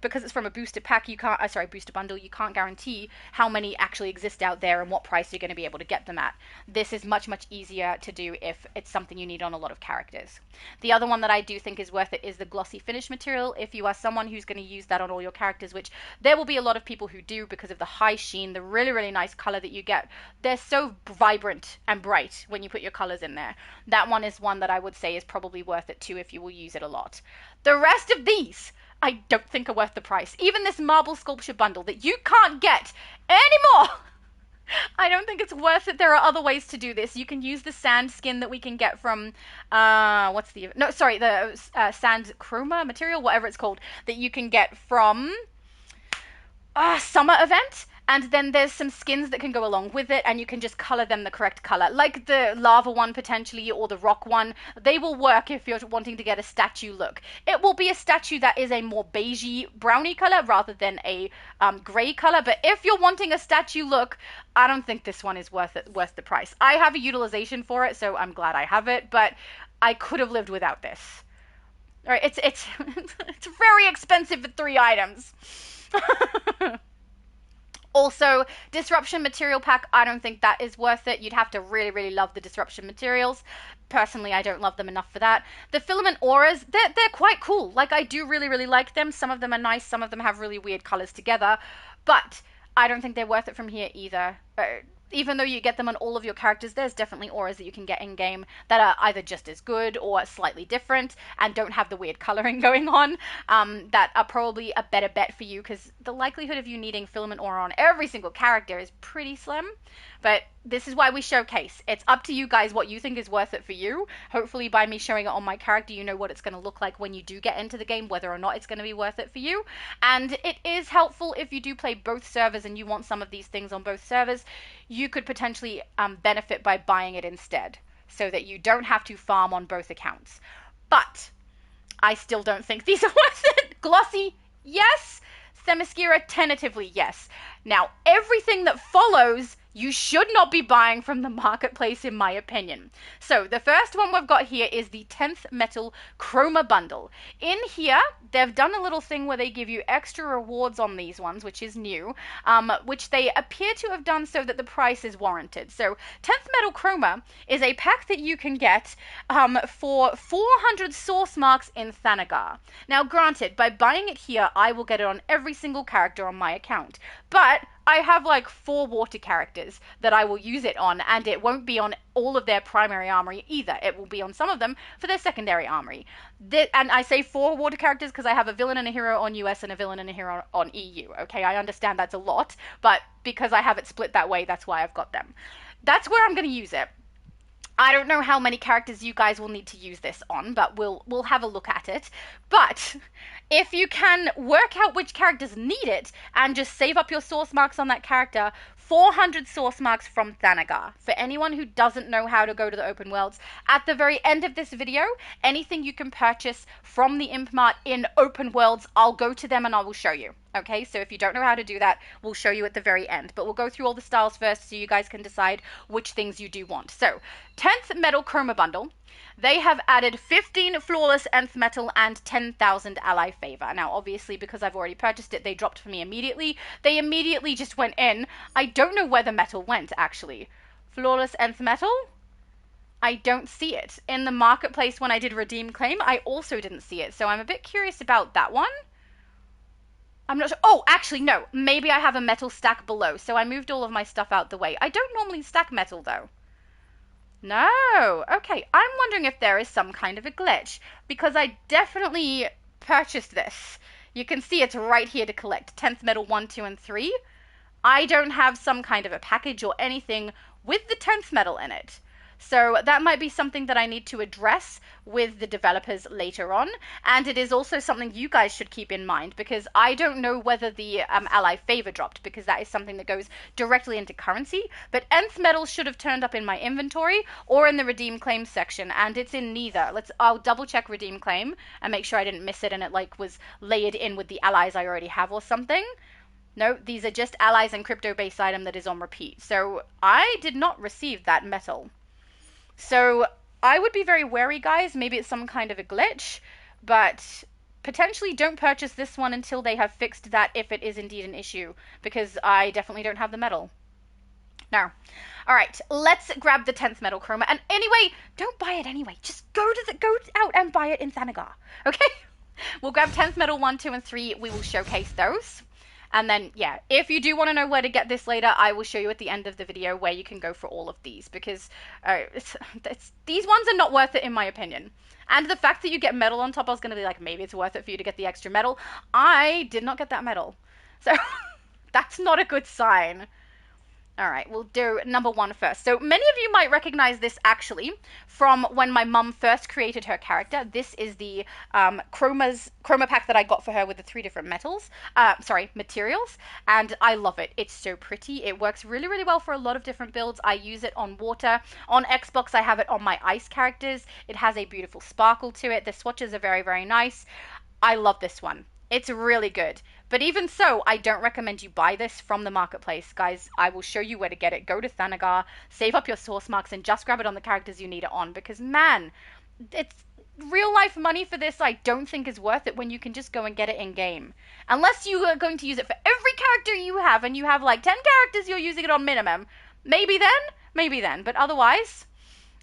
A: because it's from a booster pack, booster bundle, you can't guarantee how many actually exist out there and what price you're going to be able to get them at. This is much, much easier to do if it's something you need on a lot of characters. The other one that I do think is worth it is the glossy finish material. If you are someone who's going to use that on all your characters, which there will be a lot of people who do because of the high sheen, the really, really nice color that you get. They're so vibrant and bright when you put your colors in there. That one is one that I would say is probably worth it too if you will use it a lot. The rest of these I don't think are worth the price. Even this marble sculpture bundle that you can't get anymore. I don't think it's worth it. There are other ways to do this. You can use the sand skin that we can get from the sand chroma material, whatever it's called, that you can get from summer event. And then there's some skins that can go along with it, and you can just color them the correct color. Like the lava one potentially, or the rock one. They will work if you're wanting to get a statue look. It will be a statue that is a more beigey, browny color rather than a gray color. But if you're wanting a statue look, I don't think this one is worth the price. I have a utilization for it, so I'm glad I have it. But I could have lived without this. All right, it's it's very expensive for 3 items. Also, Disruption Material Pack, I don't think that is worth it. You'd have to really, really love the Disruption Materials. Personally, I don't love them enough for that. The Filament Auras, they're quite cool. Like, I do really, really like them. Some of them are nice. Some of them have really weird colors together. But I don't think they're worth it from here either. Even though you get them on all of your characters, there's definitely auras that you can get in game that are either just as good or slightly different and don't have the weird coloring going on, that are probably a better bet for you, because the likelihood of you needing filament aura on every single character is pretty slim. But this is why we showcase. It's up to you guys what you think is worth it for you. Hopefully by me showing it on my character, you know what it's going to look like when you do get into the game, whether or not it's going to be worth it for you. And it is helpful if you do play both servers and you want some of these things on both servers. You could potentially benefit by buying it instead, so that you don't have to farm on both accounts. But I still don't think these are worth it. Glossy, yes. Themyscira, tentatively, yes. Now, everything that follows, you should not be buying from the marketplace, in my opinion. So the first one we've got here is the 10th Metal Chroma Bundle. In here, they've done a little thing where they give you extra rewards on these ones, which is new, which they appear to have done so that the price is warranted. So 10th Metal Chroma is a pack that you can get for 400 source marks in Thanagar. Now, granted, by buying it here, I will get it on every single character on my account. But I have like 4 water characters that I will use it on, and it won't be on all of their primary armory either. It will be on some of them for their secondary armory. And I say 4 water characters because I have a villain and a hero on US and a villain and a hero on EU. Okay, I understand that's a lot, but because I have it split that way, that's why I've got them. That's where I'm going to use it. I don't know how many characters you guys will need to use this on, but we'll have a look at it. But if you can work out which characters need it and just save up your source marks on that character, 400 source marks from Thanagar. For anyone who doesn't know how to go to the open worlds, at the very end of this video, anything you can purchase from the Imp Mart in open worlds, I'll go to them and I will show you. Okay, so if you don't know how to do that, we'll show you at the very end. But we'll go through all the styles first so you guys can decide which things you do want. So, 10th Metal Chroma Bundle. They have added 15 Flawless Nth Metal and 10,000 Ally Favor. Now, obviously, because I've already purchased it, they dropped for me immediately. They immediately just went in. I don't know where the metal went, actually. Flawless Nth Metal? I don't see it. In the marketplace when I did redeem claim, I also didn't see it. So I'm a bit curious about that one. I'm not sure. Oh, actually, no. Maybe I have a metal stack below. So I moved all of my stuff out the way. I don't normally stack metal, though. No. Okay, I'm wondering if there is some kind of a glitch. Because I definitely purchased this. You can see it's right here to collect. 10th Metal 1, 2, and 3. I don't have some kind of a package or anything with the 10th Metal in it. So that might be something that I need to address with the developers later on. And it is also something you guys should keep in mind, because I don't know whether the ally favor dropped, because that is something that goes directly into currency. But nth metal should have turned up in my inventory or in the redeem claim section, and it's in neither. I'll double check redeem claim and make sure I didn't miss it and it like was layered in with the allies I already have or something. No, these are just allies and crypto based item that is on repeat. So I did not receive that metal. So I would be very wary, guys. Maybe it's some kind of a glitch, but potentially don't purchase this one until they have fixed that, if it is indeed an issue, because I definitely don't have the metal. No. All right, let's grab the 10th metal chroma. And anyway, don't buy it anyway. Just go out and buy it in Thanagar. Okay? We'll grab 10th metal 1, 2, and 3. We will showcase those. And then, yeah, if you do want to know where to get this later, I will show you at the end of the video where you can go for all of these, because these ones are not worth it in my opinion. And the fact that you get metal on top, I was going to be like, maybe it's worth it for you to get the extra metal. I did not get that metal. So that's not a good sign. All right, we'll do number 1 first. So many of you might recognize this actually from when my mum first created her character. This is the chroma pack that I got for her with the 3 different materials, and I love it. It's so pretty. It works really, really well for a lot of different builds. I use it on water. On Xbox, I have it on my ice characters. It has a beautiful sparkle to it. The swatches are very, very nice. I love this one. It's really good. But even so, I don't recommend you buy this from the marketplace. Guys, I will show you where to get it. Go to Thanagar, save up your source marks, and just grab it on the characters you need it on. Because, man, it's real life money for this. I don't think is worth it when you can just go and get it in-game. Unless you are going to use it for every character you have, and you have like 10 characters you're using it on minimum. Maybe then. But otherwise,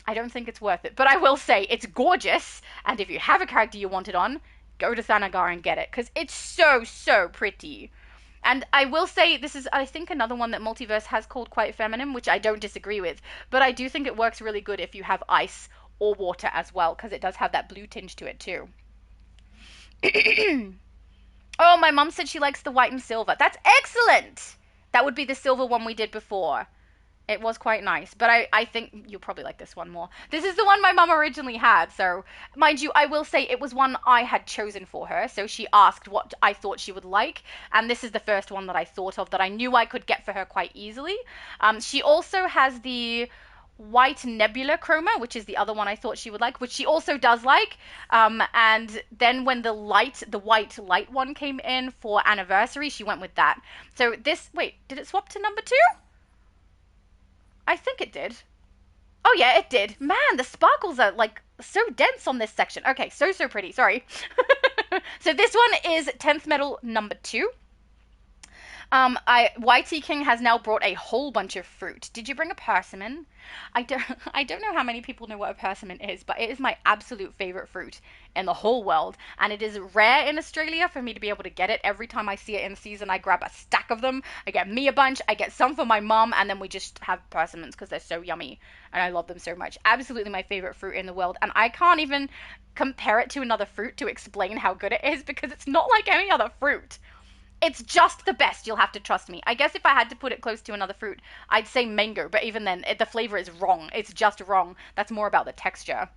A: I don't think it's worth it. But I will say, it's gorgeous. And if you have a character you want it on, go to Thanagar and get it, because it's so, so pretty. And I will say, this is, I think, another one that Multiverse has called quite feminine, which I don't disagree with. But I do think it works really good if you have ice or water as well, because it does have that blue tinge to it too. Oh, my mum said she likes the white and silver. That's excellent! That would be the silver one we did before. It was quite nice, but I think you'll probably like this one more. This is the one my mum originally had, so mind you, I will say it was one I had chosen for her, so she asked what I thought she would like, and this is the first one that I thought of that I knew I could get for her quite easily. She also has the white nebula chroma, which is the other one I thought she would like, which she also does like. And then when the white light one came in for anniversary, she went with that. So this, wait, did it swap to number 2? I think it did. Oh yeah, it did. Man, the sparkles are like so dense on this section. Okay, so pretty. Sorry. So this one is 10th metal number 2. YT King has now brought a whole bunch of fruit. Did you bring a persimmon? I don't know how many people know what a persimmon is, but it is my absolute favorite fruit in the whole world, and it is rare in Australia for me to be able to get it. Every time I see it in season, I grab a stack of them. I get me a bunch, I get some for my mom, and then we just have persimmons because they're so yummy, and I love them so much. Absolutely my favorite fruit in the world, and I can't even compare it to another fruit to explain how good it is, because it's not like any other fruit. It's just the best. You'll have to trust me. I guess if I had to put it close to another fruit, I'd say mango. But even then, the flavor is wrong. It's just wrong. That's more about the texture.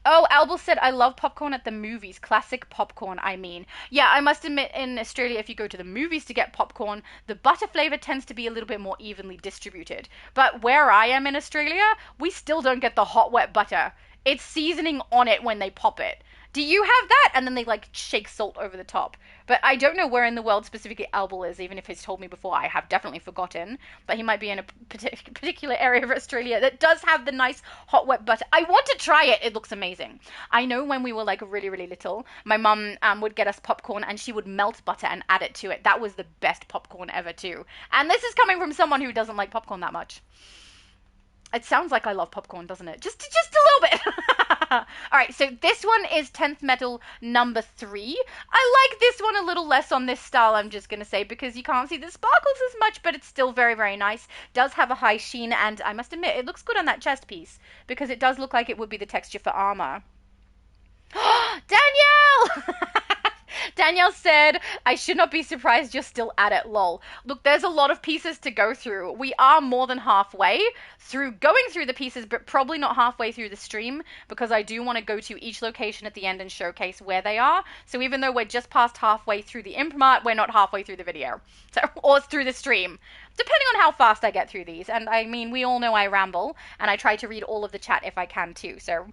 A: Oh, Albel said, I love popcorn at the movies. Classic popcorn, I mean. Yeah, I must admit, in Australia, if you go to the movies to get popcorn, the butter flavor tends to be a little bit more evenly distributed. But where I am in Australia, we still don't get the hot, wet butter. It's seasoning on it when they pop it. Do you have that? And then they like shake salt over the top. But I don't know where in the world specifically Albel is, even if he's told me before. I have definitely forgotten. But he might be in a particular area of Australia that does have the nice hot wet butter. I want to try it. It looks amazing. I know when we were like really, really little, my mum would get us popcorn and she would melt butter and add it to it. That was the best popcorn ever too. And this is coming from someone who doesn't like popcorn that much. It sounds like I love popcorn, doesn't it? Just a little bit. All right, so this one is 10th Metal number 3. I like this one a little less on this style, I'm just going to say, because you can't see the sparkles as much, but it's still very, very nice. Does have a high sheen, and I must admit, it looks good on that chest piece, because it does look like it would be the texture for armor. Danielle! Danielle said, I should not be surprised you're still at it, lol. Look, there's a lot of pieces to go through. We are more than halfway through going through the pieces, but probably not halfway through the stream, because I do want to go to each location at the end and showcase where they are. So even though we're just past halfway through the Imp Mart, we're not halfway through the video. So, or through the stream. Depending on how fast I get through these. And I mean, we all know I ramble, and I try to read all of the chat if I can too, so...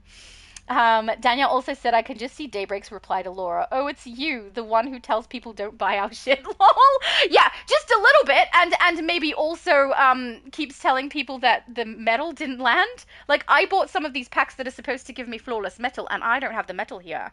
A: Danielle also said, I can just see Daybreak's reply to Laura. Oh, it's you, the one who tells people don't buy our shit, lol. Yeah, just a little bit, and maybe also keeps telling people that the metal didn't land. Like, I bought some of these packs that are supposed to give me flawless metal, and I don't have the metal here.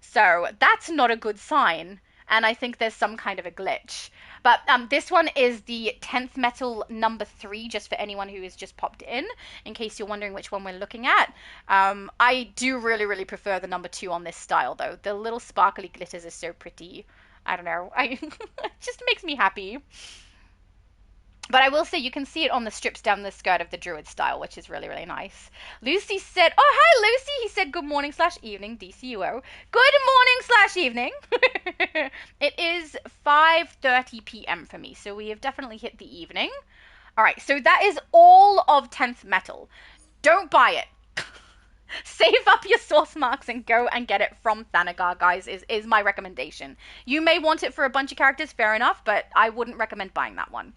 A: So, that's not a good sign, and I think there's some kind of a glitch. But this one is the 10th Metal number 3, just for anyone who has just popped in case you're wondering which one we're looking at. I do really, really prefer the number 2 on this style, though. The little sparkly glitters are so pretty. I don't know. It just makes me happy. But I will say you can see it on the strips down the skirt of the Druid style, which is really, really nice. Lucy said, oh, hi, Lucy. He said, good morning/evening, DCUO. Good morning/evening. It is 5:30 p.m. for me, so we have definitely hit the evening. All right, so that is all of 10th Metal. Don't buy it. Save up your source marks and go and get it from Thanagar, guys, is my recommendation. You may want it for a bunch of characters, fair enough, but I wouldn't recommend buying that one.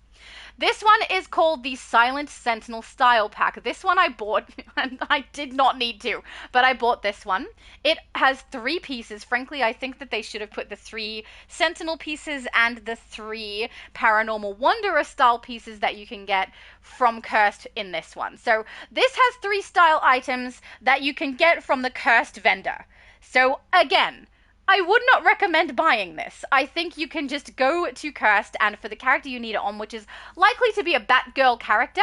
A: This one is called the Silent Sentinel Style Pack. This one I bought, and I did not need to, but I bought this one. It has 3 pieces. Frankly, I think that they should have put the 3 Sentinel pieces and the 3 Paranormal Wanderer style pieces that you can get from Cursed in this one. So this has 3 style items that you can get from the Cursed vendor. So again, I would not recommend buying this. I think you can just go to Cursed, and for the character you need it on, which is likely to be a Batgirl character,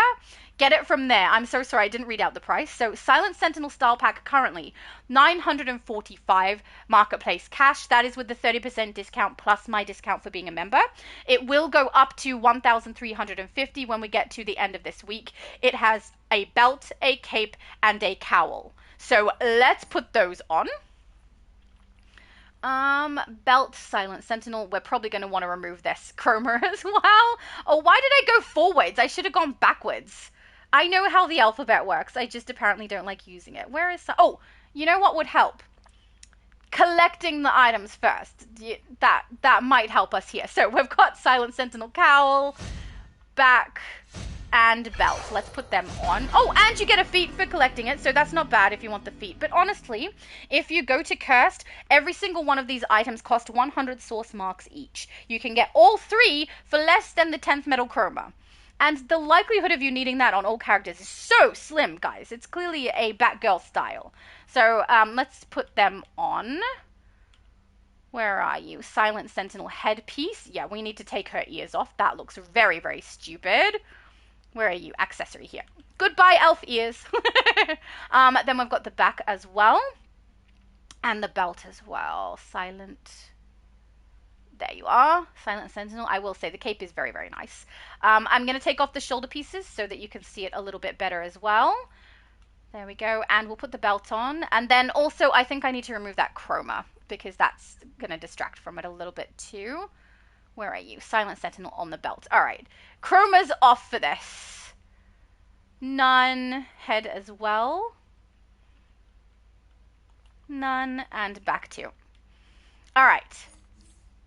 A: get it from there. I'm so sorry, I didn't read out the price. So Silent Sentinel Style Pack currently $945 marketplace cash. That is with the 30% discount plus my discount for being a member. It will go up to $1,350 when we get to the end of this week. It has a belt, a cape, and a cowl. So let's put those on. Belt, Silent Sentinel. We're probably going to want to remove this chroma as well. Oh, why did I go forwards? I should have gone backwards. I know how the alphabet works. I just apparently don't like using it. Where is... Oh, you know what would help? Collecting the items first. That might help us here. So we've got Silent Sentinel cowl, back, and belt. Let's put them on. Oh, and you get a feat for collecting it, so that's not bad if you want the feat. But honestly, if you go to Cursed, every single one of these items cost 100 source marks each. You can get all 3 for less than the 10th Metal Chroma. And the likelihood of you needing that on all characters is so slim, guys. It's clearly a Batgirl style. So let's put them on. Where are you? Silent Sentinel headpiece. Yeah, we need to take her ears off. That looks very, very stupid. Where are you? Accessory here. Goodbye, elf ears. Then we've got the back as well. And the belt as well. Silent. There you are. Silent Sentinel. I will say the cape is very, very nice. I'm going to take off the shoulder pieces so that you can see it a little bit better as well. There we go. And we'll put the belt on. And then also, I think I need to remove that chroma because that's going to distract from it a little bit too. Where are you? Silent Sentinel on the belt. All right. Chroma's off for this. None. Head as well. None. And back to. All right.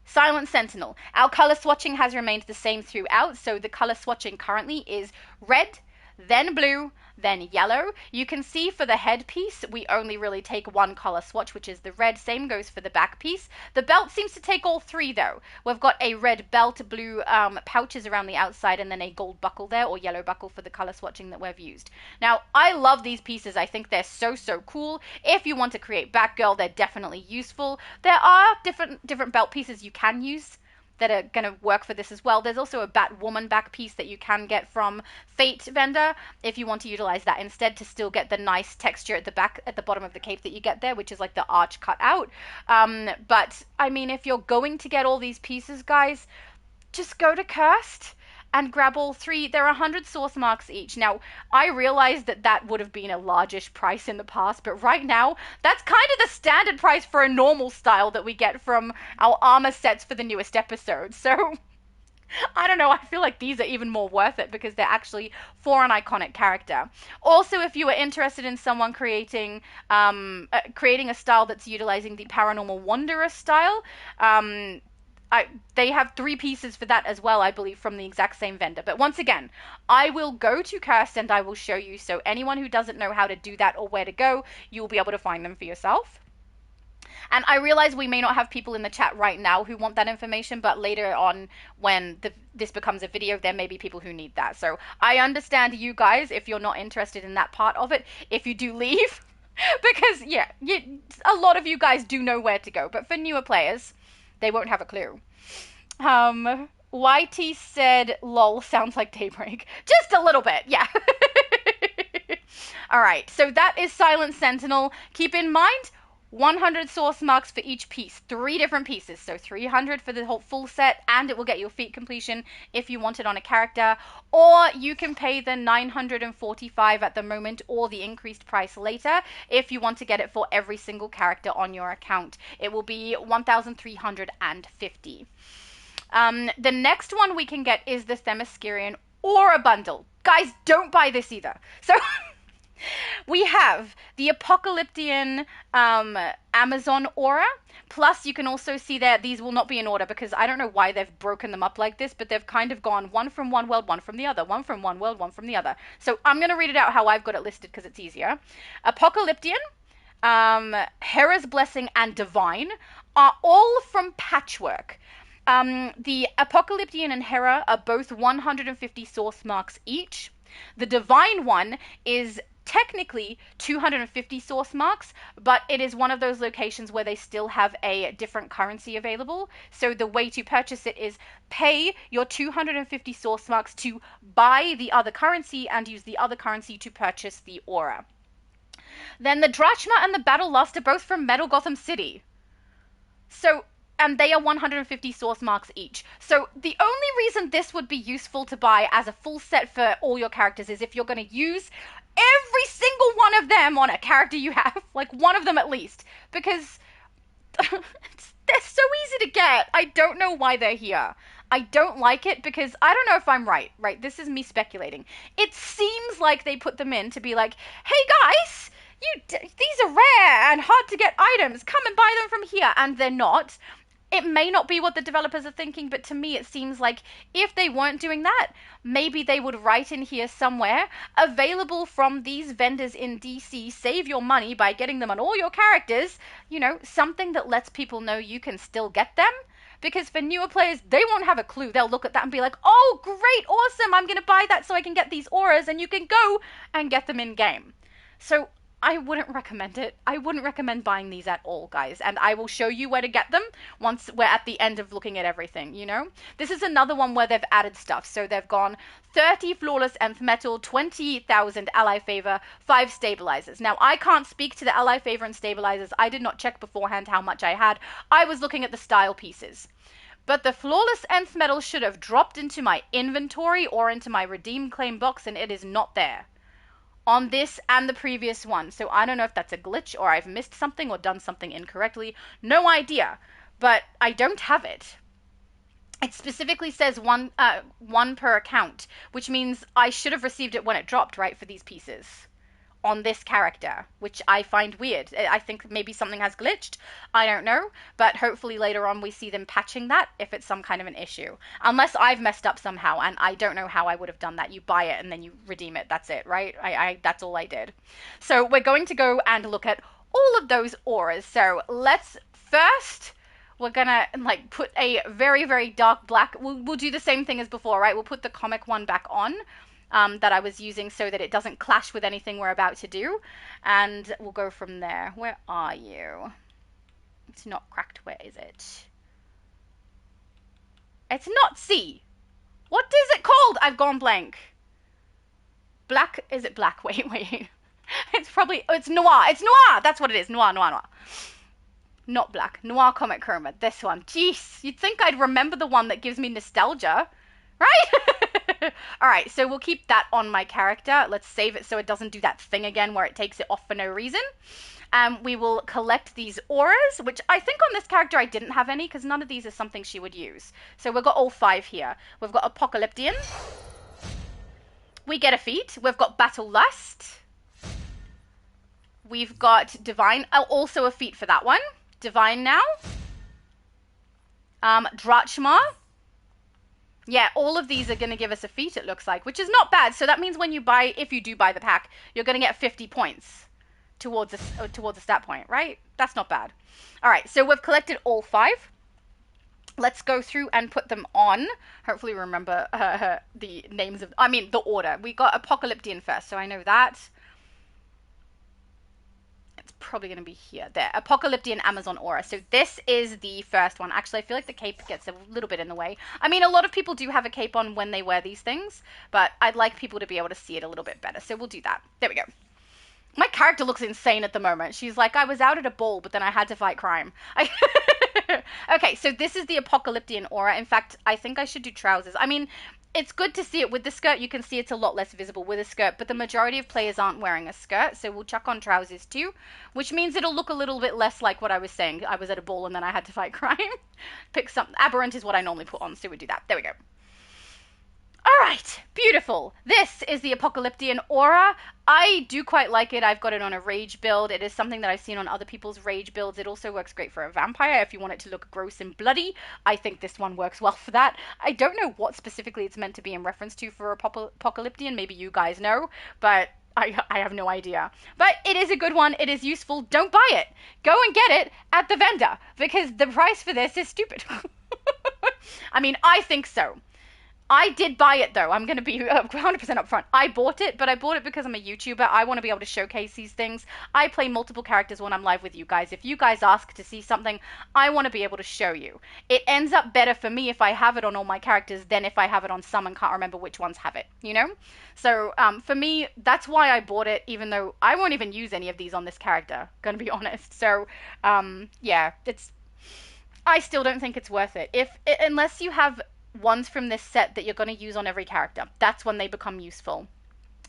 A: Silent Sentinel. Our color swatching has remained the same throughout, so the color swatching currently is red, then blue, then yellow. You can see for the headpiece, we only really take one color swatch, which is the red. Same goes for the back piece. The belt seems to take all three, though. We've got a red belt, blue pouches around the outside, and then a gold buckle there, or yellow buckle for the color swatching that we've used. Now, I love these pieces. I think they're so cool. If you want to create Batgirl, they're definitely useful. There are different belt pieces you can use that are going to work for this as well. There's also a Batwoman back piece that you can get from Fate vendor if you want to utilize that instead to still get the nice texture at the back, at the bottom of the cape that you get there, which is like the arch cut out. But I mean, if you're going to get all these pieces, guys, just go to Cursed and grab all three. They're 100 source marks each. Now, I realize that would have been a largish price in the past, but right now, that's kind of the standard price for a normal style that we get from our armor sets for the newest episode. So, I don't know, I feel like these are even more worth it because they're actually for an iconic character. Also, if you are interested in someone creating a style that's utilizing the Paranormal Wanderer style, they have 3 pieces for that as well, I believe, from the exact same vendor. But once again, I will go to Cursed and I will show you. So anyone who doesn't know how to do that or where to go, you will be able to find them for yourself. And I realize we may not have people in the chat right now who want that information, but later on when this becomes a video, there may be people who need that. So I understand you guys if you're not interested in that part of it, if you do leave. Because, yeah, a lot of you guys do know where to go. But for newer players, they won't have a clue. YT said, lol, sounds like Daybreak. Just a little bit, yeah. All right, so that is Silent Sentinel. Keep in mind, 100 source marks for each piece. 3 different pieces, so 300 for the whole full set, and it will get your feat completion if you want it on a character. Or you can pay the 945 at the moment, or the increased price later, if you want to get it for every single character on your account. It will be 1,350. The next one we can get is the Themyscirian Aura Bundle. Guys, don't buy this either. So... we have the Apocalyptian Amazon Aura. Plus, you can also see that these will not be in order because I don't know why they've broken them up like this, but they've kind of gone one from one world, one from the other, one from one world, one from the other. So I'm going to read it out how I've got it listed because it's easier. Apocalyptian, Hera's Blessing, and Divine are all from Patchwork. The Apocalyptian and Hera are both 150 source marks each. The Divine one is technically 250 source marks, but it is one of those locations where they still have a different currency available. So the way to purchase it is pay your 250 source marks to buy the other currency and use the other currency to purchase the aura. Then the Drachma and the Battle Lust are both from Metal Gotham City. So... and they are 150 source marks each. So the only reason this would be useful to buy as a full set for all your characters is if you're going to use every single one of them on a character you have. Like one of them at least. Because they're so easy to get. I don't know why they're here. I don't like it because I don't know if I'm right. Right, this is me speculating. It seems like they put them in to be like, hey guys, these are rare and hard to get items. Come and buy them from here. And they're not. It may not be what the developers are thinking, but to me it seems like if they weren't doing that, maybe they would write in here somewhere, available from these vendors in DC, save your money by getting them on all your characters, you know, something that lets people know you can still get them. Because for newer players, they won't have a clue. They'll look at that and be like, oh, great, awesome, I'm going to buy that so I can get these auras, and you can go and get them in-game. So I wouldn't recommend it. I wouldn't recommend buying these at all, guys. And I will show you where to get them once we're at the end of looking at everything, you know? This is another one where they've added stuff. So they've gone 30 Flawless Nth Metal, 20,000 Ally Favor, 5 Stabilizers. Now, I can't speak to the Ally Favor and Stabilizers. I did not check beforehand how much I had. I was looking at the style pieces. But the Flawless Nth Metal should have dropped into my inventory or into my redeem claim box, and it is not there on this and the previous one. So I don't know if that's a glitch or I've missed something or done something incorrectly. No idea, but I don't have it. It specifically says one per account, which means I should have received it when it dropped, right, for these pieces on this character, which I find weird. I think maybe something has glitched. I don't know, but hopefully later on we see them patching that if it's some kind of an issue. Unless I've messed up somehow, and I don't know how I would have done that. You buy it and then you redeem it. That's it, right? I that's all I did. So we're going to go and look at all of those auras. So let's first we're gonna like put a very, very dark black. We'll do the same thing as before, right? We'll put the comic one back on, that I was using so that it doesn't clash with anything we're about to do, and we'll go from there. Where are you? It's not cracked. Where is it? It's not C. What is it called? I've gone blank. Black. Is it black? Wait. It's probably. Oh, it's noir. It's noir. That's what it is. Noir. Not black. Noir Comic Chroma. This one. Jeez. You'd think I'd remember the one that gives me nostalgia. Right? Alright, so we'll keep that on my character. Let's save it so it doesn't do that thing again where it takes it off for no reason. We will collect these auras, which I think on this character I didn't have any because none of these is something she would use. So we've got all 5 here. We've got Apocalyptian. We get a feat. We've got Battle Lust. We've got Divine. Oh, also a feat for that one. Divine now. Drachma. Yeah, all of these are going to give us a feat, it looks like, which is not bad. So that means when you buy, if you do buy the pack, you're going to get 50 points towards a stat point, right? That's not bad. All right, so we've collected all 5. Let's go through and put them on. Hopefully remember the names of, the order. We got Apocalyptian first, so I know that. Probably going to be here. There. Apocalyptian Amazon Aura. So this is the first one. Actually, I feel like the cape gets a little bit in the way. I mean, a lot of people do have a cape on when they wear these things, but I'd like people to be able to see it a little bit better. So we'll do that. There we go. My character looks insane at the moment. She's like, I was out at a ball, but then I had to fight crime. Okay, so this is the Apocalyptian Aura. In fact, I think I should do trousers. I mean, it's good to see it with the skirt. You can see it's a lot less visible with a skirt, but the majority of players aren't wearing a skirt, so we'll chuck on trousers too, which means it'll look a little bit less like what I was saying. I was at a ball and then I had to fight crime. Pick some. Aberrant is what I normally put on, so we do that. There we go. All right, beautiful. This is the Apocalyptian Aura. I do quite like it. I've got it on a rage build. It is something that I've seen on other people's rage builds. It also works great for a vampire if you want it to look gross and bloody. I think this one works well for that. I don't know what specifically it's meant to be in reference to for Apocalyptian. Maybe you guys know, but I have no idea. But it is a good one. It is useful. Don't buy it. Go and get it at the vendor because the price for this is stupid. I mean, I think so. I did buy it though. I'm going to be 100% upfront. I bought it, but I bought it because I'm a YouTuber. I want to be able to showcase these things. I play multiple characters when I'm live with you guys. If you guys ask to see something, I want to be able to show you. It ends up better for me if I have it on all my characters than if I have it on some and can't remember which ones have it, you know? So for me, that's why I bought it, even though I won't even use any of these on this character, gonna be honest. So yeah, I still don't think it's worth it. Unless you have ones from this set that you're going to use on every character. That's when they become useful.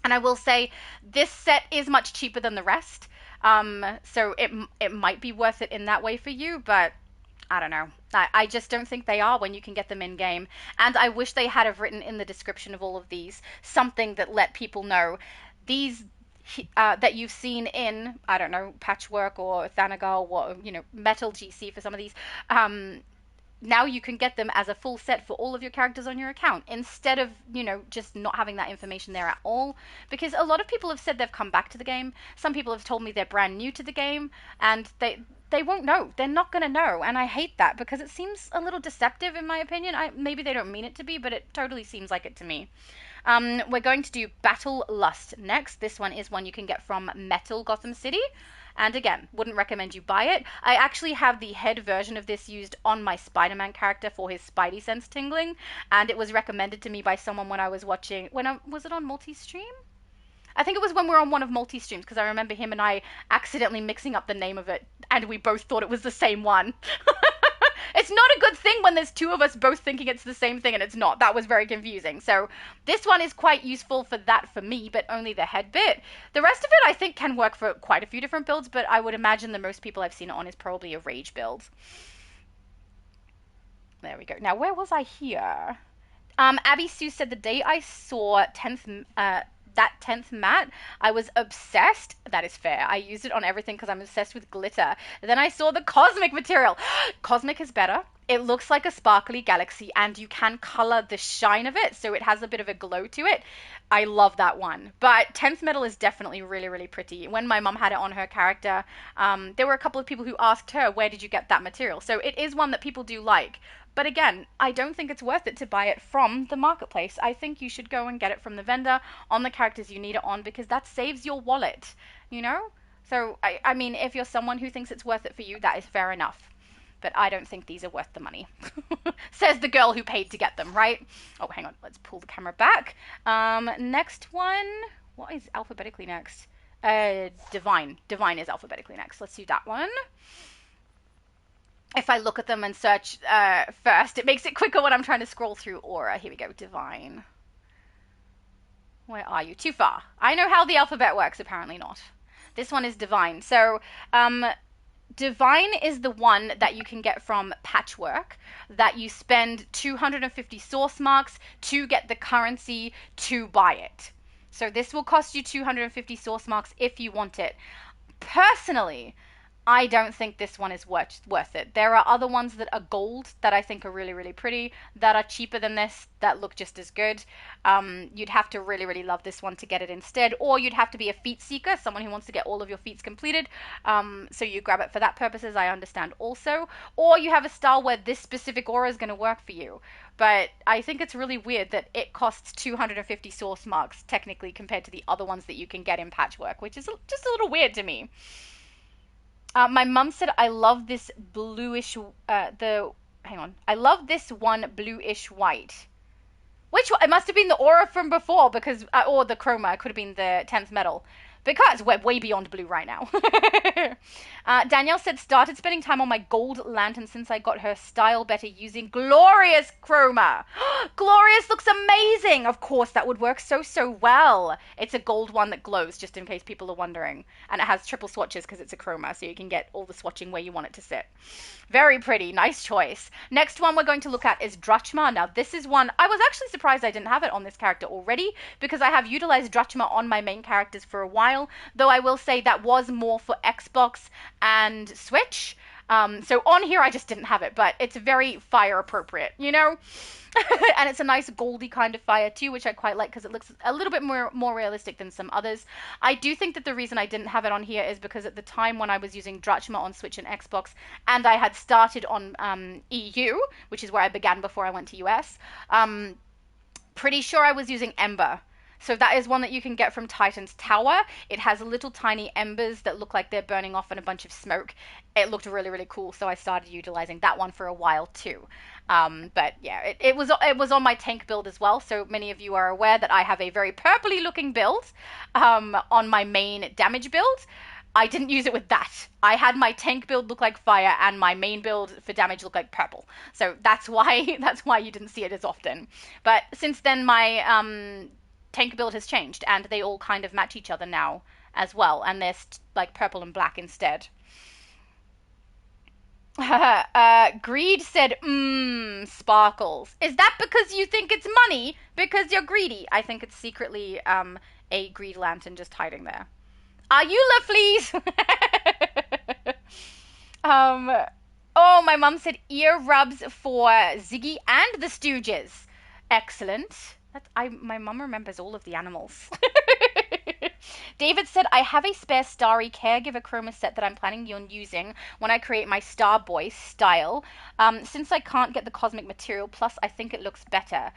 A: And I will say this set is much cheaper than the rest. So it might be worth it in that way for you, but I don't know. I just don't think they are when you can get them in game. And I wish they had have written in the description of all of these something that let people know these that you've seen in, I don't know, Patchwork or Thanagar or, Metal GC for some of these. Now you can get them as a full set for all of your characters on your account instead of, just not having that information there at all. Because a lot of people have said they've come back to the game. Some people have told me they're brand new to the game and they won't know. They're not going to know. And I hate that because it seems a little deceptive in my opinion. Maybe they don't mean it to be, but it totally seems like it to me. We're going to do Battle Lust next. This one is one you can get from Metal Gotham City. And again, wouldn't recommend you buy it. I actually have the head version of this used on my Spider-Man character for his Spidey sense tingling. And it was recommended to me by someone when I was watching, was it on multi-stream? I think it was when we were on one of multi-streams because I remember him and I accidentally mixing up the name of it and we both thought it was the same one. It's not a good thing when there's two of us both thinking it's the same thing and it's not. That was very confusing. So this one is quite useful for that for me, but only the head bit. The rest of it I think can work for quite a few different builds, but I would imagine the most people I've seen it on is probably a rage build. There we go. Now, where was I here? Abby Sue said the day I saw that 10th mat, I was obsessed. That is fair. I used it on everything because I'm obsessed with glitter. Then I saw the cosmic material. Cosmic is better. It looks like a sparkly galaxy, and you can color the shine of it, so it has a bit of a glow to it. I love that one. But 10th metal is definitely really, really pretty. When my mum had it on her character, there were a couple of people who asked her, where did you get that material? So it is one that people do like. But again, I don't think it's worth it to buy it from the marketplace. I think you should go and get it from the vendor on the characters you need it on, because that saves your wallet, you know? So, I mean, if you're someone who thinks it's worth it for you, that is fair enough. But I don't think these are worth the money. Says the girl who paid to get them, right? Oh, hang on. Let's pull the camera back. Next one. What is alphabetically next? Divine. Divine is alphabetically next. Let's do that one. If I look at them and search first, it makes it quicker when I'm trying to scroll through Aura. Here we go. Divine. Where are you? Too far. I know how the alphabet works. Apparently not. This one is Divine. So, Divine is the one that you can get from Patchwork, that you spend 250 source marks to get the currency to buy it. So this will cost you 250 source marks if you want it. Personally, I don't think this one is worth it. There are other ones that are gold that I think are really, really pretty, that are cheaper than this, that look just as good. You'd have to really, really love this one to get it instead, or you'd have to be a feat seeker, someone who wants to get all of your feats completed. So you grab it for that purposes, I understand also. Or you have a style where this specific aura is going to work for you. But I think it's really weird that it costs 250 source marks, technically, compared to the other ones that you can get in Patchwork, which is just a little weird to me. My mum said, I love this bluish, hang on. I love this one bluish white. Which one? It must have been the aura from before, because, or the chroma. It could have been the 10th metal. Because we're way beyond blue right now. Danielle said, started spending time on my gold lantern since I got her style better using Glorious Chroma. Glorious looks amazing. Of course, that would work so, so well. It's a gold one that glows, just in case people are wondering. And it has triple swatches because it's a chroma, so you can get all the swatching where you want it to sit. Very pretty. Nice choice. Next one we're going to look at is Drachma. Now, this is one, I was actually surprised I didn't have it on this character already, because I have utilized Drachma on my main characters for a while, though I will say that was more for Xbox and Switch. So on here I just didn't have it, but it's very fire appropriate, you know? And it's a nice goldy kind of fire too, which I quite like because it looks a little bit more realistic than some others. I do think that the reason I didn't have it on here is because at the time when I was using Drachma on Switch and Xbox, and I had started on EU, which is where I began before I went to US, pretty sure I was using Ember. So that is one that you can get from Titan's Tower. It has little tiny embers that look like they're burning off in a bunch of smoke. It looked really, really cool, so I started utilizing that one for a while too. But yeah, it was on my tank build as well, so many of you are aware that I have a very purpley looking build on my main damage build. I didn't use it with that. I had my tank build look like fire and my main build for damage look like purple. So that's why you didn't see it as often. But since then my tank build has changed, and they all kind of match each other now as well, and they're like purple and black instead. Greed said, sparkles. Is that because you think it's money? Because you're greedy? I think it's secretly a greed lantern just hiding there. Are you lovelies? Oh, my mum said ear rubs for Ziggy and the Stooges. Excellent. My mum remembers all of the animals. David said, I have a spare starry caregiver chroma set that I'm planning on using when I create my Star Boy style. Since I can't get the cosmic material, plus I think it looks better.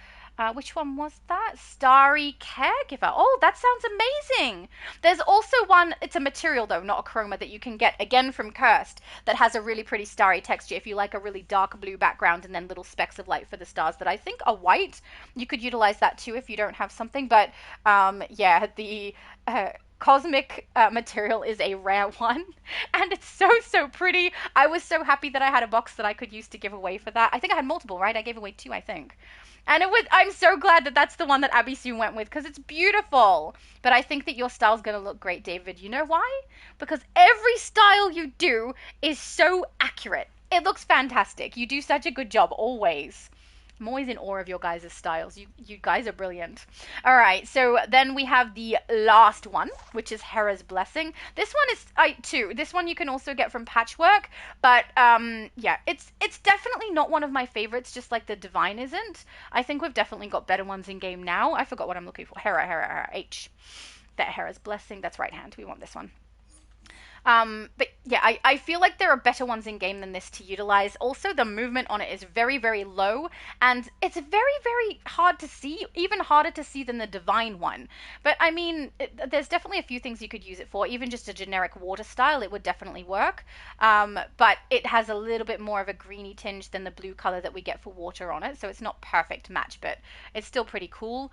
A: Which one was that? Starry Caregiver. Oh, that sounds amazing. There's also one, it's a material though, not a chroma, that you can get, again from Cursed, that has a really pretty starry texture. If you like a really dark blue background and then little specks of light for the stars that I think are white, you could utilize that too if you don't have something. But yeah, the cosmic material is a rare one, and it's so pretty. I was so happy that I had a box that I could use to give away for that. I think I had multiple, right? I gave away 2, I think. And I'm so glad that that's the one that Abby Sue went with, because it's beautiful. But I think that your style's going to look great, David. You know why? Because every style you do is so accurate. It looks fantastic. You do such a good job always. I'm always in awe of your guys' styles. You guys are brilliant. All right, so then we have the last one, which is Hera's Blessing. This one is too. This one you can also get from Patchwork, but yeah, it's definitely not one of my favorites. Just like the Divine isn't. I think we've definitely got better ones in game now. I forgot what I'm looking for. Hera, H. That Hera's Blessing. That's right hand. We want this one. But yeah, I feel like there are better ones in game than this to utilize. Also, the movement on it is very, very low, and it's very, very hard to see, even harder to see than the Divine one. But I mean, there's definitely a few things you could use it for. Even just a generic water style, it would definitely work. But it has a little bit more of a greeny tinge than the blue color that we get for water on it, so it's not perfect match, but it's still pretty cool.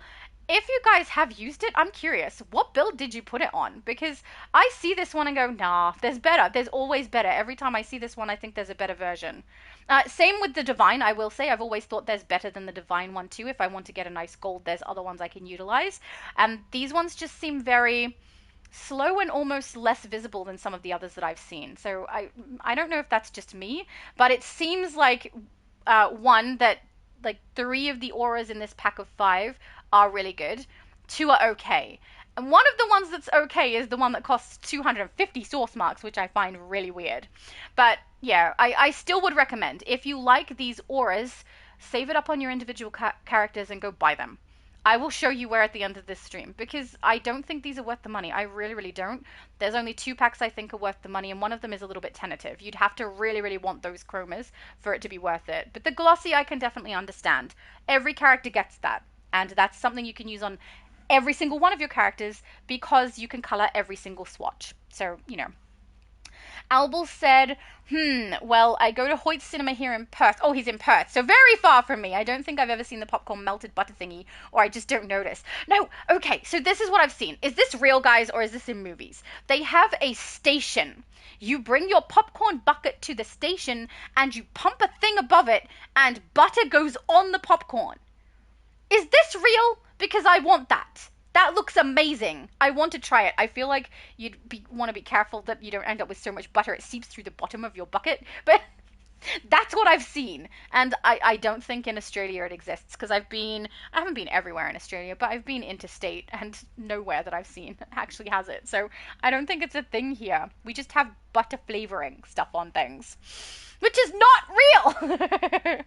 A: If you guys have used it, I'm curious, what build did you put it on? Because I see this one and go, nah, there's better. There's always better. Every time I see this one, I think there's a better version. Same with the Divine, I will say. I've always thought there's better than the Divine one too. If I want to get a nice gold, there's other ones I can utilize. And these ones just seem very slow and almost less visible than some of the others that I've seen. So I don't know if that's just me, but it seems like one that like 3 of the auras in this pack of 5 are really good. 2 are okay. And one of the ones that's okay is the one that costs 250 source marks, which I find really weird. But yeah, I still would recommend, if you like these auras, save it up on your individual characters and go buy them. I will show you where at the end of this stream, because I don't think these are worth the money. I really, really don't. There's only 2 packs I think are worth the money, and one of them is a little bit tentative. You'd have to really, really want those chromas for it to be worth it. But the glossy I can definitely understand. Every character gets that, and that's something you can use on every single one of your characters because you can color every single swatch. So, you know. Albel said, well, I go to Hoyt Cinema here in Perth. Oh, he's in Perth, so very far from me. I don't think I've ever seen the popcorn melted butter thingy, or I just don't notice. No, okay, so this is what I've seen. Is this real, guys, or is this in movies? They have a station. You bring your popcorn bucket to the station, and you pump a thing above it, and butter goes on the popcorn. Is this real? Because I want that. That looks amazing. I want to try it. I feel like you'd want to be careful that you don't end up with so much butter it seeps through the bottom of your bucket. But that's what I've seen. And I don't think in Australia it exists, because I haven't been everywhere in Australia, but I've been interstate, and nowhere that I've seen actually has it. So I don't think it's a thing here. We just have butter flavoring stuff on things, which is not real.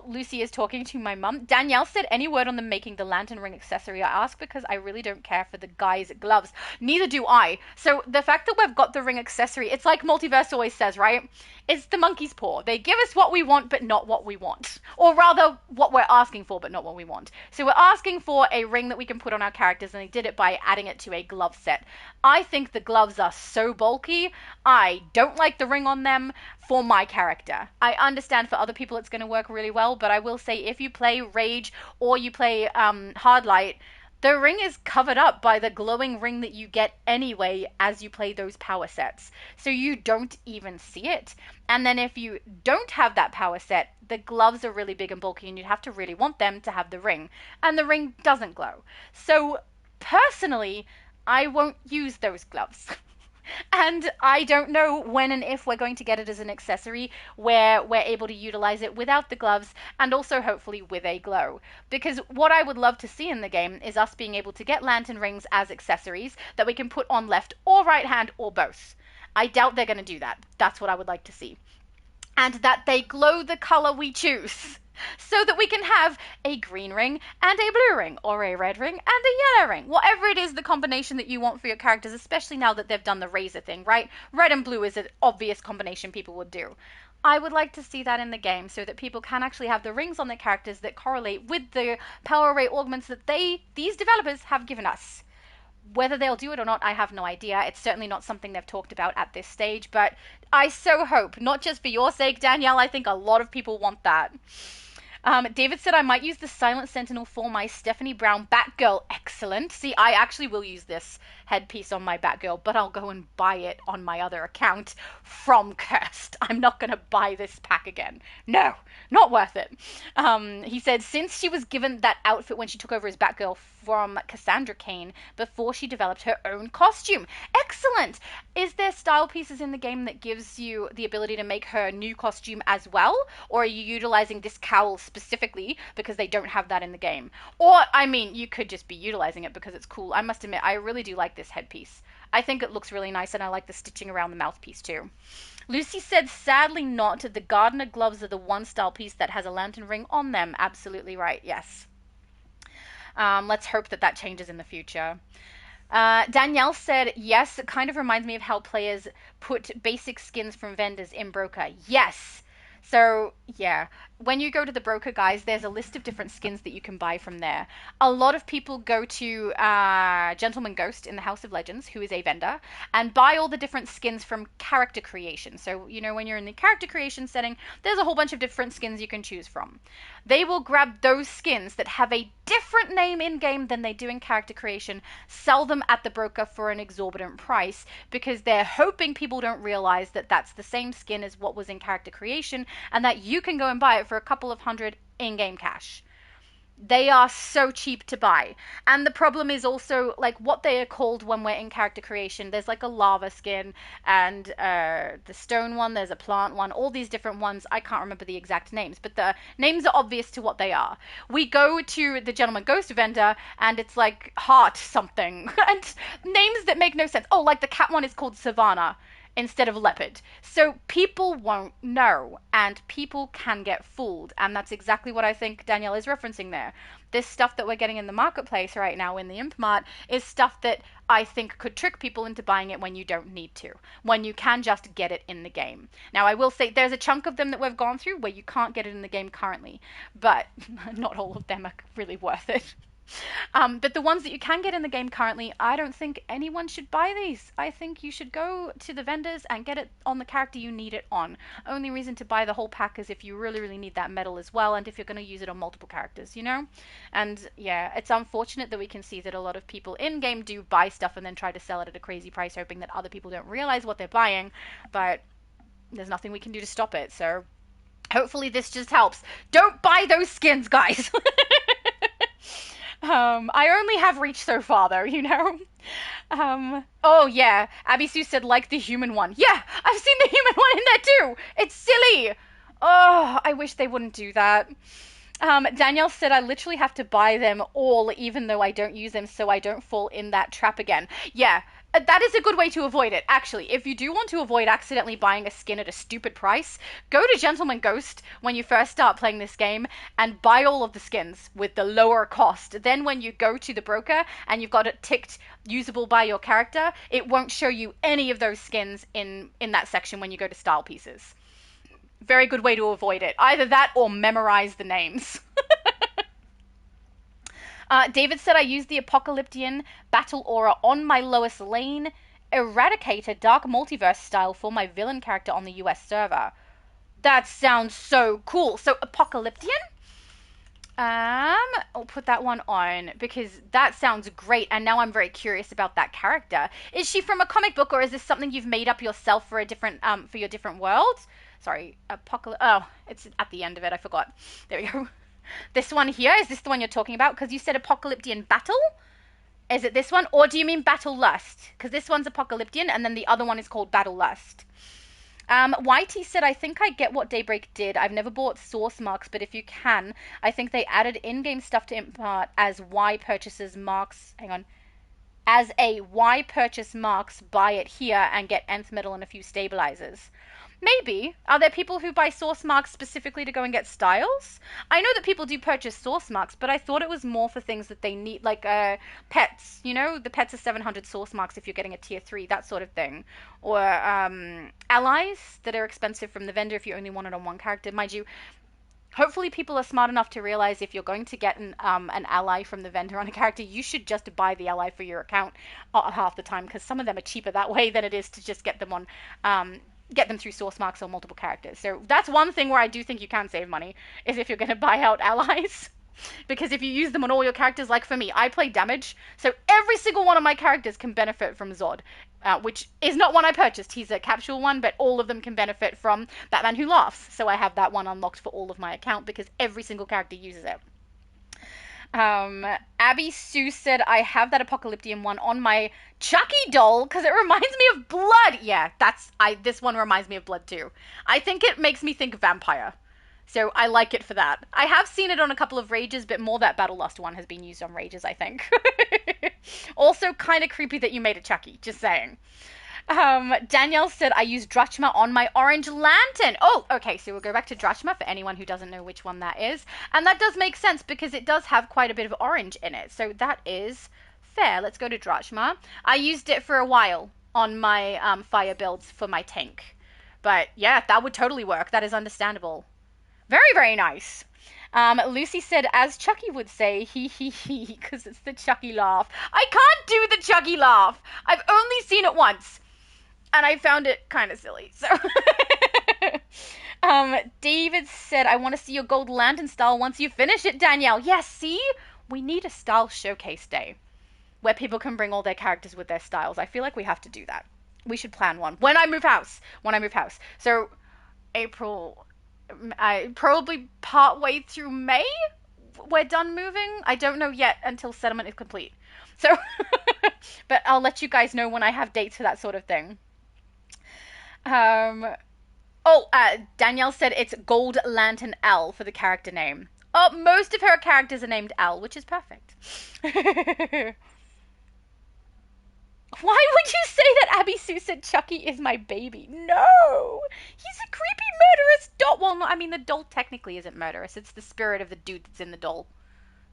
A: Lucy is talking to my mum. Danielle said, any word on them making the lantern ring accessory? I ask because I really don't care for the guy's gloves. Neither do I. So the fact that we've got the ring accessory, it's like Multiverse always says, right? It's the monkey's paw. They give us what we want, but not what we want. Or rather, what we're asking for, but not what we want. So we're asking for a ring that we can put on our characters, and they did it by adding it to a glove set. I think the gloves are so bulky. I don't like the ring on them for my character. I understand for other people it's going to work really well, but I will say if you play Rage or you play Hard Light, the ring is covered up by the glowing ring that you get anyway as you play those power sets. So you don't even see it. And then if you don't have that power set, the gloves are really big and bulky, and you'd have to really want them to have the ring. And the ring doesn't glow. So personally, I won't use those gloves. And I don't know when and if we're going to get it as an accessory where we're able to utilize it without the gloves, and also hopefully with a glow. Because what I would love to see in the game is us being able to get lantern rings as accessories that we can put on left or right hand or both. I doubt they're going to do that. That's what I would like to see. And that they glow the color we choose, so that we can have a green ring and a blue ring, or a red ring and a yellow ring. Whatever it is, the combination that you want for your characters, especially now that they've done the razor thing, right? Red and blue is an obvious combination people would do. I would like to see that in the game, so that people can actually have the rings on their characters that correlate with the power array augments that these developers have given us. Whether they'll do it or not, I have no idea. It's certainly not something they've talked about at this stage, but I so hope, not just for your sake, Danielle, I think a lot of people want that. David said I might use the Silent Sentinel for my Stephanie Brown Batgirl. Excellent. See, I actually will use this headpiece on my Batgirl, but I'll go and buy it on my other account from Cursed. I'm not going to buy this pack again. No, not worth it. He said since she was given that outfit when she took over as Batgirl from Cassandra Cain before she developed her own costume. Excellent. Is there style pieces in the game that gives you the ability to make her new costume as well? Or are you utilizing this cowl specifically because they don't have that in the game? Or, I mean, you could just be utilizing it because it's cool. I must admit, I really do like this headpiece. I think it looks really nice, and I like the stitching around the mouthpiece too. Lucy said, sadly not. The gardener gloves are the one style piece that has a lantern ring on them. Absolutely right, yes. Let's hope that changes in the future. Danielle said, yes, it kind of reminds me of how players put basic skins from vendors in Broker. Yes. So, yeah, when you go to the Broker, guys, there's a list of different skins that you can buy from there. A lot of people go to Gentleman Ghost in the House of Legends, who is a vendor, and buy all the different skins from character creation. So, you know, when you're in the character creation setting, there's a whole bunch of different skins you can choose from. They will grab those skins that have a different name in-game than they do in character creation, sell them at the Broker for an exorbitant price, because they're hoping people don't realize that that's the same skin as what was in character creation, and that you can go and buy it for a couple of $100 in-game cash. They are so cheap to buy. And the problem is also, like, what they are called when we're in character creation. There's like a lava skin, and the stone one, there's a plant one, all these different ones. I can't remember the exact names, but the names are obvious to what they are. We go to the Gentleman Ghost vendor, and it's like heart something, and names that make no sense. Oh, like the cat one is called Savannah instead of leopard. So people won't know, and people can get fooled, and that's exactly what I think Danielle is referencing there. This stuff that we're getting in the marketplace right now in the Imp Mart is stuff that I think could trick people into buying it when you don't need to, when you can just get it in the game. Now, I will say there's a chunk of them that we've gone through where you can't get it in the game currently, but not all of them are really worth it. But the ones that you can get in the game currently, I don't think anyone should buy these. I think you should go to the vendors and get it on the character you need it on. Only reason to buy the whole pack is if you really, really need that medal as well, and if you're going to use it on multiple characters, you know? And yeah, it's unfortunate that we can see that a lot of people in-game do buy stuff and then try to sell it at a crazy price, hoping that other people don't realize what they're buying, but there's nothing we can do to stop it, so hopefully this just helps. Don't buy those skins, guys! I only have reached so far, though, you know? Oh, yeah. Abby Sue said, like the human one. Yeah, I've seen the human one in there, too. It's silly. Oh, I wish they wouldn't do that. Danielle said, I literally have to buy them all, even though I don't use them, so I don't fall in that trap again. Yeah, that is a good way to avoid it, actually. If you do want to avoid accidentally buying a skin at a stupid price, go to Gentleman Ghost when you first start playing this game and buy all of the skins with the lower cost. Then when you go to the Broker and you've got it ticked usable by your character, it won't show you any of those skins in that section when you go to style pieces. Very good way to avoid it. Either that or memorize the names. David said, I used the Apocalyptian Battle Aura on my Lois Lane Eradicator Dark Multiverse style for my villain character on the US server. That sounds so cool. So Apocalyptian? I'll put that one on because that sounds great, and now I'm very curious about that character. Is she from a comic book, or is this something you've made up yourself for a different for your different worlds? Sorry, Oh, it's at the end of it. I forgot. There we go. This one here, is this the one you're talking about? Because you said Apocalyptian Battle. Is it this one, or do you mean Battle Lust? Because this one's Apocalyptian, and then the other one is called Battle Lust. YT said, I think I get what Daybreak did. I've never bought source marks, but if you can, I think they added in-game stuff to Imp Mart as Y purchases marks. Hang on. As a Y purchase marks, buy it here and get nth metal and a few stabilizers. Maybe. Are there people who buy source marks specifically to go and get styles? I know that people do purchase source marks, but I thought it was more for things that they need, like pets. You know, the pets are 700 source marks if you're getting a tier 3, that sort of thing. Or allies that are expensive from the vendor if you only want it on one character. Mind you, hopefully people are smart enough to realize if you're going to get an ally from the vendor on a character, you should just buy the ally for your account half the time, because some of them are cheaper that way than it is to just get them on get them through source marks or multiple characters. So that's one thing where I do think you can save money, is if you're going to buy out allies. Because if you use them on all your characters, like for me, I play damage, so every single one of my characters can benefit from Zod, which is not one I purchased. He's a capsule one, but all of them can benefit from Batman Who Laughs. So I have that one unlocked for all of my account because every single character uses it. Abby Sue said, I have that Apocalyptian one on my Chucky doll because it reminds me of blood. Yeah, this one reminds me of blood too. I think it makes me think of vampire. So I like it for that. I have seen it on a couple of Rages, but more that Battle Lust one has been used on Rages, I think. Also kind of creepy that you made a Chucky, just saying. Danielle said, I use Drachma on my Orange Lantern. Oh, okay, so we'll go back to Drachma for anyone who doesn't know which one that is. And that does make sense because it does have quite a bit of orange in it. So that is fair. Let's go to Drachma. I used it for a while on my fire builds for my tank. But yeah, that would totally work. That is understandable. Very, very nice. Lucy said, as Chucky would say, he, because it's the Chucky laugh. I can't do the Chucky laugh. I've only seen it once. And I found it kind of silly. So, David said, I want to see your Gold Lantern style once you finish it, Danielle. Yes, see? We need a style showcase day where people can bring all their characters with their styles. I feel like we have to do that. We should plan one. When I move house. So, April... probably partway through May, we're done moving. I don't know yet until settlement is complete. So, but I'll let you guys know when I have dates for that sort of thing. Danielle said it's Gold Lantern L for the character name. Oh, most of her characters are named L, which is perfect. Why would you say that Abby Sue said Chucky is my baby? No! He's a creepy murderous doll. Well, no, I mean, the doll technically isn't murderous. It's the spirit of the dude that's in the doll.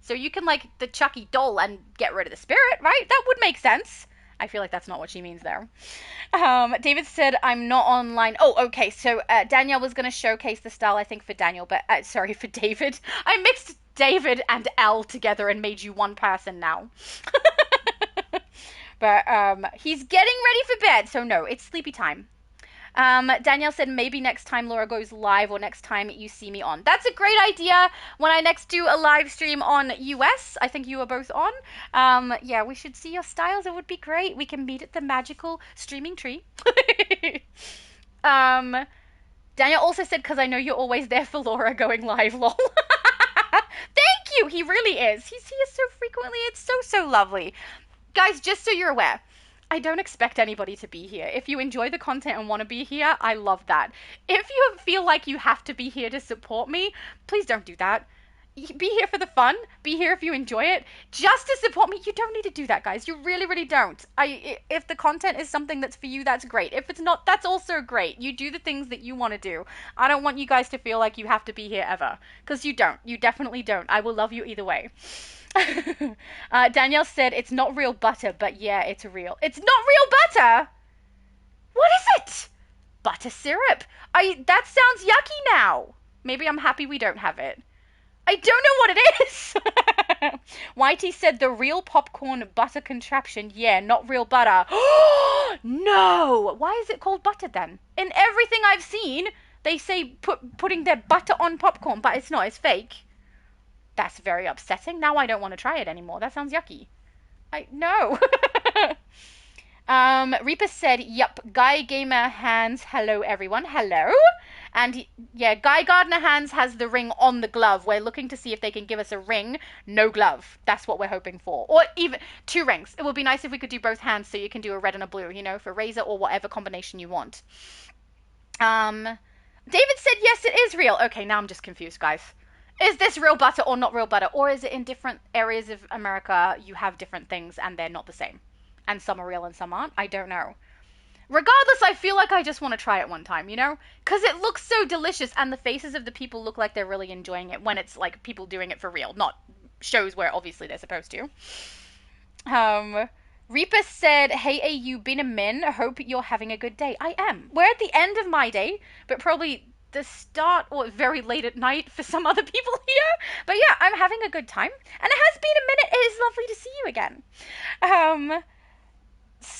A: So you can like the Chucky doll and get rid of the spirit, right? That would make sense. I feel like that's not what she means there. David said, I'm not online. Oh, okay. So Danielle was going to showcase the style, I think, for Daniel, but sorry, for David. I mixed David and L together and made you one person now. But he's getting ready for bed, so no, it's sleepy time. Danielle said maybe next time Laura goes live or next time you see me on. That's a great idea. When I next do a live stream on US, I think you are both on. Yeah, we should see your styles. It would be great. We can meet at the magical streaming tree. Danielle also said, because I know you're always there for Laura going live, lol. Thank you. He really is. He's here so frequently. It's so lovely. Guys, just so you're aware, I don't expect anybody to be here. If you enjoy the content and want to be here, I love that. If you feel like you have to be here to support me, please don't do that. Be here for the fun. Be here if you enjoy it. Just to support me, you don't need to do that, guys. You really, really don't. If the content is something that's for you, that's great. If it's not, that's also great. You do the things that you want to do. I don't want you guys to feel like you have to be here ever. Because you don't. You definitely don't. I will love you either way. Danielle said, it's not real butter, but yeah, it's real. It's not real butter? What is it? Butter syrup. That sounds yucky now. Maybe I'm happy we don't have it. I don't know what it is. Whitey said the real popcorn butter contraption. Yeah, not real butter. No. Why is it called butter then? In everything I've seen, they say putting their butter on popcorn, but it's not. It's fake. That's very upsetting. Now I don't want to try it anymore. That sounds yucky. No. Reaper said, yup, Guy Gamer Hands. Hello, everyone. Hello. And yeah, Guy Gardner Hands has the ring on the glove. We're looking to see if they can give us a ring, no glove. That's what we're hoping for. Or even 2 rings. It would be nice if we could do both hands so you can do a red and a blue, you know, for Razor or whatever combination you want. David said, yes, it is real. Okay, now I'm just confused, guys. Is this real butter or not real butter? Or is it in different areas of America you have different things and they're not the same? And some are real and some aren't? I don't know. Regardless, I feel like I just want to try it one time, you know? Because it looks so delicious and the faces of the people look like they're really enjoying it when it's like people doing it for real, not shows where obviously they're supposed to. Reaper said, hey, AU, been a min. Hope you're having a good day. I am. We're at the end of my day, but probably the start or very late at night for some other people here. But yeah, I'm having a good time. And it has been a minute. It is lovely to see you again.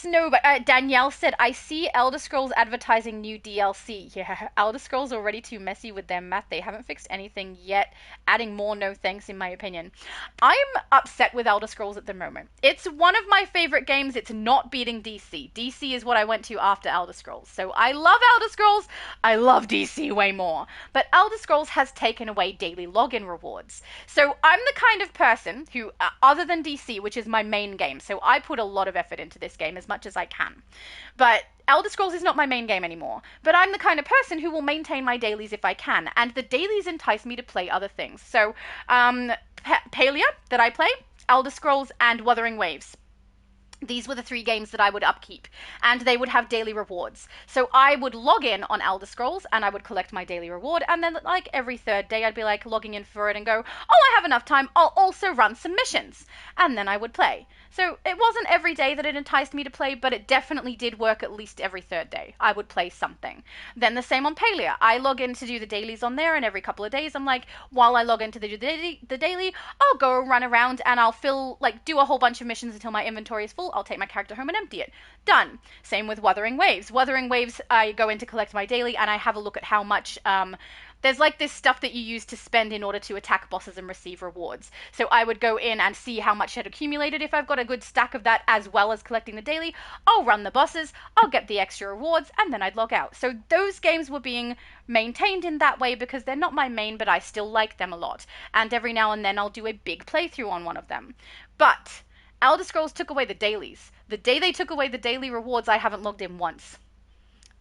A: no, but Danielle said, I see Elder Scrolls advertising new DLC. Yeah, Elder Scrolls already too messy with their math. They haven't fixed anything yet. Adding more, no thanks, in my opinion. I'm upset with Elder Scrolls at the moment. It's one of my favorite games. It's not beating DC. DC is what I went to after Elder Scrolls. So I love Elder Scrolls. I love DC way more. But Elder Scrolls has taken away daily login rewards. So I'm the kind of person who, other than DC, which is my main game, so I put a lot of effort into this game as much as I can. But Elder Scrolls is not my main game anymore. But I'm the kind of person who will maintain my dailies if I can. And the dailies entice me to play other things. So, Palia that I play, Elder Scrolls, and Wuthering Waves. These were the 3 games that I would upkeep, and they would have daily rewards. So I would log in on Elder Scrolls, and I would collect my daily reward, and then like every 3rd day I'd be like logging in for it and go, oh, I have enough time, I'll also run some missions. And then I would play. So it wasn't every day that it enticed me to play, but it definitely did work at least every 3rd day. I would play something. Then the same on Palia. I log in to do the dailies on there, and every couple of days I'm like, while I log in to do the daily, I'll go run around and I'll do a whole bunch of missions until my inventory is full. I'll take my character home and empty it. Done. Same with Wuthering Waves. Wuthering Waves, I go in to collect my daily, and I have a look at how much there's like this stuff that you use to spend in order to attack bosses and receive rewards. So I would go in and see how much had accumulated. If I've got a good stack of that as well as collecting the daily, I'll run the bosses, I'll get the extra rewards, and then I'd log out. So those games were being maintained in that way because they're not my main, but I still like them a lot. And every now and then I'll do a big playthrough on one of them. But Elder Scrolls took away the dailies. The day they took away the daily rewards, I haven't logged in once.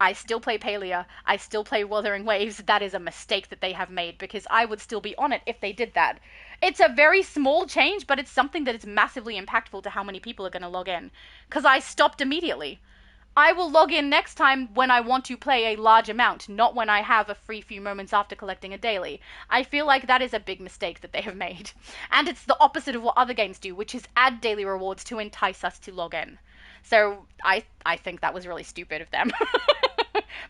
A: I still play Palia. I still play Wuthering Waves. That is a mistake that they have made because I would still be on it if they did that. It's a very small change, but it's something that is massively impactful to how many people are going to log in. Because I stopped immediately. I will log in next time when I want to play a large amount, not when I have a free few moments after collecting a daily. I feel like that is a big mistake that they have made. And it's the opposite of what other games do, which is add daily rewards to entice us to log in. So I think that was really stupid of them.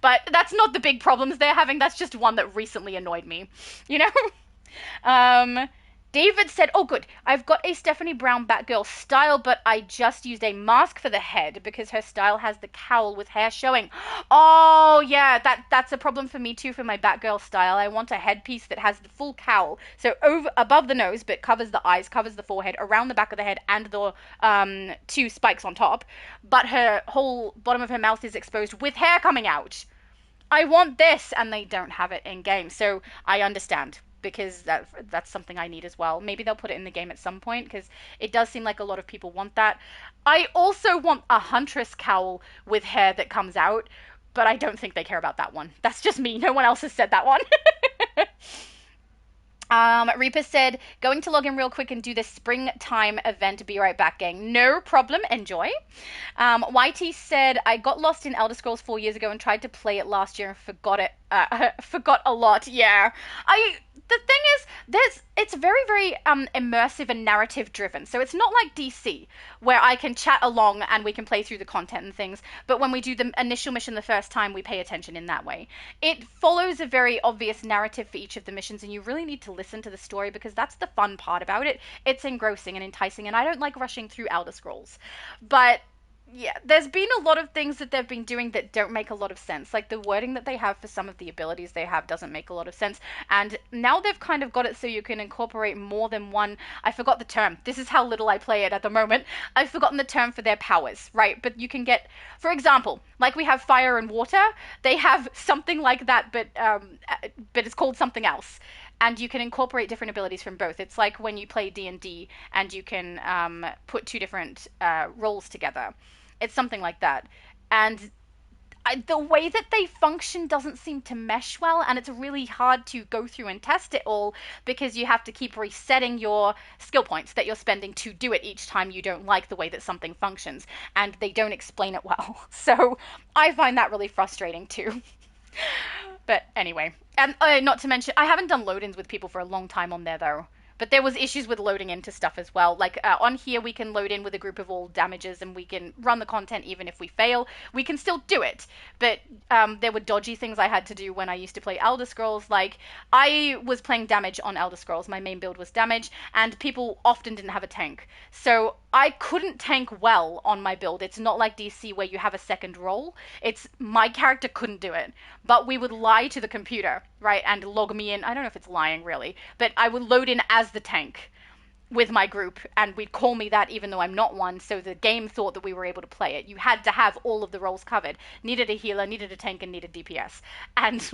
A: But that's not the big problems they're having. That's just one that recently annoyed me. You know? David said, oh good, I've got a Stephanie Brown Batgirl style, but I just used a mask for the head because her style has the cowl with hair showing. Oh yeah, that's a problem for me too for my Batgirl style. I want a headpiece that has the full cowl. So above the nose, but covers the eyes, covers the forehead, around the back of the head, and the 2 spikes on top. But her whole bottom of her mouth is exposed with hair coming out. I want this, and they don't have it in game. So I understand. Because that's something I need as well. Maybe they'll put it in the game at some point, because it does seem like a lot of people want that. I also want a Huntress cowl with hair that comes out, but I don't think they care about that one. That's just me. No one else has said that one. Reaper said, going to log in real quick and do this springtime event. Be right back, gang. No problem. Enjoy. YT said, I got lost in Elder Scrolls 4 years ago and tried to play it last year and forgot it. Forgot a lot. Yeah. The thing is, it's very, very immersive and narrative driven. So it's not like DC, where I can chat along and we can play through the content and things. But when we do the initial mission the first time, we pay attention in that way. It follows a very obvious narrative for each of the missions, and you really need to listen to the story because that's the fun part about it. It's engrossing and enticing, and I don't like rushing through Elder Scrolls. But yeah, there's been a lot of things that they've been doing that don't make a lot of sense. Like the wording that they have for some of the abilities they have doesn't make a lot of sense. And now they've kind of got it so you can incorporate more than one. I forgot the term. This is how little I play it at the moment. I've forgotten the term for their powers, right? But you can get, for example, like we have fire and water. They have something like that, but it's called something else. And you can incorporate different abilities from both. It's like when you play D&D and you can put 2 different roles together. It's something like that. And the way that they function doesn't seem to mesh well, and it's really hard to go through and test it all because you have to keep resetting your skill points that you're spending to do it each time you don't like the way that something functions, and they don't explain it well. So I find that really frustrating too. But anyway, and not to mention, I haven't done load-ins with people for a long time on there though. But there was issues with loading into stuff as well. Like on here, we can load in with a group of all damages and we can run the content even if we fail. We can still do it. But there were dodgy things I had to do when I used to play Elder Scrolls. Like I was playing damage on Elder Scrolls. My main build was damage and people often didn't have a tank. So I couldn't tank well on my build. It's not like DC where you have a second role. It's my character couldn't do it. But we would lie to the computer, right, and log me in. I don't know if it's lying really, but I would load in as the tank with my group, and we'd call me that even though I'm not one, so the game thought that we were able to play it. You had to have all of the roles covered. Needed a healer, needed a tank, and needed DPS. And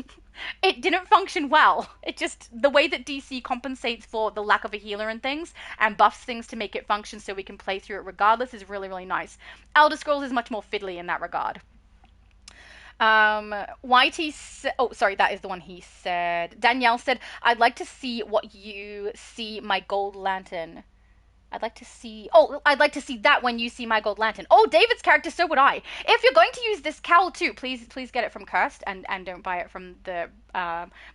A: it didn't function well. It just, the way that DC compensates for the lack of a healer and things, and buffs things to make it function so we can play through it regardless, is really, really nice. Elder Scrolls is much more fiddly in that regard. Oh, sorry, that is the one he said. Danielle said, I'd like to see what you see my gold lantern. I'd like to see that when you see my gold lantern. Oh, David's character, so would I. If you're going to use this cowl too, please get it from Cursed and don't buy it from the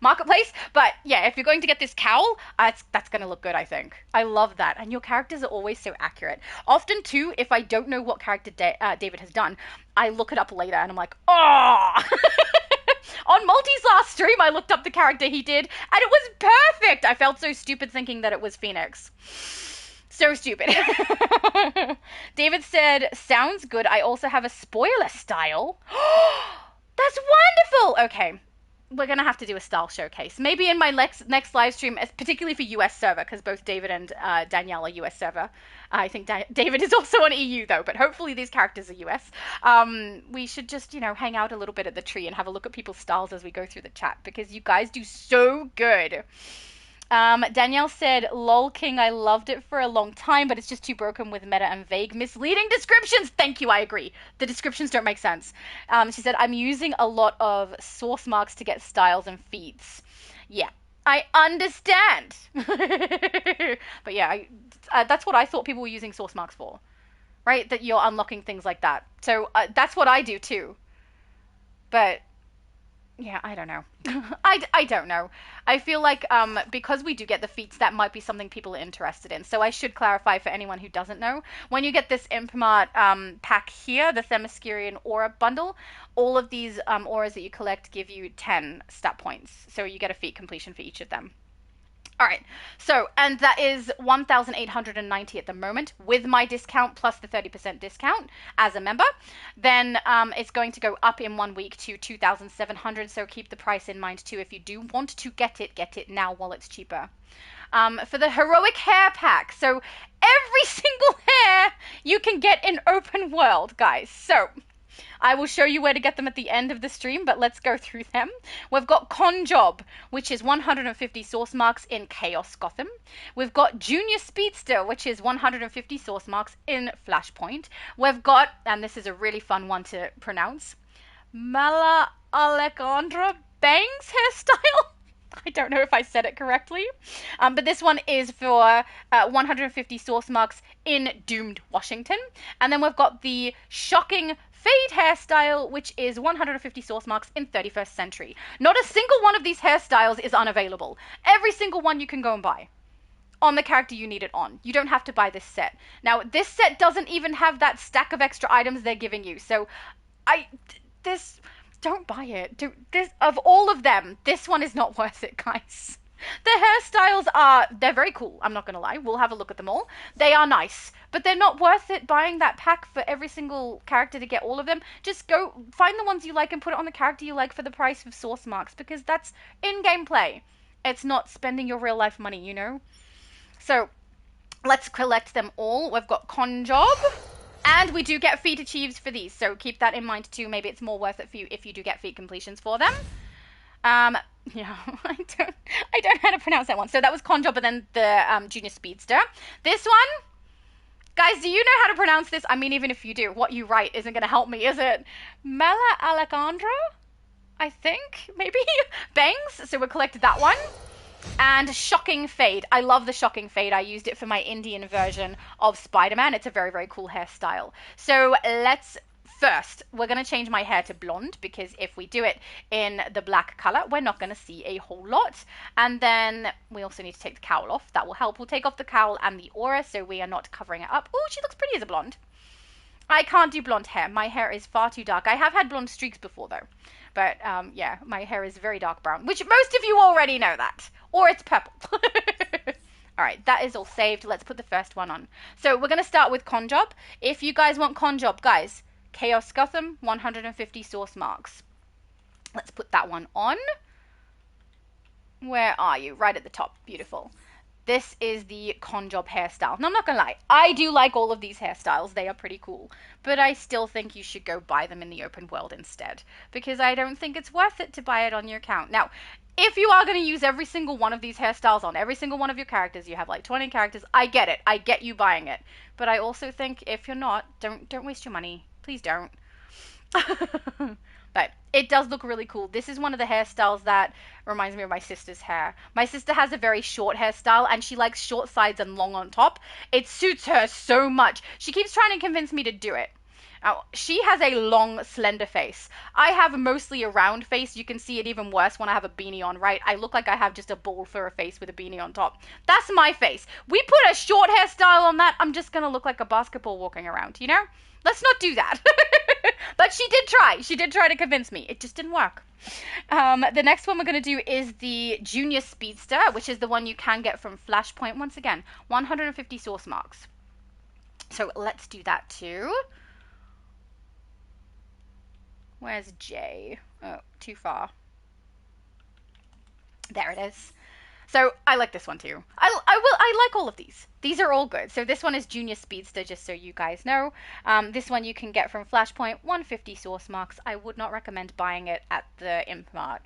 A: marketplace. But yeah, if you're going to get this cowl, that's going to look good, I think. I love that. And your characters are always so accurate. Often too, if I don't know what character David has done, I look it up later and I'm like, oh! On Multi's last stream, I looked up the character he did and it was perfect. I felt so stupid thinking that it was Phoenix. So stupid. David said, sounds good. I also have a spoiler style. That's wonderful. Okay. We're going to have to do a style showcase. Maybe in my next live stream, particularly for US server, because both David and Danielle are US server. I think David is also on EU, though, but hopefully these characters are US. We should just, hang out a little bit at the tree and have a look at people's styles as we go through the chat, because you guys do so good. Danielle said, lol king, I loved it for a long time, but it's just too broken with meta and vague, misleading descriptions. Thank you, I agree. The descriptions don't make sense. She said, I'm using a lot of source marks to get styles and feats. Yeah, I understand. But yeah, that's what I thought people were using source marks for, right? That you're unlocking things like that. So that's what I do too. But yeah, I don't know. I don't know. I feel like because we do get the feats, that might be something people are interested in. So I should clarify for anyone who doesn't know. When you get this Imp Mart pack here, the Themyscirian Aura bundle, all of these auras that you collect give you 10 stat points. So you get a feat completion for each of them. All right, so, and that is 1,890 at the moment with my discount plus the 30% discount as a member. Then it's going to go up in 1 week to 2,700, so keep the price in mind too. If you do want to get it now while it's cheaper. For the heroic hair pack, so every single hair you can get in open world, guys. So I will show you where to get them at the end of the stream, but let's go through them. We've got Con Job, which is 150 source marks in Chaos Gotham. We've got Junior Speedster, which is 150 source marks in Flashpoint. We've got, and this is a really fun one to pronounce, Mala Alejandra Bangs hairstyle. I don't know if I said it correctly, but this one is for 150 source marks in Doomed Washington. And then we've got the Shocking Fade hairstyle, which is 150 source marks in 31st Century. Not a single one of these hairstyles is unavailable. Every single one you can go and buy on the character you need it on. You don't have to buy this set. Now, this set doesn't even have that stack of extra items they're giving you. So, don't buy it. Of all of them, this one is not worth it, guys. The hairstyles they're very cool. I'm not going to lie. We'll have a look at them all. They are nice, but they're not worth it buying that pack for every single character to get all of them. Just go find the ones you like and put it on the character you like for the price of source marks, because that's in-game play. It's not spending your real life money, So let's collect them all. We've got Con Job. And we do get feat achieves for these, so keep that in mind too. Maybe it's more worth it for you if you do get feat completions for them. Yeah, I don't know how to pronounce that one. So that was Con Job, and then the Junior Speedster. This one, guys, do you know how to pronounce this? I mean, even if you do, what you write isn't going to help me, is it? Mala Alejandra, I think, maybe? Bangs, so we collected that one. And Shocking Fade. I love the Shocking Fade. I used it for my Indian version of Spider-Man. It's a very, very cool hairstyle. So we're going to change my hair to blonde, because if we do it in the black color, we're not going to see a whole lot. And then we also need to take the cowl off. That will help. We'll take off the cowl and the aura, so we are not covering it up. Oh, she looks pretty as a blonde. I can't do blonde hair. My hair is far too dark. I have had blonde streaks before, though. But, yeah, my hair is very dark brown, which most of you already know that. Or it's purple. All right, that is all saved. Let's put the first one on. So we're going to start with con job. If you guys want con job, guys, Chaos Gotham, 150 source marks. Let's put that one on. Where are you? Right at the top. Beautiful. This is the con job hairstyle. Now, I'm not going to lie. I do like all of these hairstyles. They are pretty cool. But I still think you should go buy them in the open world instead. Because I don't think it's worth it to buy it on your account. Now, if you are going to use every single one of these hairstyles on every single one of your characters, you have like 20 characters, I get it. I get you buying it. But I also think if you're not, don't waste your money. Please don't. But it does look really cool. This is one of the hairstyles that reminds me of my sister's hair. My sister has a very short hairstyle and she likes short sides and long on top. It suits her so much. She keeps trying to convince me to do it. Now, she has a long, slender face. I have mostly a round face. You can see it even worse when I have a beanie on, right? I look like I have just a ball for a face with a beanie on top. That's my face. We put a short hairstyle on that, I'm just going to look like a basketball walking around, you know? Let's not do that. But she did try. She did try to convince me. It just didn't work. The next one we're going to do is the Junior Speedster, which is the one you can get from Flashpoint. Once again, 150 source marks. So let's do that too. Where's J? Oh, too far. There it is. So I like this one too. I like all of these. These are all good. So this one is Junior Speedster, just so you guys know. This one you can get from Flashpoint, 150 source marks. I would not recommend buying it at the Imp Mart.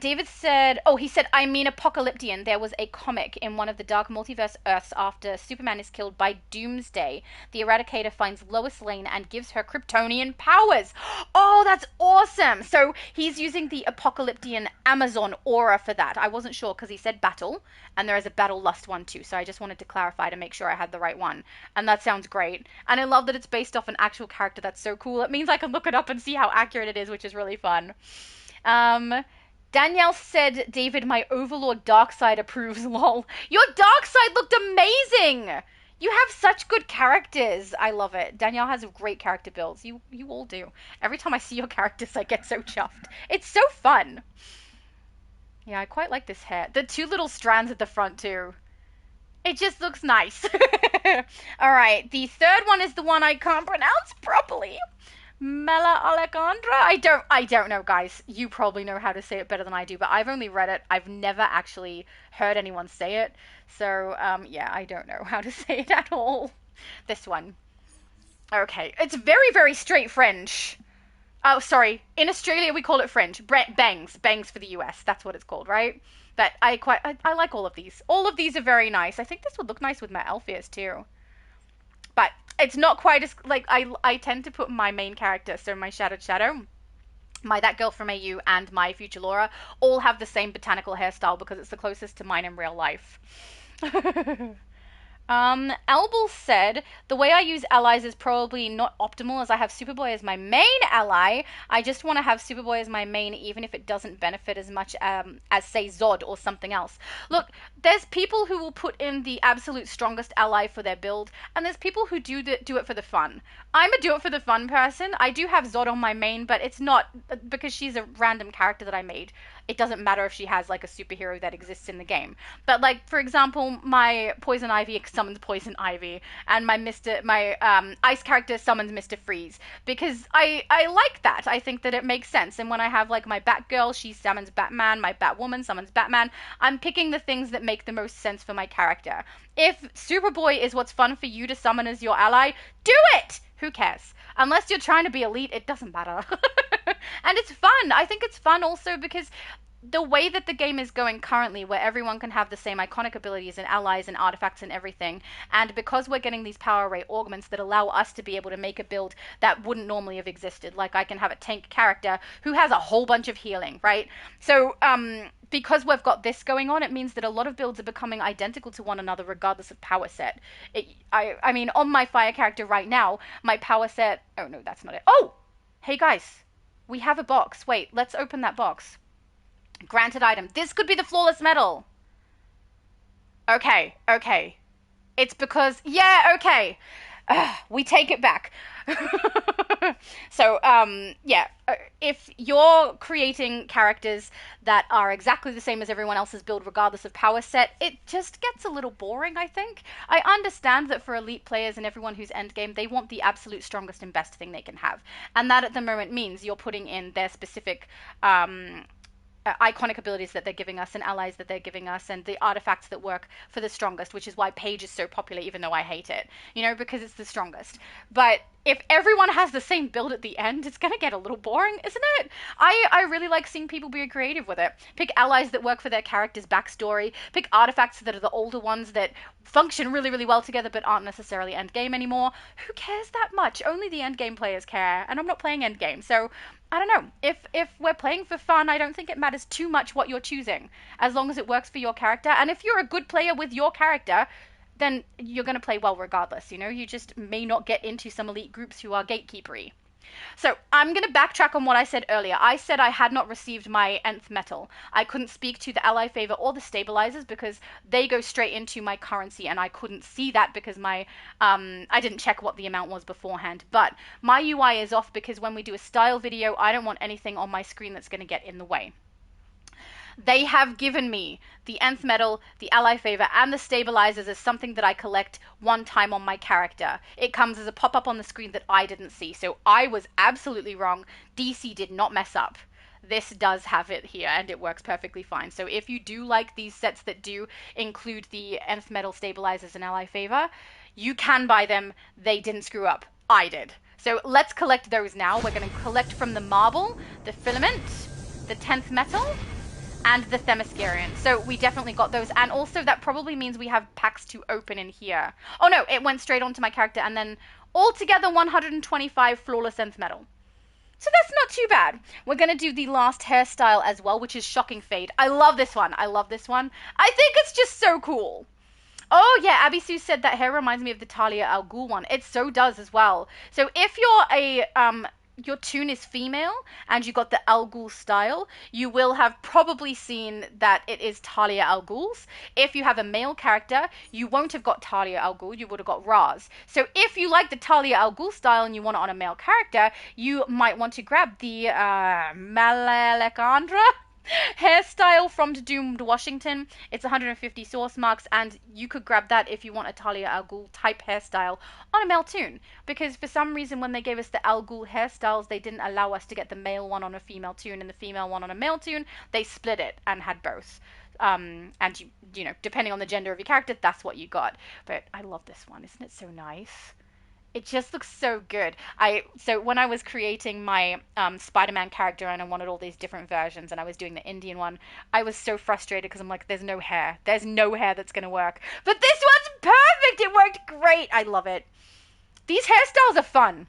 A: David said, he said, I mean Apocalyptian. There was a comic in one of the Dark Multiverse Earths after Superman is killed by Doomsday. The Eradicator finds Lois Lane and gives her Kryptonian powers. Oh, that's awesome. So he's using the Apocalyptian Amazon aura for that. I wasn't sure because he said battle, and there is a Battle Lust one too. So I just wanted to clarify to make sure I had the right one. And that sounds great. And I love that it's based off an actual character. That's so cool. It means I can look it up and see how accurate it is, which is really fun. Danielle said, David, my Overlord Darkseid approves, lol. Your Darkseid looked amazing! You have such good characters. I love it. Danielle has great character builds. You all do. Every time I see your characters, I get so chuffed. It's so fun. Yeah, I quite like this hair. The two little strands at the front, too. It just looks nice. Alright, the third one is the one I can't pronounce properly. Mela Alejandra? I don't know, guys. You probably know how to say it better than I do, but I've only read it. I've never actually heard anyone say it. So, yeah, I don't know how to say it at all. This one. Okay. It's very, very straight French. Oh, sorry. In Australia, we call it French. Bangs. Bangs for the US. That's what it's called, right? But I like all of these. All of these are very nice. I think this would look nice with my elf ears, too. But it's not quite as, like, I tend to put my main character, so my Shattered Shadow, my That Girl from AU, and my Future Laura all have the same botanical hairstyle because it's the closest to mine in real life. Albel said, the way I use allies is probably not optimal as I have Superboy as my main ally. I just want to have Superboy as my main even if it doesn't benefit as much as, say, Zod or something else. Look, there's people who will put in the absolute strongest ally for their build, and there's people who do it for the fun. I'm a do it for the fun person. I do have Zod on my main, but it's not because she's a random character that I made. It doesn't matter if she has, like, a superhero that exists in the game. But, like, for example, my Poison Ivy summons Poison Ivy, and my Ice character summons Mr. Freeze, because I like that. I think that it makes sense. And when I have, like, my Batgirl, she summons Batman, my Batwoman summons Batman. I'm picking the things that make the most sense for my character. If Superboy is what's fun for you to summon as your ally, do it! Who cares? Unless you're trying to be elite, it doesn't matter. And it's fun. I think it's fun also because the way that the game is going currently, where everyone can have the same iconic abilities and allies and artifacts and everything, and because we're getting these power array augments that allow us to be able to make a build that wouldn't normally have existed, like I can have a tank character who has a whole bunch of healing, right? So, because we've got this going on, it means that a lot of builds are becoming identical to one another regardless of power set. I mean, on my fire character right now, my power set... Oh, no, that's not it. Oh! Hey, guys. We have a box. Wait, let's open that box. Granted item. This could be the flawless metal. Okay. It's because... Yeah, okay. We take it back. So, yeah. if you're creating characters that are exactly the same as everyone else's build, regardless of power set, it just gets a little boring, I think. I understand that for elite players and everyone who's endgame, they want the absolute strongest and best thing they can have. And that at the moment means you're putting in their specific iconic abilities that they're giving us and allies that they're giving us and the artifacts that work for the strongest, which is why Page is so popular, even though I hate it, because it's the strongest. But if everyone has the same build at the end, it's going to get a little boring, isn't it? I really like seeing people be creative with it. Pick allies that work for their character's backstory. Pick artifacts that are the older ones that function really, really well together but aren't necessarily endgame anymore. Who cares that much? Only the endgame players care, and I'm not playing endgame, so I don't know. If we're playing for fun, I don't think it matters too much what you're choosing, as long as it works for your character. And if you're a good player with your character, then you're going to play well regardless. You just may not get into some elite groups who are gatekeepery. So I'm going to backtrack on what I said earlier. I said I had not received my nth metal. I couldn't speak to the ally favor or the stabilizers because they go straight into my currency, and I couldn't see that because I didn't check what the amount was beforehand. But my UI is off because when we do a style video, I don't want anything on my screen that's going to get in the way. They have given me the nth metal, the ally favor, and the stabilizers as something that I collect one time on my character. It comes as a pop-up on the screen that I didn't see, so I was absolutely wrong. DC did not mess up. This does have it here, and it works perfectly fine. So if you do like these sets that do include the nth metal, stabilizers, and ally favor, you can buy them. They didn't screw up. I did. So let's collect those now. We're going to collect from the marble, the filament, the 10th metal, and the Themyscirian. So we definitely got those. And also that probably means we have packs to open in here. Oh no, it went straight onto my character. And then altogether 125 flawless nth metal. So that's not too bad. We're going to do the last hairstyle as well, which is Shocking Fade. I love this one. I love this one. I think it's just so cool. Oh yeah, Abby Sue said that hair reminds me of the Talia al Ghul one. It so does as well. So if you're your toon is female and you got the Al Ghul style, you will have probably seen that it is Talia al Ghul's. If you have a male character, you won't have got Talia al Ghul, you would have got Raz. So if you like the Talia al Ghul style and you want it on a male character, you might want to grab the Malelekandra hairstyle from Doomed Washington. It's 150 source marks, and you could grab that if you want a Talia al Ghul type hairstyle on a male toon. Because for some reason, when they gave us the Al Ghul hairstyles, they didn't allow us to get the male one on a female toon and the female one on a male toon. They split it and had both. And you know, depending on the gender of your character, that's what you got. But I love this one. Isn't it so nice? It just looks so good. So when I was creating my Spider-Man character and I wanted all these different versions and I was doing the Indian one, I was so frustrated because I'm like, there's no hair. There's no hair that's going to work. But this one's perfect. It worked great. I love it. These hairstyles are fun.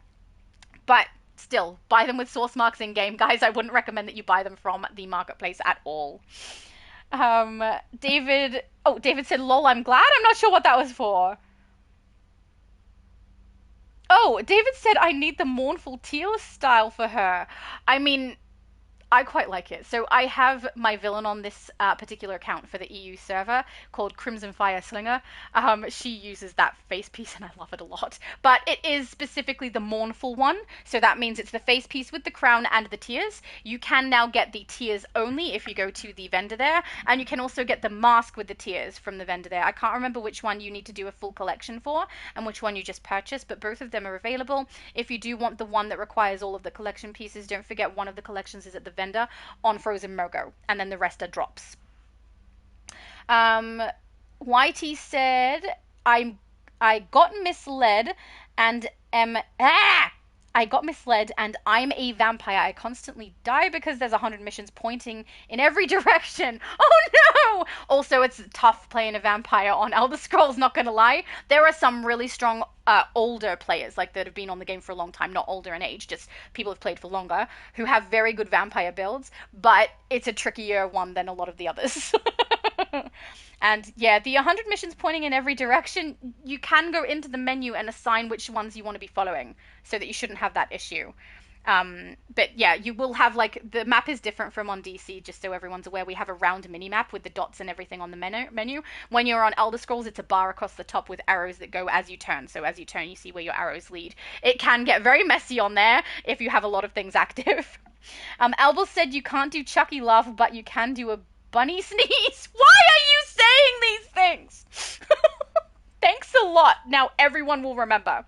A: But still, buy them with source marks in game, guys. I wouldn't recommend that you buy them from the marketplace at all. David said, lol, I'm glad. I'm not sure what that was for. Oh, David said I need the mournful tears style for her. I mean, I quite like it. So I have my villain on this particular account for the EU server called Crimson Fire Slinger. She uses that face piece and I love it a lot. But it is specifically the mournful one. So that means it's the face piece with the crown and the tears. You can now get the tears only if you go to the vendor there. And you can also get the mask with the tears from the vendor there. I can't remember which one you need to do a full collection for and which one you just purchase, but both of them are available. If you do want the one that requires all of the collection pieces, don't forget one of the collections is at the vendor on Frozen Mogo, and then the rest are drops. YT said, I got misled and I'm a vampire. I constantly die because there's 100 missions pointing in every direction. Oh no! Also, it's tough playing a vampire on Elder Scrolls, not gonna lie. There are some really strong older players, like that have been on the game for a long time, not older in age, just people who've played for longer, who have very good vampire builds, but it's a trickier one than a lot of the others. And yeah, the 100 missions pointing in every direction, you can go into the menu and assign which ones you want to be following so that you shouldn't have that issue. But yeah, you will have, like, the map is different from on DC, just so everyone's aware. We have a round mini-map with the dots and everything on the menu. When you're on Elder Scrolls, it's a bar across the top with arrows that go as you turn. So as you turn, you see where your arrows lead. It can get very messy on there if you have a lot of things active. Albus said you can't do Chucky laugh, but you can do a bunny sneeze. Why are you saying these things? Thanks a lot. Now everyone will remember.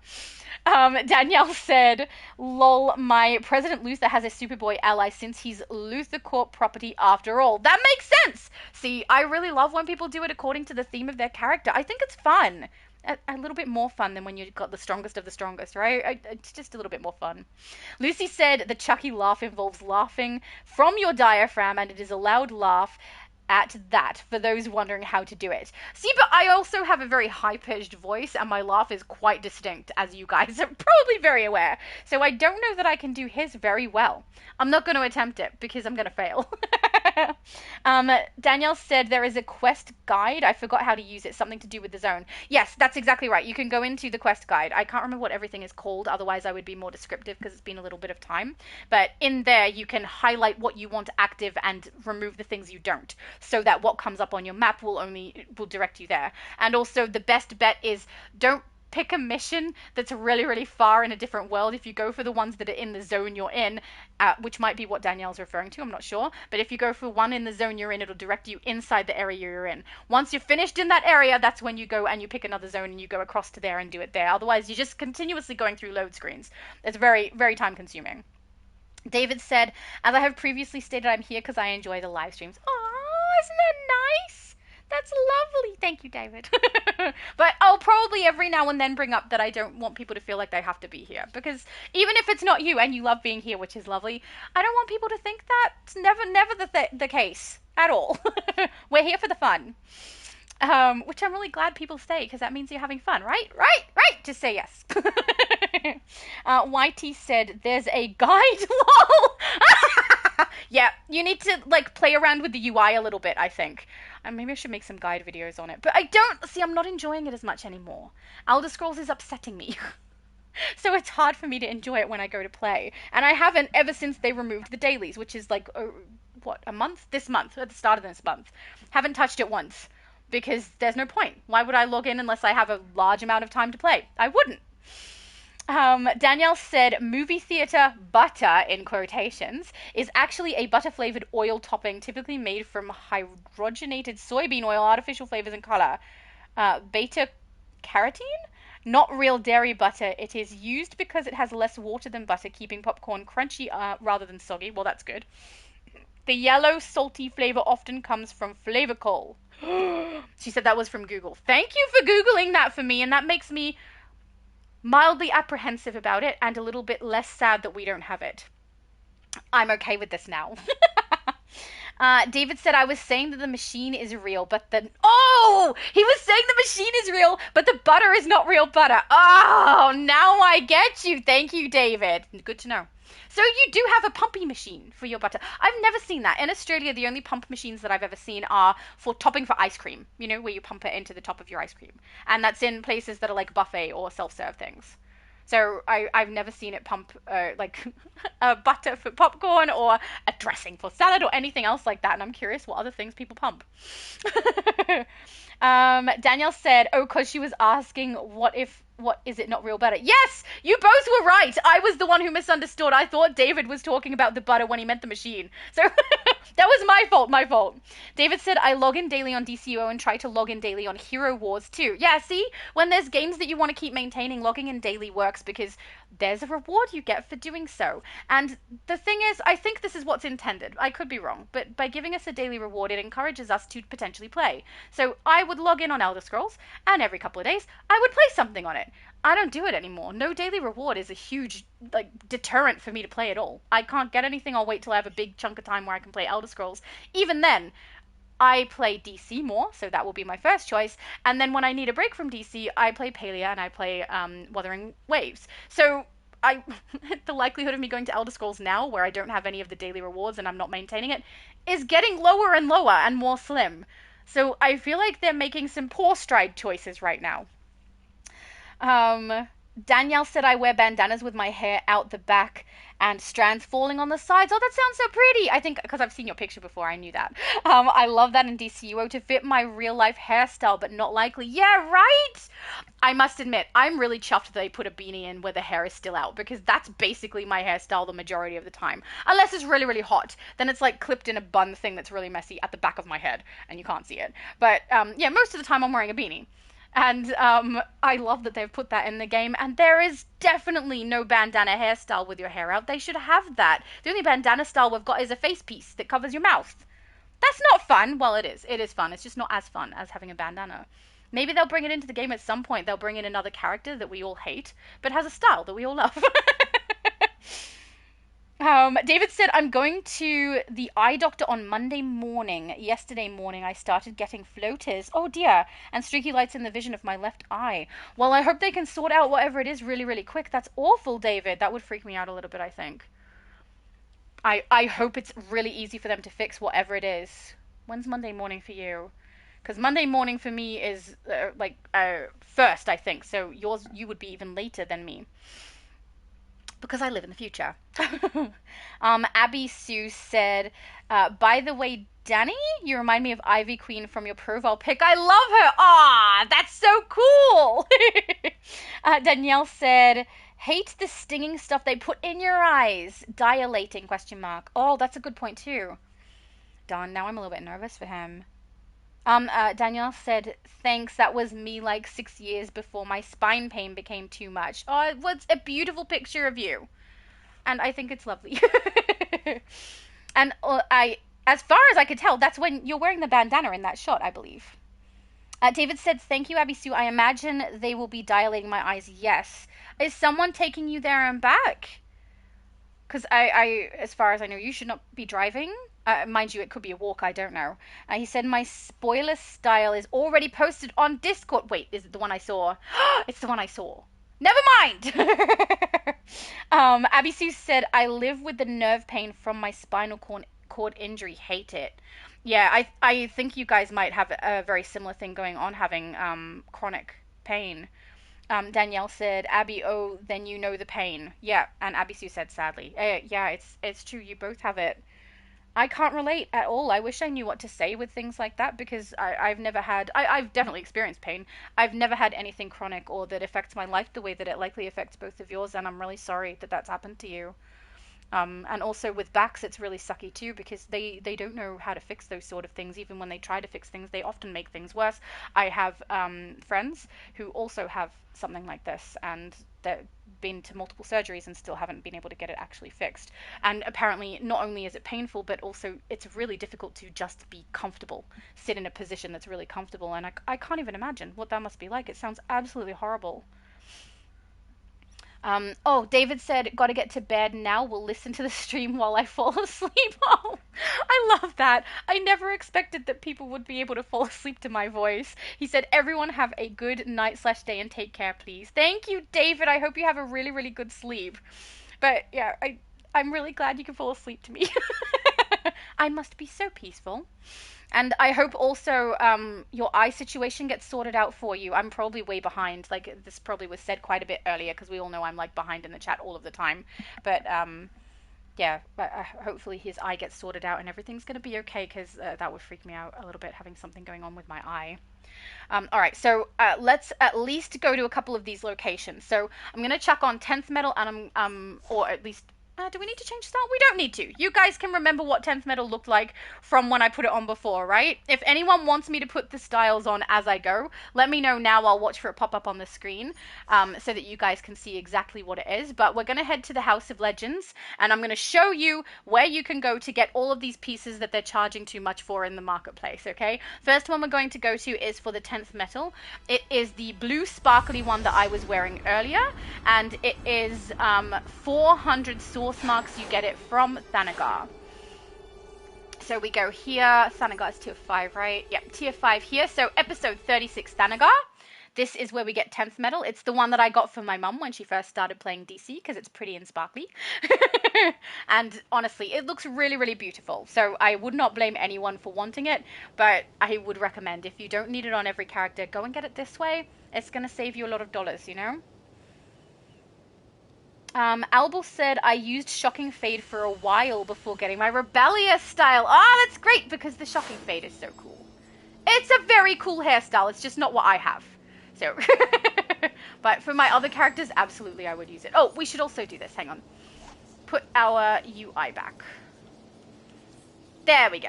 A: Danielle said, lol, my President Luther has a Superboy ally since he's Luther Corp property after all. That makes sense. See, I really love when people do it according to the theme of their character. I think it's fun. A little bit more fun than when you've got the strongest of the strongest, right? It's just a little bit more fun. Lucy said the Chucky laugh involves laughing from your diaphragm, and it is a loud laugh at that for those wondering how to do it. See, but I also have a very high-pitched voice and my laugh is quite distinct, as you guys are probably very aware. So I don't know that I can do his very well. I'm not going to attempt it because I'm going to fail. Danielle said there is a quest guide. I forgot how to use it. Something to do with the zone. Yes, that's exactly right. You can go into the quest guide. I can't remember what everything is called. Otherwise, I would be more descriptive because it's been a little bit of time. But in there, you can highlight what you want active and remove the things you don't, so that what comes up on your map will direct you there. And also, the best bet is don't pick a mission that's really, really far in a different world. If you go for the ones that are in the zone you're in, which might be what Danielle's referring to, I'm not sure. But if you go for one in the zone you're in, it'll direct you inside the area you're in. Once you're finished in that area, that's when you go and you pick another zone and you go across to there and do it there. Otherwise, you're just continuously going through load screens. It's very, very time consuming. David said, as I have previously stated, I'm here because I enjoy the live streams. Oh, isn't that nice? That's lovely. Thank you, David. But I'll probably every now and then bring up that I don't want people to feel like they have to be here. Because even if it's not you and you love being here, which is lovely, I don't want people to think that. It's never the case at all. We're here for the fun. Which I'm really glad people stay because that means you're having fun, right? Right? Just say yes. YT said, there's a guide, lol. Yeah, you need to play around with the UI a little bit, I think. And maybe I should make some guide videos on it. But I'm not enjoying it as much anymore. Elder Scrolls is upsetting me. So it's hard for me to enjoy it when I go to play. And I haven't ever since they removed the dailies, which is a month? This month, at the start of this month. Haven't touched it once. Because there's no point. Why would I log in unless I have a large amount of time to play? I wouldn't. Danielle said movie theater butter, in quotations, is actually a butter-flavored oil topping typically made from hydrogenated soybean oil, artificial flavors and color. Beta-carotene? Not real dairy butter. It is used because it has less water than butter, keeping popcorn crunchy rather than soggy. Well, that's good. The yellow, salty flavor often comes from flavor coal. She said that was from Google. Thank you for Googling that for me, and that makes me mildly apprehensive about it and a little bit less sad that we don't have it. I'm okay with this now. David said, I was saying that the machine is real, but the... Oh! He was saying the machine is real, but the butter is not real butter. Oh, now I get you. Thank you, David. Good to know. So you do have a pumping machine for your butter. I've never seen that. In Australia, the only pump machines that I've ever seen are for topping for ice cream. You know, where you pump it into the top of your ice cream. And that's in places that are like buffet or self-serve things. So I've never seen it pump a butter for popcorn or a dressing for salad or anything else like that. And I'm curious what other things people pump. Danielle said, oh, because she was asking what is it not real butter? Yes, you both were right. I was the one who misunderstood. I thought David was talking about the butter when he meant the machine. So that was my fault. David said, I log in daily on DCUO and try to log in daily on Hero Wars too. Yeah, see, when there's games that you want to keep maintaining, logging in daily works because there's a reward you get for doing so. And the thing is, I think this is what's intended. I could be wrong, but by giving us a daily reward, it encourages us to potentially play. So I would log in on Elder Scrolls, and every couple of days, I would play something on it. I don't do it anymore. No daily reward is a huge deterrent for me to play at all. I can't get anything. I'll wait till I have a big chunk of time where I can play Elder Scrolls. Even then, I play DC more, so that will be my first choice. And then when I need a break from DC, I play Palia and I play Wuthering Waves. So the likelihood of me going to Elder Scrolls now, where I don't have any of the daily rewards and I'm not maintaining it, is getting lower and lower and more slim. So I feel like they're making some poor stride choices right now. Danielle said I wear bandanas with my hair out the back and strands falling on the sides. Oh, that sounds so pretty. I think because I've seen your picture before, I knew that. I love that in DCUO to fit my real life hairstyle, but not likely. Yeah, right? I must admit, I'm really chuffed that they put a beanie in where the hair is still out because that's basically my hairstyle the majority of the time. Unless it's really, really hot. Then it's like clipped in a bun thing that's really messy at the back of my head and you can't see it. But yeah, most of the time I'm wearing a beanie. And I love that they've put that in the game. And there is definitely no bandana hairstyle with your hair out. They should have that. The only bandana style we've got is a face piece that covers your mouth. That's not fun. Well, it is. It is fun. It's just not as fun as having a bandana. Maybe they'll bring it into the game at some point. They'll bring in another character that we all hate, but has a style that we all love. David said, I'm going to the eye doctor on Monday morning. Yesterday morning, I started getting floaters. Oh dear. And streaky lights in the vision of my left eye. Well, I hope they can sort out whatever it is really, really quick. That's awful, David. That would freak me out a little bit, I think. I hope it's really easy for them to fix whatever it is. When's Monday morning for you? Because Monday morning for me is first, I think. So you would be even later than me because I live in the future. Abby Sue said, by the way, Danny, you remind me of Ivy Queen from your profile pic. I love her. Ah, that's so cool. Danielle said, hate the stinging stuff they put in your eyes. Dilating, question mark. Oh, that's a good point too. Darn, now I'm a little bit nervous for him. Danielle said, thanks, that was me like 6 years before my spine pain became too much. Oh, it was a beautiful picture of you. And I think it's lovely. And as far as I could tell, that's when you're wearing the bandana in that shot, I believe. David said, thank you, Abby Sue. I imagine they will be dilating my eyes. Yes. Is someone taking you there and back? Because as far as I know, you should not be driving. Mind you, it could be a walk, I don't know. He said, my spoiler style is already posted on Discord. Wait, is it the one I saw? It's the one I saw. Never mind! Abby Sue said, I live with the nerve pain from my spinal cord injury. Hate it. Yeah, I think you guys might have a very similar thing going on, having chronic pain. Danielle said, Abby, oh, then you know the pain. Yeah, and Abby Sue said, sadly. Yeah, it's true, you both have it. I can't relate at all. I wish I knew what to say with things like that because I've never had, I've definitely experienced pain. I've never had anything chronic or that affects my life the way that it likely affects both of yours, and I'm really sorry that that's happened to you. And also with backs, it's really sucky too because they don't know how to fix those sort of things. Even when they try to fix things, they often make things worse. I have friends who also have something like this, and they've been to multiple surgeries and still haven't been able to get it actually fixed. And apparently, not only is it painful, but also it's really difficult to just be comfortable, sit in a position that's really comfortable. And I can't even imagine what that must be like. It sounds absolutely horrible. Oh, David said, gotta get to bed now. We'll listen to the stream while I fall asleep. Oh, I love that. I never expected that people would be able to fall asleep to my voice. He said, everyone have a good night/day and take care, please. Thank you, David. I hope you have a really, really good sleep. But yeah, I'm really glad you can fall asleep to me. I must be so peaceful. And I hope also your eye situation gets sorted out for you. I'm probably way behind. Like, this probably was said quite a bit earlier because we all know I'm like behind in the chat all of the time. But yeah, hopefully his eye gets sorted out and everything's going to be okay because that would freak me out a little bit having something going on with my eye. All right, so let's at least go to a couple of these locations. So I'm going to chuck on 10th metal and or at least do we need to change style? We don't need to. You guys can remember what 10th metal looked like from when I put it on before, right? If anyone wants me to put the styles on as I go, let me know now. I'll watch for it pop up on the screen so that you guys can see exactly what it is. But we're going to head to the House of Legends, and I'm going to show you where you can go to get all of these pieces that they're charging too much for in the marketplace, okay? First one we're going to go to is for the 10th metal. It is the blue sparkly one that I was wearing earlier, and it is 400 source marks. You get it from Thanagar. So we go here. Thanagar is tier 5, right? Yep, tier 5 here. So episode 36 Thanagar. This is where we get 10th metal. It's the one that I got for my mum when she first started playing DC because it's pretty and sparkly. And honestly, it looks really, really beautiful. So I would not blame anyone for wanting it, but I would recommend if you don't need it on every character, go and get it this way. It's going to save you a lot of dollars, you know? Albel said, I used Shocking Fade for a while before getting my Rebellious style. Ah, that's great, because the Shocking Fade is so cool. It's a very cool hairstyle. It's just not what I have. So, but for my other characters, absolutely I would use it. Oh, we should also do this. Hang on. Put our UI back. There we go.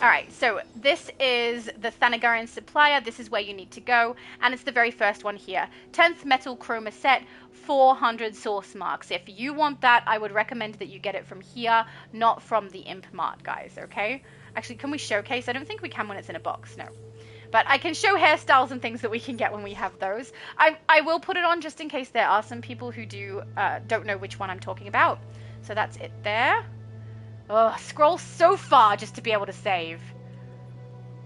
A: All right, so this is the Thanagarian Supplier. This is where you need to go, and it's the very first one here. 10th Metal Chroma Set, 400 source marks. If you want that, I would recommend that you get it from here, not from the Imp Mart, guys, okay? Actually, can we showcase? I don't think we can when it's in a box, no. But I can show hairstyles and things that we can get when we have those. I will put it on just in case there are some people who don't know which one I'm talking about. So that's it there. Oh, scroll so far just to be able to save.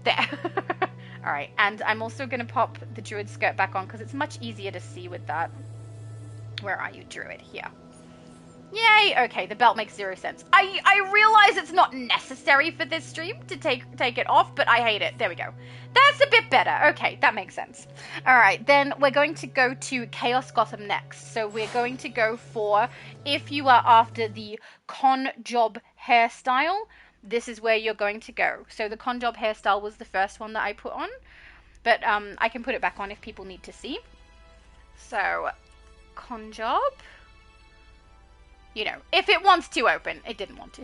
A: There. All right, and I'm also going to pop the Druid skirt back on because it's much easier to see with that. Where are you, Druid? Here. Yay! Okay, the belt makes 0 sense. I realize it's not necessary for this stream to take it off, but I hate it. There we go. That's a bit better. Okay, that makes sense. All right, then we're going to go to Chaos Gotham next. So we're going to go for, if you are after the Con Job hairstyle, this is where you're going to go. So the Con Job hairstyle was the first one that I put on, but I can put it back on if people need to see. So, Con Job. You know, if it wants to open. It didn't want to.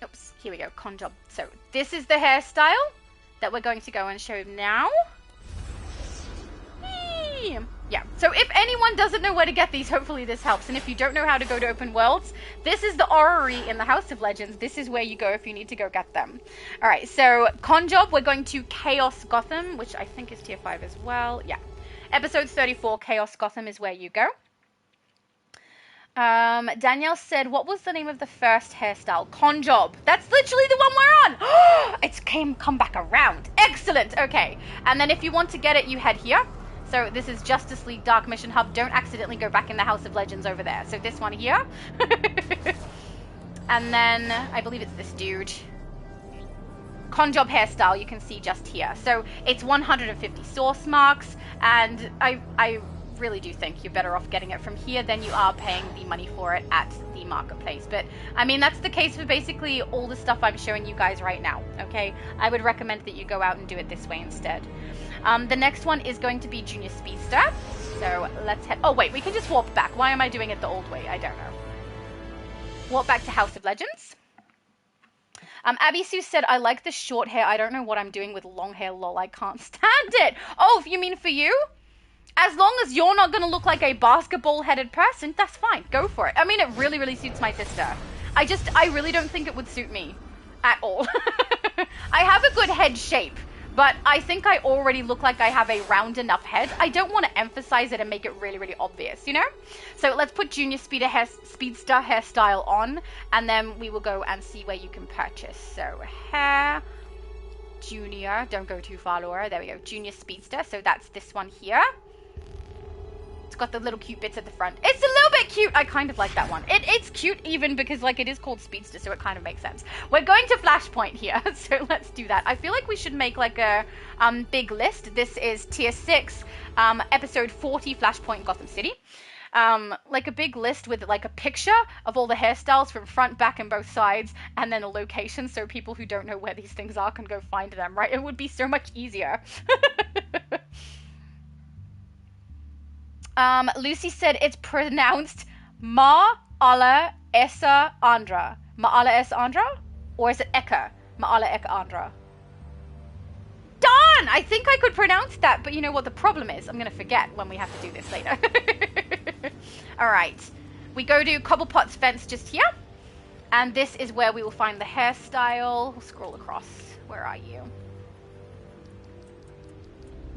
A: Oops, here we go, Con Job. So this is the hairstyle that we're going to go and show now. Whee! Yeah, so if anyone doesn't know where to get these, hopefully this helps. And if you don't know how to go to open worlds, this is the orrery in the House of Legends. This is where you go if you need to go get them. All right, so Con Job, we're going to Chaos Gotham, which I think is tier 5 as well. Yeah, episode 34, Chaos Gotham is where you go. Danielle said, what was the name of the first hairstyle? Con Job. That's literally the one we're on. It's come back around. Excellent. Okay. And then if you want to get it, you head here. So this is Justice League Dark Mission Hub. Don't accidentally go back in the House of Legends over there. So this one here. And then I believe it's this dude. Con Job hairstyle you can see just here. So it's 150 source marks, and I really do think you're better off getting it from here than you are paying the money for it at the marketplace. But I mean, that's the case for basically all the stuff I'm showing you guys right now. Okay, I would recommend that you go out and do it this way instead. The next one is going to be Junior Speedster. So let's head. Oh wait, we can just warp back. Why am I doing it the old way? I don't know. Warp back to House of Legends. Abby Sue said, I like the short hair. I don't know what I'm doing with long hair. Lol, I can't stand it. Oh, you mean for you? As long as you're not going to look like a basketball-headed person, that's fine. Go for it. I mean, it really, really suits my sister. I really don't think it would suit me at all. I have a good head shape, but I think I already look like I have a round enough head. I don't want to emphasize it and make it really, really obvious, you know? So let's put Junior Speedster hairstyle on, and then we will go and see where you can purchase. So hair, Junior, don't go too far, Laura. There we go, Junior Speedster. So that's this one here. It's got the little cute bits at the front. It's a little bit cute. I kind of like that one. It's cute even because like it is called Speedster, so it kind of makes sense. We're going to Flashpoint here, so let's do that. I feel like we should make like a big list. This is tier 6, episode 40, Flashpoint Gotham City. Like a big list with like a picture of all the hairstyles from front, back, and both sides, and then a location so people who don't know where these things are can go find them, right? It would be so much easier. Lucy said it's pronounced Ma-ala Esa Andra. Ma-ala Esa Andra? Or is it Eka? Ma-ala Eka Andra. Darn! I think I could pronounce that, but you know what the problem is? I'm going to forget when we have to do this later. Alright. We go to Cobblepot's fence just here. And this is where we will find the hairstyle. We'll scroll across. Where are you?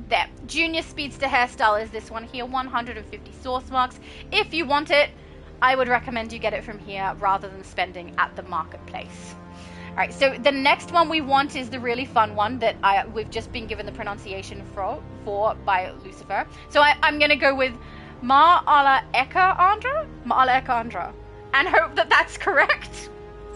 A: There. Junior Speedster hairstyle is this one here. 150 source marks. If you want it, I would recommend you get it from here rather than spending at the marketplace. Alright, so the next one we want is the really fun one that we've just been given the pronunciation for by Lucifer. So I'm going to go with Ma-ala Eka Andra? Ma-ala Eka Andra. And hope that that's correct.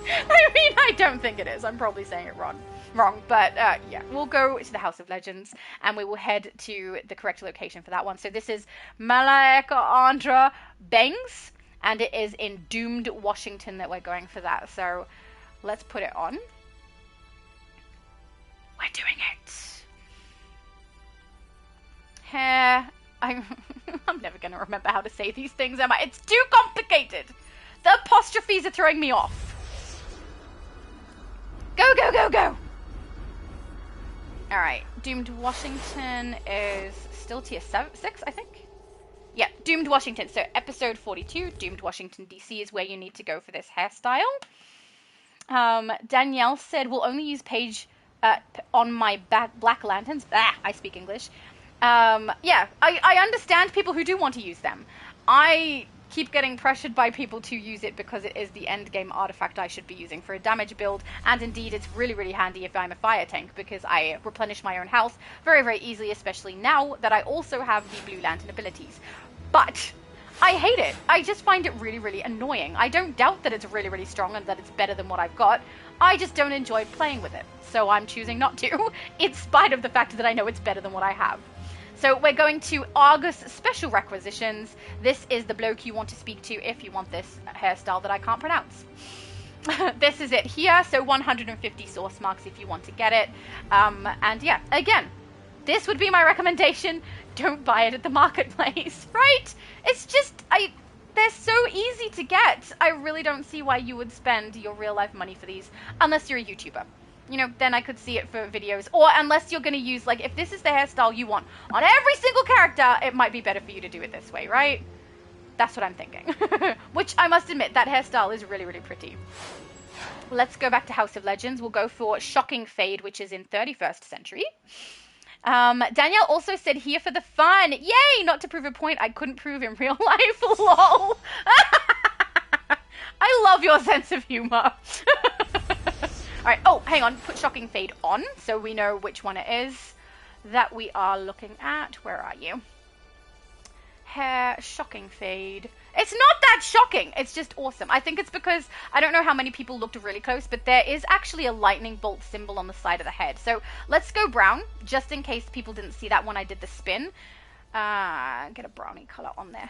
A: I mean, I don't think it is. I'm probably saying it wrong. wrong, but yeah, we'll go to the House of Legends and we will head to the correct location for that one. So this is Malaika Andra Bangs, and it is in Doomed, Washington that we're going for that. So let's put it on. We're doing it. Hair. I'm never going to remember how to say these things, am I? It's too complicated. The apostrophes are throwing me off. Go, go, go, go. All right. Doomed Washington is still tier 6, I think. Yeah, Doomed Washington. So episode 42, Doomed Washington, DC is where you need to go for this hairstyle. Danielle said, we'll only use Paige on my Black Lanterns. I speak English. Yeah, I understand people who do want to use them. I keep getting pressured by people to use it because it is the end game artifact I should be using for a damage build, and indeed it's really, really handy if I'm a fire tank because I replenish my own health very, very easily, especially now that I also have the Blue Lantern abilities. But I hate it. I just find it really, really annoying. I don't doubt that it's really, really strong and that it's better than what I've got. I just don't enjoy playing with it, so I'm choosing not to, in spite of the fact that I know it's better than what I have. So we're going to Argus Special Requisitions. This is the bloke you want to speak to if you want this hairstyle that I can't pronounce. This is it here. So 150 source marks if you want to get it. And yeah, again, this would be my recommendation. Don't buy it at the marketplace, right? It's just, they're so easy to get. I really don't see why you would spend your real life money for these unless you're a YouTuber. You know, then I could see it for videos. Or unless you're going to use, like, if this is the hairstyle you want on every single character, it might be better for you to do it this way, right? That's what I'm thinking. Which, I must admit, that hairstyle is really, really pretty. Let's go back to House of Legends. We'll go for Shocking Fade, which is in 31st Century. Danielle also said, here for the fun. Yay! Not to prove a point I couldn't prove in real life. Lol. I love your sense of humor. Alright, oh, hang on, put Shocking Fade on, so we know which one it is that we are looking at. Where are you? Hair, Shocking Fade. It's not that shocking, it's just awesome. I think it's because, I don't know how many people looked really close, but there is actually a lightning bolt symbol on the side of the head. So let's go brown, just in case people didn't see that when I did the spin. Get a brownie color on there.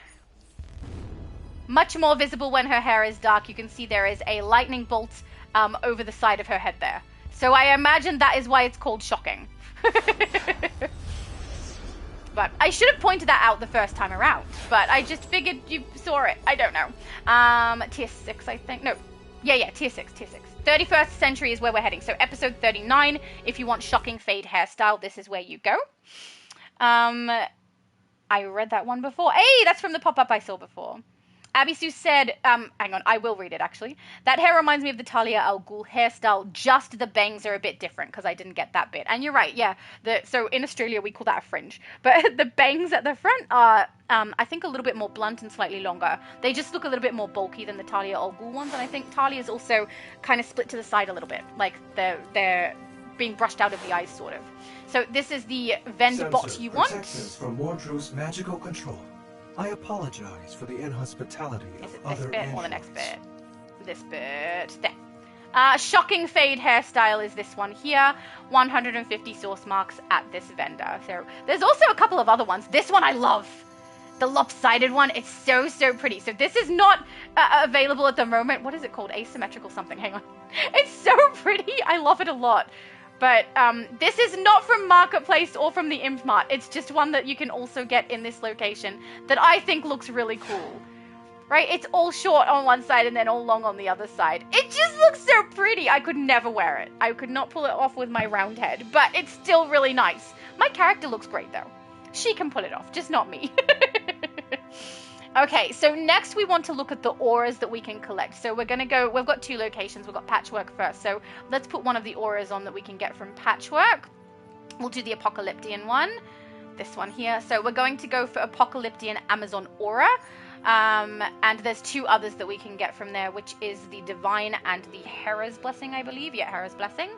A: Much more visible when her hair is dark. You can see there is a lightning bolt over the side of her head there. So I imagine that is why it's called shocking. But I should have pointed that out the first time around. But I just figured you saw it. I don't know. Tier 6, I think. No. Yeah, tier 6. 31st Century is where we're heading. So episode 39, if you want Shocking Fade hairstyle, this is where you go. I read that one before. Hey, that's from the pop-up I saw before. Abby Sue said, hang on, I will read it actually. That hair reminds me of the Talia al Ghul hairstyle, just the bangs are a bit different because I didn't get that bit. And you're right, yeah. So in Australia we call that a fringe. But the bangs at the front are, I think, a little bit more blunt and slightly longer. They just look a little bit more bulky than the Talia al Ghul ones. And I think Talia's also kind of split to the side a little bit. Like they're being brushed out of the eyes, sort of. So this is the Vend bot you want.
B: From Wardrew's magical control. I apologize for the inhospitality
A: of
B: other
A: Is it this bit
B: angels.
A: or the next bit? This bit. There. Shocking Fade hairstyle is this one here. 150 source marks at this vendor. So there's also a couple of other ones. This one I love. The lopsided one. It's so, so pretty. So this is not available at the moment. What is it called? Asymmetrical something. Hang on. It's so pretty. I love it a lot. But this is not from Marketplace or from the Imp Mart. It's just one that you can also get in this location that I think looks really cool. Right? It's all short on one side and then all long on the other side. It just looks so pretty. I could never wear it. I could not pull it off with my round head. But it's still really nice. My character looks great though. She can pull it off, just not me. Okay, so next we want to look at the auras that we can collect. So we're going to go, we've got two locations. We've got Patchwork first. So let's put one of the auras on that we can get from Patchwork. We'll do the Apocalyptian one. This one here. So we're going to go for Apocalyptian Amazon Aura. And there's two others that we can get from there, which is the Divine and the Hera's Blessing, I believe. Yeah, Hera's Blessing.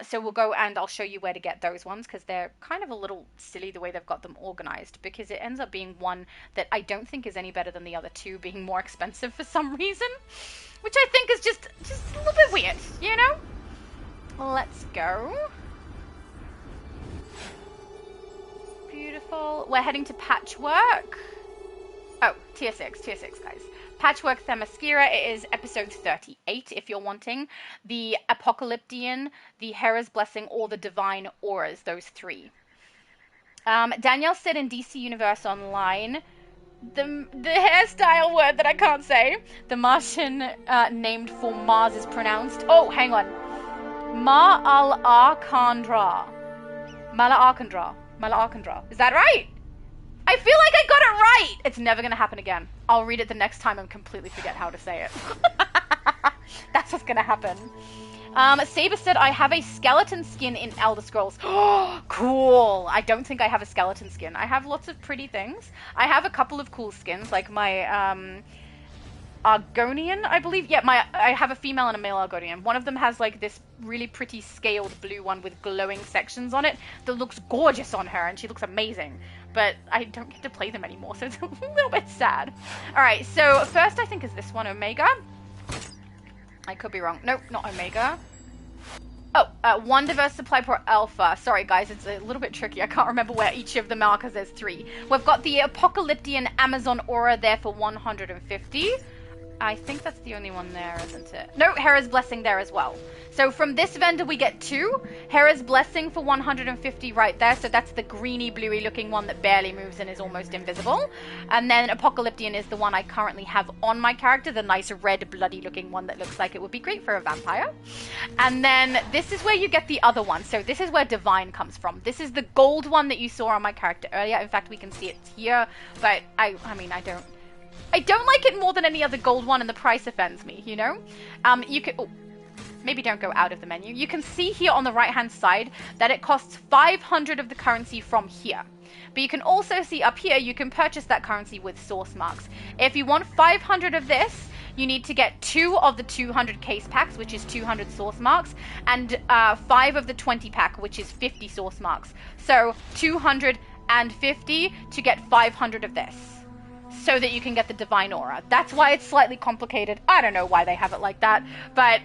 A: So we'll go and I'll show you where to get those ones because they're kind of a little silly the way they've got them organized, because it ends up being one that I don't think is any better than the other two, being more expensive for some reason, which I think is just a little bit weird, you know? Let's go. Beautiful. We're heading to Patchwork. Oh, tier 6, guys. Patchwork Themyscira, it is episode 38 if you're wanting. The Apocalyptian, the Hera's Blessing, or the Divine Auras, those three. Danielle said in DC Universe Online, the hairstyle word that I can't say, the Martian named for Mars is pronounced, oh, hang on, Ma'al-Arkandra. Ma'al-Arkandra. Is that right? I feel like I got it right! It's never gonna happen again. I'll read it the next time and completely forget how to say it. That's what's gonna happen. Saber said, I have a skeleton skin in Elder Scrolls. Oh, cool! I don't think I have a skeleton skin. I have lots of pretty things. I have a couple of cool skins, like my, Argonian, I believe. Yeah, I have a female and a male Argonian. One of them has like this really pretty scaled blue one with glowing sections on it that looks gorgeous on her, and she looks amazing. But I don't get to play them anymore, so it's a little bit sad. Alright, so first I think is this one, Omega. I could be wrong. Nope, not Omega. Oh, one diverse supply per alpha. Sorry guys, it's a little bit tricky. I can't remember where each of them are because there's 3. We've got the Apocalyptian Amazon Aura there for 150. I think that's the only one there, isn't it? No, Hera's Blessing there as well. So from this vendor we get 2. Hera's Blessing for 150 right there. So that's the greeny bluey looking one that barely moves and is almost invisible. And then Apocalyptian is the one I currently have on my character. The nice red bloody looking one that looks like it would be great for a vampire. And then this is where you get the other one. So this is where Divine comes from. This is the gold one that you saw on my character earlier. In fact, we can see it here. But I mean, I don't like it more than any other gold one, and the price offends me, you know? You can... Oh, maybe don't go out of the menu. You can see here on the right-hand side that it costs 500 of the currency from here. But you can also see up here, you can purchase that currency with source marks. If you want 500 of this, you need to get 2 of the 200 case packs, which is 200 source marks, and 5 of the 20 pack, which is 50 source marks. So 250 to get 500 of this, so that you can get the Divine Aura. That's why it's slightly complicated. I don't know why they have it like that. But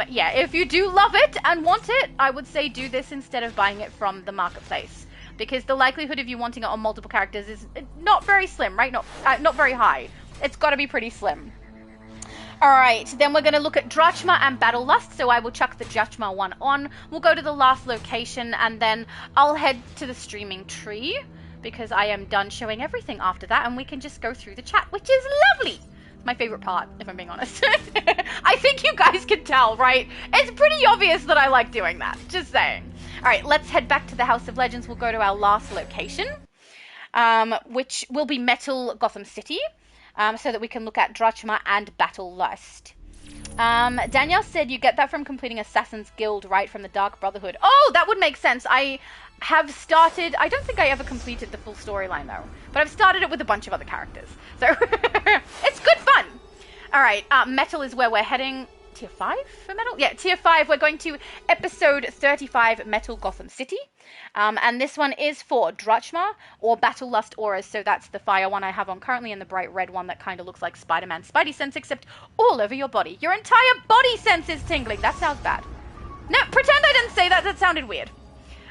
A: yeah, if you do love it and want it, I would say do this instead of buying it from the marketplace. Because the likelihood of you wanting it on multiple characters is not very slim, right? Not very high. It's got to be pretty slim. Alright, then we're going to look at Drachma and Battle Lust, so I will chuck the Drachma one on. We'll go to the last location, and then I'll head to the streaming tree, because I am done showing everything after that, and we can just go through the chat, which is lovely. It's my favorite part, if I'm being honest. I think you guys can tell, right? It's pretty obvious that I like doing that. Just saying. All right, let's head back to the House of Legends. We'll go to our last location, which will be Metal Gotham City, so that we can look at Drachma and Battle Lust. Danielle said you get that from completing Assassin's Guild, right, from the Dark Brotherhood. Oh, that would make sense. I have started, I don't think I ever completed the full storyline though, but I've started it with a bunch of other characters, so it's good fun. All right, Metal is where we're heading. Tier 5 for Metal? Yeah, Tier 5. We're going to episode 35, Metal Gotham City. And this one is for Drachma or Battle Lust Auras. So that's the fire one I have on currently, and the bright red one that kind of looks like Spider-Man's Spidey sense, except all over your body. Your entire body sense is tingling. That sounds bad. No, pretend I didn't say that. That sounded weird.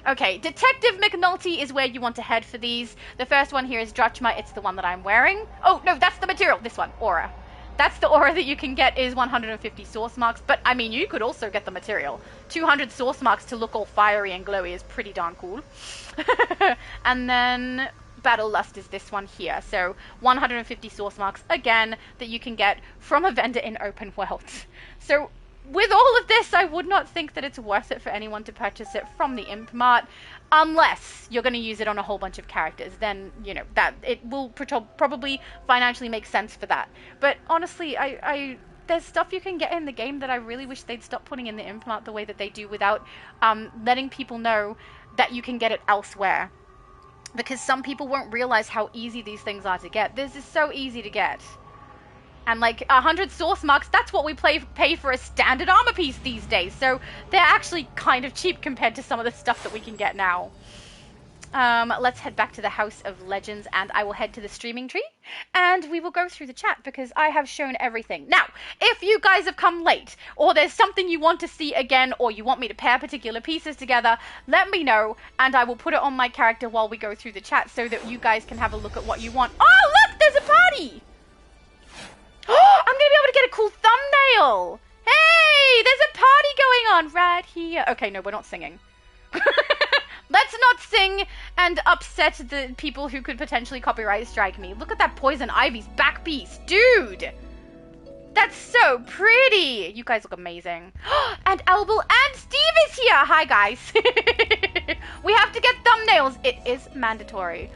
A: Okay, Detective McNulty is where you want to head for these. The first one here is Drachma. It's the one that I'm wearing. Oh, no, that's the material. This one, Aura. That's the aura that you can get is 150 source marks, but I mean, you could also get the material. 200 source marks to look all fiery and glowy is pretty darn cool. And then Battle Lust is this one here. So 150 source marks, again, that you can get from a vendor in open world. So with all of this, I would not think that it's worth it for anyone to purchase it from the Imp Mart, unless you're going to use it on a whole bunch of characters. Then, you know, that it will probably financially make sense for that. But honestly, there's stuff you can get in the game that I really wish they'd stop putting in the Imp Mart the way that they do, without letting people know that you can get it elsewhere. Because some people won't realize how easy these things are to get. This is so easy to get. And like 100 source marks, that's what we pay for a standard armor piece these days. So they're actually kind of cheap compared to some of the stuff that we can get now. Let's head back to the House of Legends, and I will head to the streaming tree, and we will go through the chat because I have shown everything. Now, if you guys have come late, or there's something you want to see again, or you want me to pair particular pieces together, let me know, and I will put it on my character while we go through the chat so that you guys can have a look at what you want. Oh, look, there's a party! Oh, I'm gonna be able to get a cool thumbnail! Hey, there's a party going on right here. Okay, no, we're not singing. Let's not sing and upset the people who could potentially copyright strike me. Look at that Poison Ivy's back piece. Dude! That's so pretty! You guys look amazing. And Elbel and Steve is here! Hi, guys. We have to get thumbnails. It is mandatory.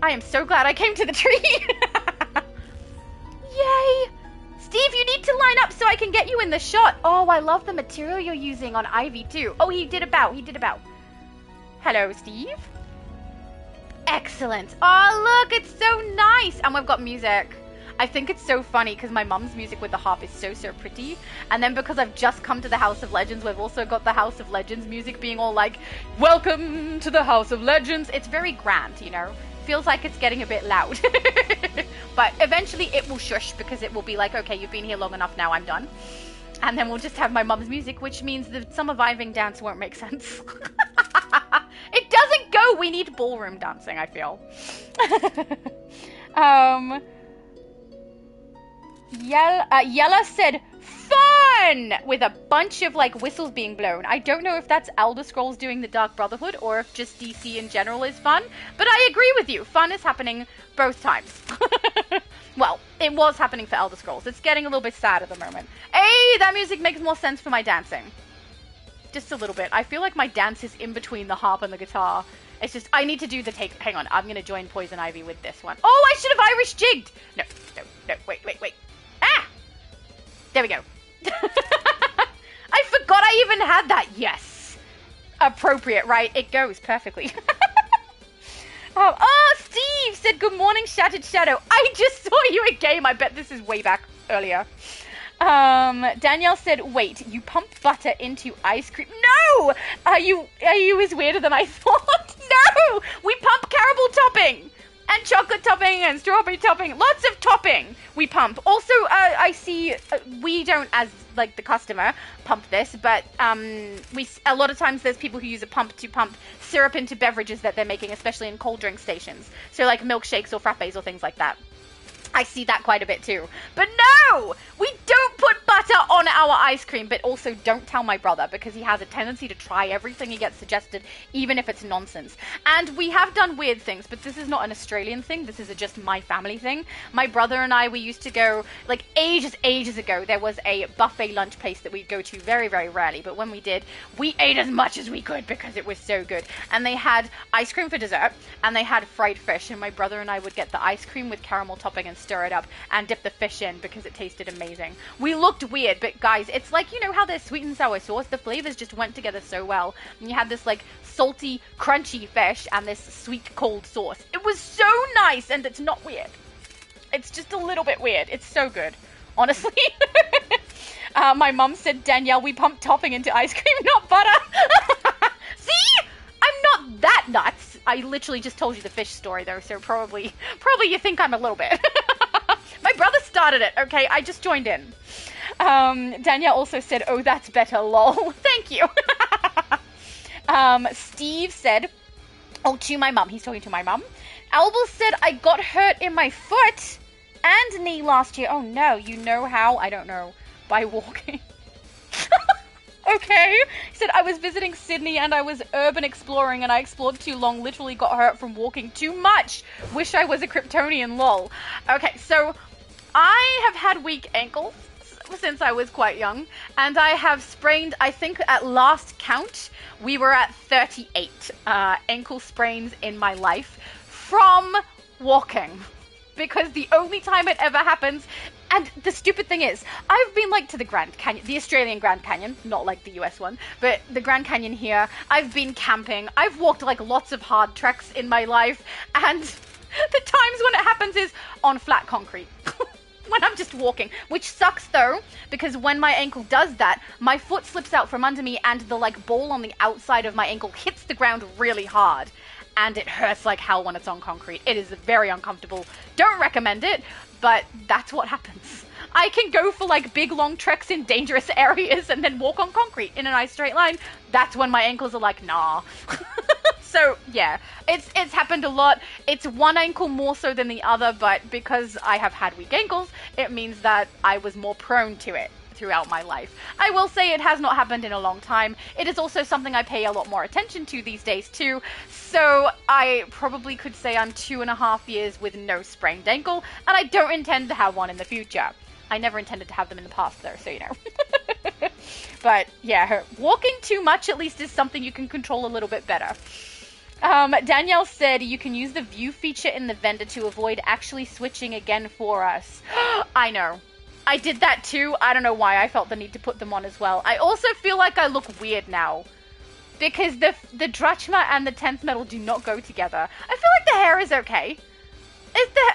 A: I am so glad I came to the tree. Yay! Steve, you need to line up so I can get you in the shot. Oh, I love the material you're using on Ivy, too. Oh, he did a bow. He did a bow. Hello, Steve. Excellent. Oh, look, it's so nice. And we've got music. I think it's so funny because my mum's music with the harp is so pretty. And then because I've just come to the House of Legends, we've also got the House of Legends music being all like, welcome to the House of Legends. It's very grand, you know. Feels like it's getting a bit loud. But eventually it will shush because it will be like, okay, you've been here long enough now, I'm done. And then we'll just have my mum's music, which means the summer vibing dance won't make sense. It doesn't go. We need ballroom dancing, I feel. Yella said, fun! With a bunch of, like, whistles being blown. I don't know if that's Elder Scrolls doing the Dark Brotherhood or if just DC in general is fun. But I agree with you. Fun is happening both times. Well, it was happening for Elder Scrolls. It's getting a little bit sad at the moment. Hey, that music makes more sense for my dancing. Just a little bit. I feel like my dance is in between the harp and the guitar. It's just, I need to do the take. Hang on, I'm going to join Poison Ivy with this one. Oh, I should have Irish jigged. No, wait. Ah! There we go. I forgot I even had that. Yes. Appropriate, right? It goes perfectly. Oh, Steve said, good morning, Shattered Shadow. I just saw you a game. I bet this is way back earlier. Danielle said, wait, you pump butter into ice cream? No! Are you as weirder than I thought? No! We pump caramel topping! And chocolate topping and strawberry topping. Lots of topping we pump. Also, I see we don't, as like the customer, pump this, but a lot of times there's people who use a pump to pump syrup into beverages that they're making, especially in cold drink stations. So like milkshakes or frappes or things like that. I see that quite a bit too. But no! We don't put butter on our ice cream, but also don't tell my brother because he has a tendency to try everything he gets suggested, even if it's nonsense. And we have done weird things, but this is not an Australian thing. This is just my family thing. My brother and I, we used to go, like ages ago, there was a buffet lunch place that we'd go to very, very rarely. But when we did, we ate as much as we could because it was so good. And they had ice cream for dessert, and they had fried fish. And my brother and I would get the ice cream with caramel topping and stir it up and dip the fish in because it tasted amazing. We looked weird, but guys, it's like, you know how there's sweet and sour sauce? The flavors just went together so well. And you had this like salty, crunchy fish and this sweet, cold sauce. It was so nice, and it's not weird. It's just a little bit weird. It's so good, honestly. My mum said, Danielle, we pump topping into ice cream, not butter. See? I'm not that nuts. I literally just told you the fish story, though, so probably you think I'm a little bit. My brother started it, okay? I just joined in. Danielle also said, oh, that's better, lol. Thank you. Steve said, oh, to my mum. He's talking to my mum. Albus said, I got hurt in my foot and knee last year. Oh, no. You know how? I don't know. By walking. Okay. He said, I was visiting Sydney and I was urban exploring and I explored too long. Literally got hurt from walking too much. Wish I was a Kryptonian, lol. Okay, so I have had weak ankles since I was quite young. And I have sprained, I think at last count, we were at 38 ankle sprains in my life from walking. Because the only time it ever happens, and the stupid thing is, I've been like to the Grand Canyon, the Australian Grand Canyon, not like the US one, but the Grand Canyon here. I've been camping. I've walked like lots of hard treks in my life, and the times when it happens is on flat concrete. When I'm just walking, which sucks though, because when my ankle does that, my foot slips out from under me and the like ball on the outside of my ankle hits the ground really hard. and it hurts like hell when it's on concrete. It is very uncomfortable. Don't recommend it, but that's what happens. I can go for like big long treks in dangerous areas and then walk on concrete in a nice straight line. That's when my ankles are like, nah. So yeah, it's happened a lot. It's one ankle more so than the other, but because I have had weak ankles, it means that I was more prone to it throughout my life. I will say it has not happened in a long time. It is also something I pay a lot more attention to these days too. So I probably could say I'm 2.5 years with no sprained ankle, and I don't intend to have one in the future. I never intended to have them in the past though, so you know. But yeah, walking too much at least is something you can control a little bit better. Danielle said you can use the view feature in the vendor to avoid actually switching again for us. I know. I did that too. I don't know why I felt the need to put them on as well. I also feel like I look weird now because the Drachma and the 10th metal do not go together. I feel like the hair is okay.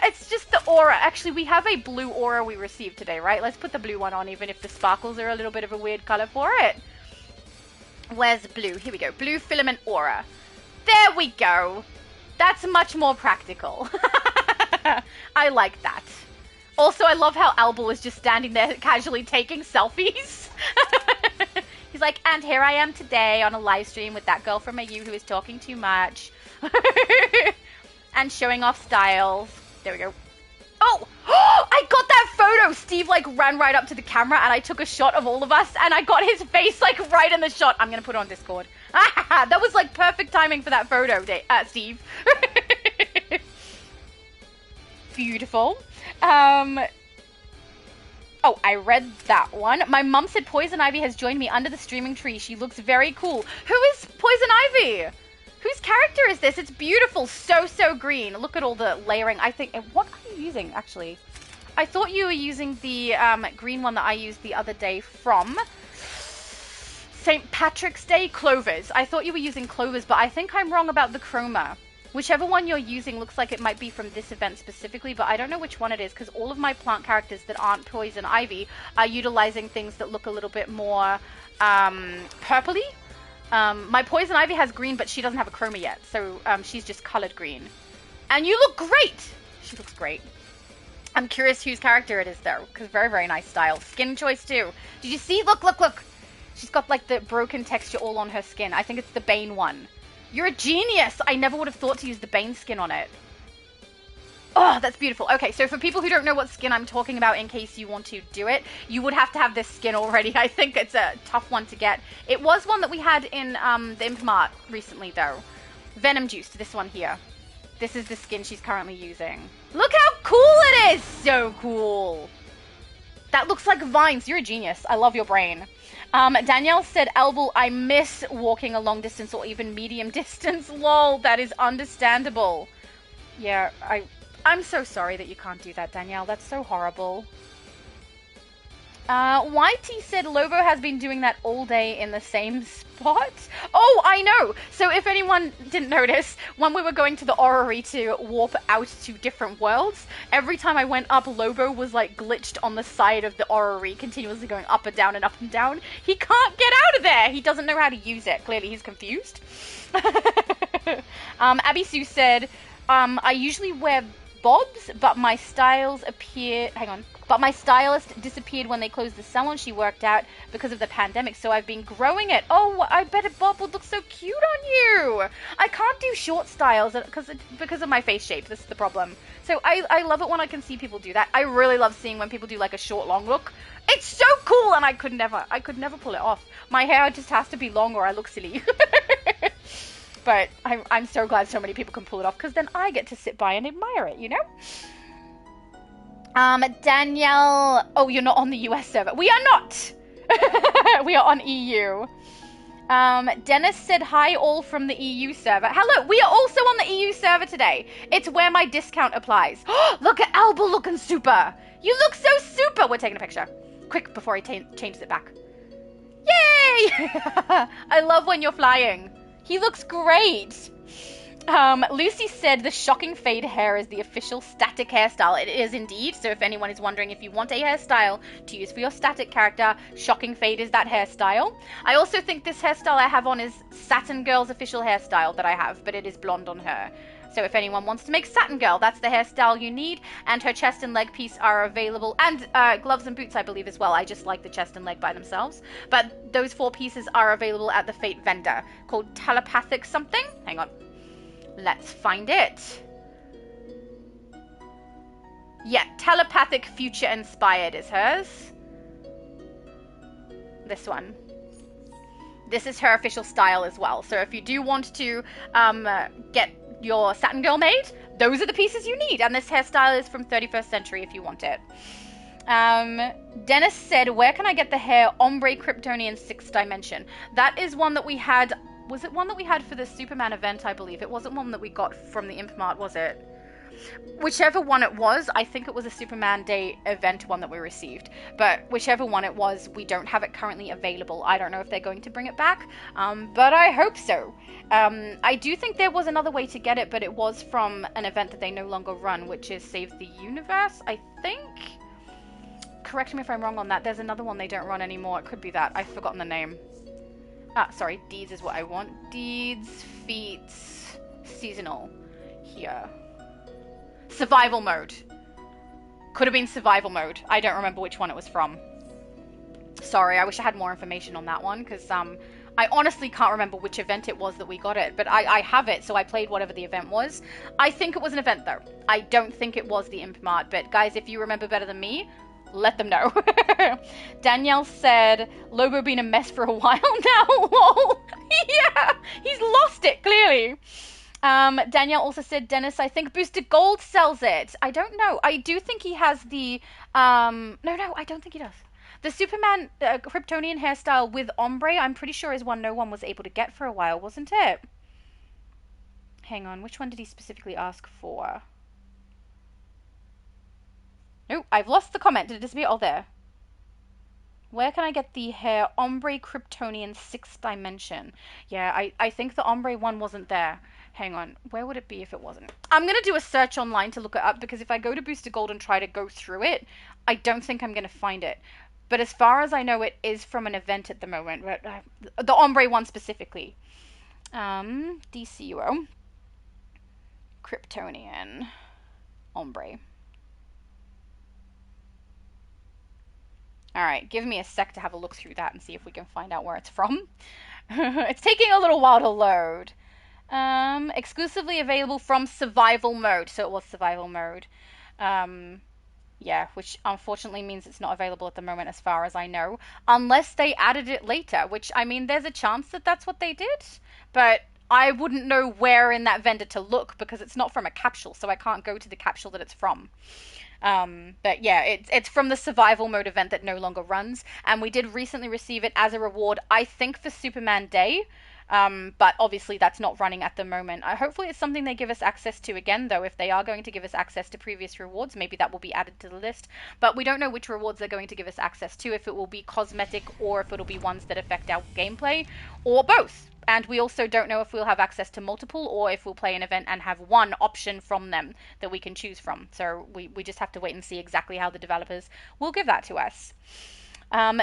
A: It's just the aura. Actually, we have a blue aura we received today, right? Let's put the blue one on, even if the sparkles are a little bit of a weird color for it. Where's blue? Here we go. Blue filament aura. There we go. That's much more practical. I like that. Also, I love how Albul is just standing there casually taking selfies. He's like, and here I am today on a live stream with that girl from AU who is talking too much. And showing off styles. There we go. Oh! I got that photo! Steve, like, ran right up to the camera and I took a shot of all of us and I got his face, like, right in the shot. I'm gonna put it on Discord. That was, like, perfect timing for that photo, Steve. Beautiful. Oh, I read that one. My mum said Poison Ivy has joined me under the streaming tree. She looks very cool. Who is Poison Ivy? Whose character is this? It's beautiful. So green. Look at all the layering. I think... What are you using, actually? I thought you were using the green one that I used the other day from St. Patrick's Day. Clovers. I thought you were using Clovers, but I think I'm wrong about the chroma. Whichever one you're using looks like it might be from this event specifically, but I don't know which one it is, because all of my plant characters that aren't Poison Ivy are utilizing things that look a little bit more purpley. My Poison Ivy has green, but she doesn't have a chroma yet, so she's just colored green. And you look great! She looks great. I'm curious whose character it is, though, because very nice style. Skin choice, too. Did you see? Look! She's got, like, the broken texture all on her skin. I think it's the Bane one. You're a genius! I never would have thought to use the Bane skin on it. Oh, that's beautiful. Okay, so for people who don't know what skin I'm talking about, in case you want to do it, you would have to have this skin already. I think it's a tough one to get. It was one that we had in the Imp Mart recently, though. Venom Juiced, this one here. This is the skin she's currently using. Look how cool it is! So cool. That looks like vines. You're a genius. I love your brain. Danielle said, Albul, I miss walking a long distance or even medium distance. Lol, that is understandable. Yeah, I'm so sorry that you can't do that, Danielle. That's so horrible. YT said Lobo has been doing that all day in the same spot. Oh, I know. So if anyone didn't notice, when we were going to the orrery to warp out to different worlds, every time I went up, Lobo was like glitched on the side of the orrery, continuously going up and down and up and down. He can't get out of there. He doesn't know how to use it. Clearly he's confused. Abby Sue said, I usually wear bobs, but my styles appear... Hang on. But my stylist disappeared when they closed the salon she worked at because of the pandemic, so I've been growing it. Oh, I bet a bob would look so cute on you. I can't do short styles because of my face shape. This is the problem. So I love it when I can see people do that. I really love seeing when people do like a short, long look. It's so cool, and I could never pull it off. My hair just has to be long or I look silly. But I'm so glad so many people can pull it off, because then I get to sit by and admire it, you know? Danielle... Oh, you're not on the US server. We are not! We are on EU. Dennis said, hi all from the EU server. Hello, we are also on the EU server today. It's where my discount applies. Look at Albul looking super. You look so super. We're taking a picture. Quick, before he changes it back. Yay! I love when you're flying. He looks great. Lucy said the shocking fade hair is the official static hairstyle. It is indeed. So if anyone is wondering if you want a hairstyle to use for your static character, shocking fade is that hairstyle. I also think this hairstyle I have on is Satin Girl's official hairstyle that I have, but it is blonde on her. So if anyone wants to make Satin Girl, that's the hairstyle you need. And her chest and leg piece are available. And gloves and boots, I believe, as well. I just like the chest and leg by themselves. But those 4 pieces are available at the Fate vendor called Telepathic something. Hang on. Let's find it. Yeah, Telepathic Future Inspired is hers. This one. This is her official style as well. So if you do want to get your Satin Girl made, those are the pieces you need. And this hairstyle is from 31st Century if you want it. Dennis said, where can I get the hair Ombre Kryptonian 6th Dimension? That is one that we had. Was it one that we had for the Superman event, I believe? It wasn't one that we got from the Imp Mart, was it? Whichever one it was, I think it was a Superman Day event one that we received. But whichever one it was, we don't have it currently available. I don't know if they're going to bring it back, but I hope so. I do think there was another way to get it, but it was from an event that they no longer run, which is Save the Universe, I think? Correct me if I'm wrong on that. There's another one they don't run anymore. It could be that. I've forgotten the name. Sorry, deeds is what I want. Deeds, feats, seasonal. Here. Survival mode. Could have been survival mode. I don't remember which one it was from. Sorry, I wish I had more information on that one, because I honestly can't remember which event it was that we got it, but I have it, so I played whatever the event was. I think it was an event, though. I don't think it was the Imp Mart, but guys, if you remember better than me, let them know. Danielle said, Lobo been a mess for a while now. Lol. Yeah, he's lost it, clearly. Danielle also said, Dennis, I think Boosted Gold sells it. I don't know. I do think he has the, no, I don't think he does. The Superman Kryptonian hairstyle with ombre, I'm pretty sure is one no one was able to get for a while, wasn't it? Hang on, which one did he specifically ask for? No, I've lost the comment. Did it disappear? Oh, there. Where can I get the hair ombre Kryptonian 6th Dimension? Yeah, I think the ombre one wasn't there. Hang on. Where would it be if it wasn't? I'm going to do a search online to look it up, because if I go to Booster Gold and try to go through it, I don't think I'm going to find it. But as far as I know, it is from an event at the moment. But, the ombre one specifically. DCUO. Kryptonian. Ombre. Alright, give me a sec to have a look through that and see if we can find out where it's from. It's taking a little while to load. Exclusively available from survival mode. So it was survival mode. Yeah, which unfortunately means it's not available at the moment as far as I know. Unless they added it later, which, I mean, there's a chance that that's what they did. But I wouldn't know where in that vendor to look, because it's not from a capsule, so I can't go to the capsule that it's from. But yeah, it's from the survival mode event that no longer runs, and we did recently receive it as a reward, I think, for Superman Day. But obviously that's not running at the moment. Hopefully it's something they give us access to again, though. If they are going to give us access to previous rewards, maybe that will be added to the list. But we don't know which rewards they're going to give us access to, if it will be cosmetic or if it'll be ones that affect our gameplay, or both. And we also don't know if we'll have access to multiple, or if we'll play an event and have one option from them that we can choose from. So we just have to wait and see exactly how the developers will give that to us.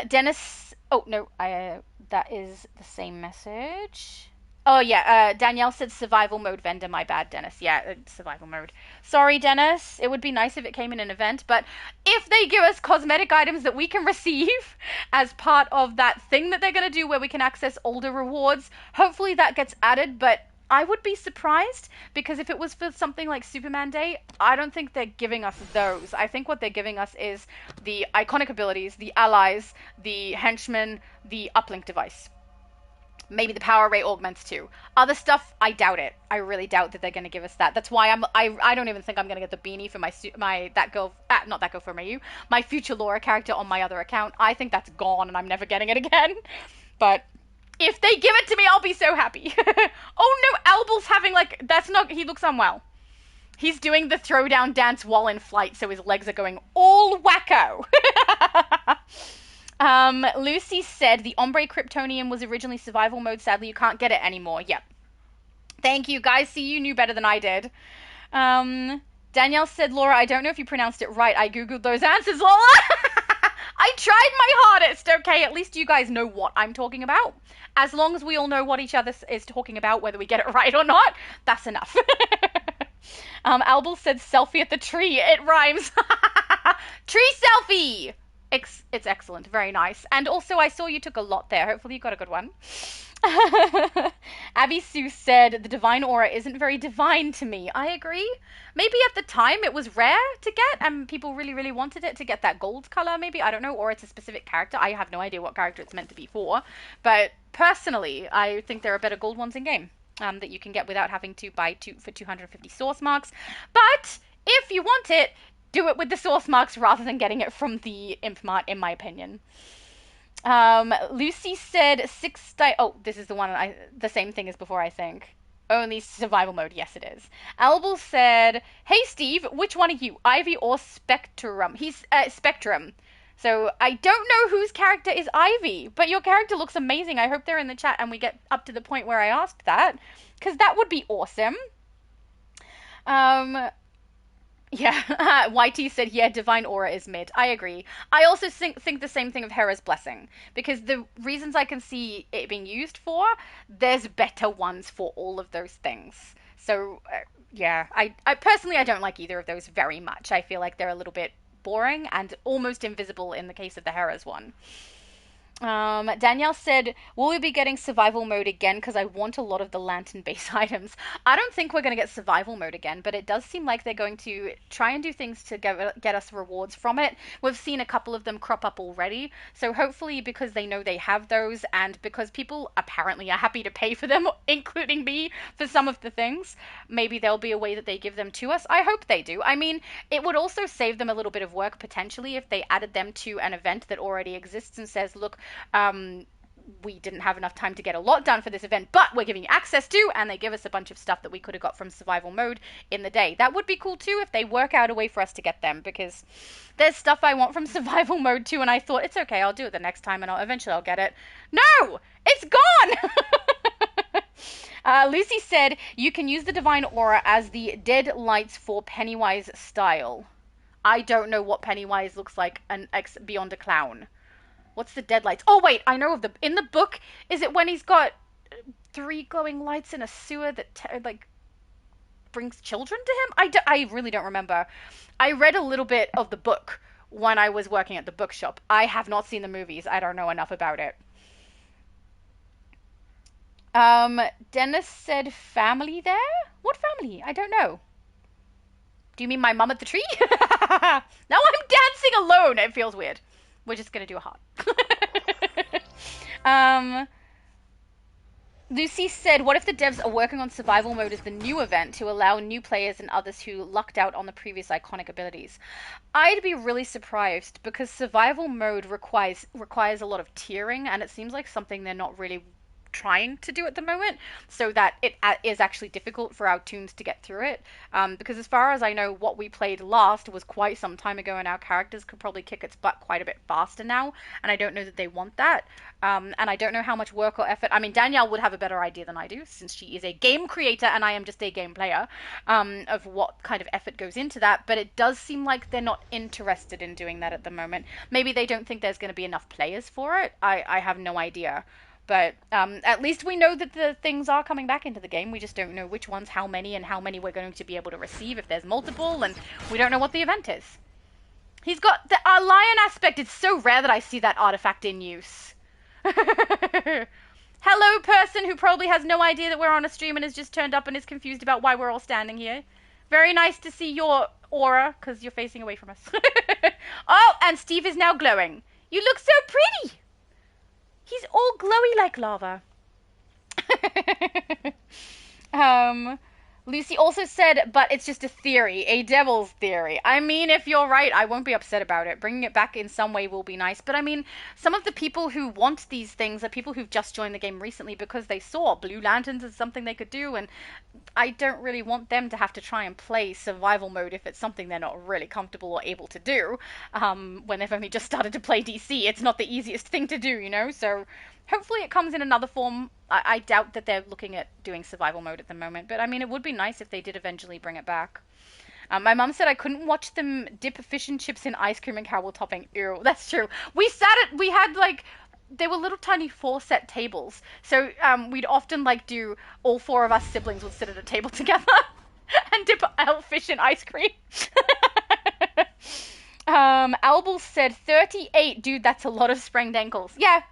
A: Dennis... Oh, no, that is the same message. Oh, yeah, Danielle said survival mode vendor. My bad, Dennis. Yeah, survival mode. Sorry, Dennis. It would be nice if it came in an event, but if they give us cosmetic items that we can receive as part of that thing that they're going to do where we can access older rewards, hopefully that gets added, but I would be surprised, because if it was for something like Superman Day, I don't think they're giving us those. I think what they're giving us is the iconic abilities, the allies, the henchmen, the uplink device. Maybe the power ray augments too. Other stuff, I doubt it. I really doubt that they're going to give us that. That's why I don't even think I'm going to get the beanie for my future Laura character on my other account. I think that's gone and I'm never getting it again. But if they give it to me, I'll be so happy. Oh no, Albel's having he looks unwell. He's doing the throwdown dance while in flight, so his legs are going all wacko. Lucy said the Ombre Kryptonian was originally survival mode. Sadly, you can't get it anymore. Yep. Thank you, guys. See, you knew better than I did. Um, Danielle said, Laura, I don't know if you pronounced it right. I googled those answers, Laura. I tried my hardest. Okay, at least you guys know what I'm talking about. As long as we all know what each other is talking about, whether we get it right or not, that's enough. Albel said selfie at the tree. It rhymes. Tree selfie. It's excellent. Very nice. And also, I saw you took a lot there. Hopefully, you got a good one. Abby Sue said the divine aura isn't very divine to me. I agree. Maybe at the time it was rare to get and people really, really wanted it to get that gold color, maybe. I don't know. Or it's a specific character. I have no idea what character it's meant to be for. But personally, I think there are better gold ones in game that you can get without having to buy two for 250 source marks. But if you want it, do it with the source marks rather than getting it from the Imp Mart, in my opinion. Lucy said oh, this is the same thing as before, I think. Only survival mode. Yes, it is. Albel said, hey, Steve, which one are you? Ivy or Spectrum? He's, Spectrum. So I don't know whose character is Ivy, but your character looks amazing. I hope they're in the chat and we get up to the point where I asked that, because that would be awesome. Yeah, YT said, yeah, Divine Aura is mid. I agree. I also think the same thing of Hera's Blessing, because the reasons I can see it being used for, there's better ones for all of those things. So, yeah, I personally, I don't like either of those very much. I feel like they're a little bit boring and almost invisible in the case of the Hera's one. Danielle said, will we be getting survival mode again? Because I want a lot of the lantern base items. I don't think we're going to get survival mode again, but it does seem like they're going to try and do things to get us rewards from it. We've seen a couple of them crop up already. So hopefully, because they know they have those and because people apparently are happy to pay for them, including me, for some of the things, maybe there'll be a way that they give them to us. I hope they do. I mean, it would also save them a little bit of work potentially if they added them to an event that already exists and says, look, we didn't have enough time to get a lot done for this event, but we're giving you access to, and they give us a bunch of stuff that we could have got from survival mode in the day. That would be cool too if they work out a way for us to get them, because there's stuff I want from survival mode too, and I thought, it's okay, I'll do it the next time and eventually I'll get it. No! It's gone! Lucy said, you can use the Divine Aura as the dead lights for Pennywise style. I don't know what Pennywise looks like beyond a clown. What's the dead lights? Oh, wait, I know of in the book, is it when he's got 3 glowing lights in a sewer that, brings children to him? I really don't remember. I read a little bit of the book when I was working at the bookshop. I have not seen the movies. I don't know enough about it. Dennis said family there? What family? I don't know. Do you mean my mum at the tree? Now I'm dancing alone. It feels weird. We're just going to do a heart. Lucy said, what if the devs are working on survival mode as the new event to allow new players and others who lucked out on the previous iconic abilities? I'd be really surprised because survival mode requires a lot of tiering, and it seems like something they're not really trying to do at the moment, so that it is actually difficult for our toons to get through it, because as far as I know, what we played last was quite some time ago, and our characters could probably kick its butt quite a bit faster now, and I don't know that they want that, and I don't know how much work or effort. I mean, Danielle would have a better idea than I do, since she is a game creator and I am just a game player, of what kind of effort goes into that, but it does seem like they're not interested in doing that at the moment. Maybe they don't think there's going to be enough players for it. I have no idea. But at least we know that the things are coming back into the game. We just don't know which ones, how many, and how many we're going to be able to receive if there's multiple, and we don't know what the event is. He's got the lion aspect. It's so rare that I see that artifact in use. Hello, person who probably has no idea that we're on a stream and has just turned up and is confused about why we're all standing here. Very nice to see your aura, because you're facing away from us. Oh, and Steve is now glowing. You look so pretty. He's all glowy like lava. Lucy also said, but it's just a theory, a devil's theory. I mean, if you're right, I won't be upset about it. Bringing it back in some way will be nice. But I mean, some of the people who want these things are people who've just joined the game recently because they saw Blue Lanterns as something they could do. And I don't really want them to have to try and play survival mode if it's something they're not really comfortable or able to do. When they've only just started to play DC, it's not the easiest thing to do, you know? So Hopefully it comes in another form. I doubt that they're looking at doing survival mode at the moment, but I mean, it would be nice if they did eventually bring it back. My mum said I couldn't watch them dip fish and chips in ice cream and caramel topping. Ew, that's true. We had like, they were little tiny 4-set tables. So we'd often like do, all 4 of us siblings would sit at a table together and dip fish in ice cream. Albel said 38. Dude, that's a lot of sprained ankles. Yeah,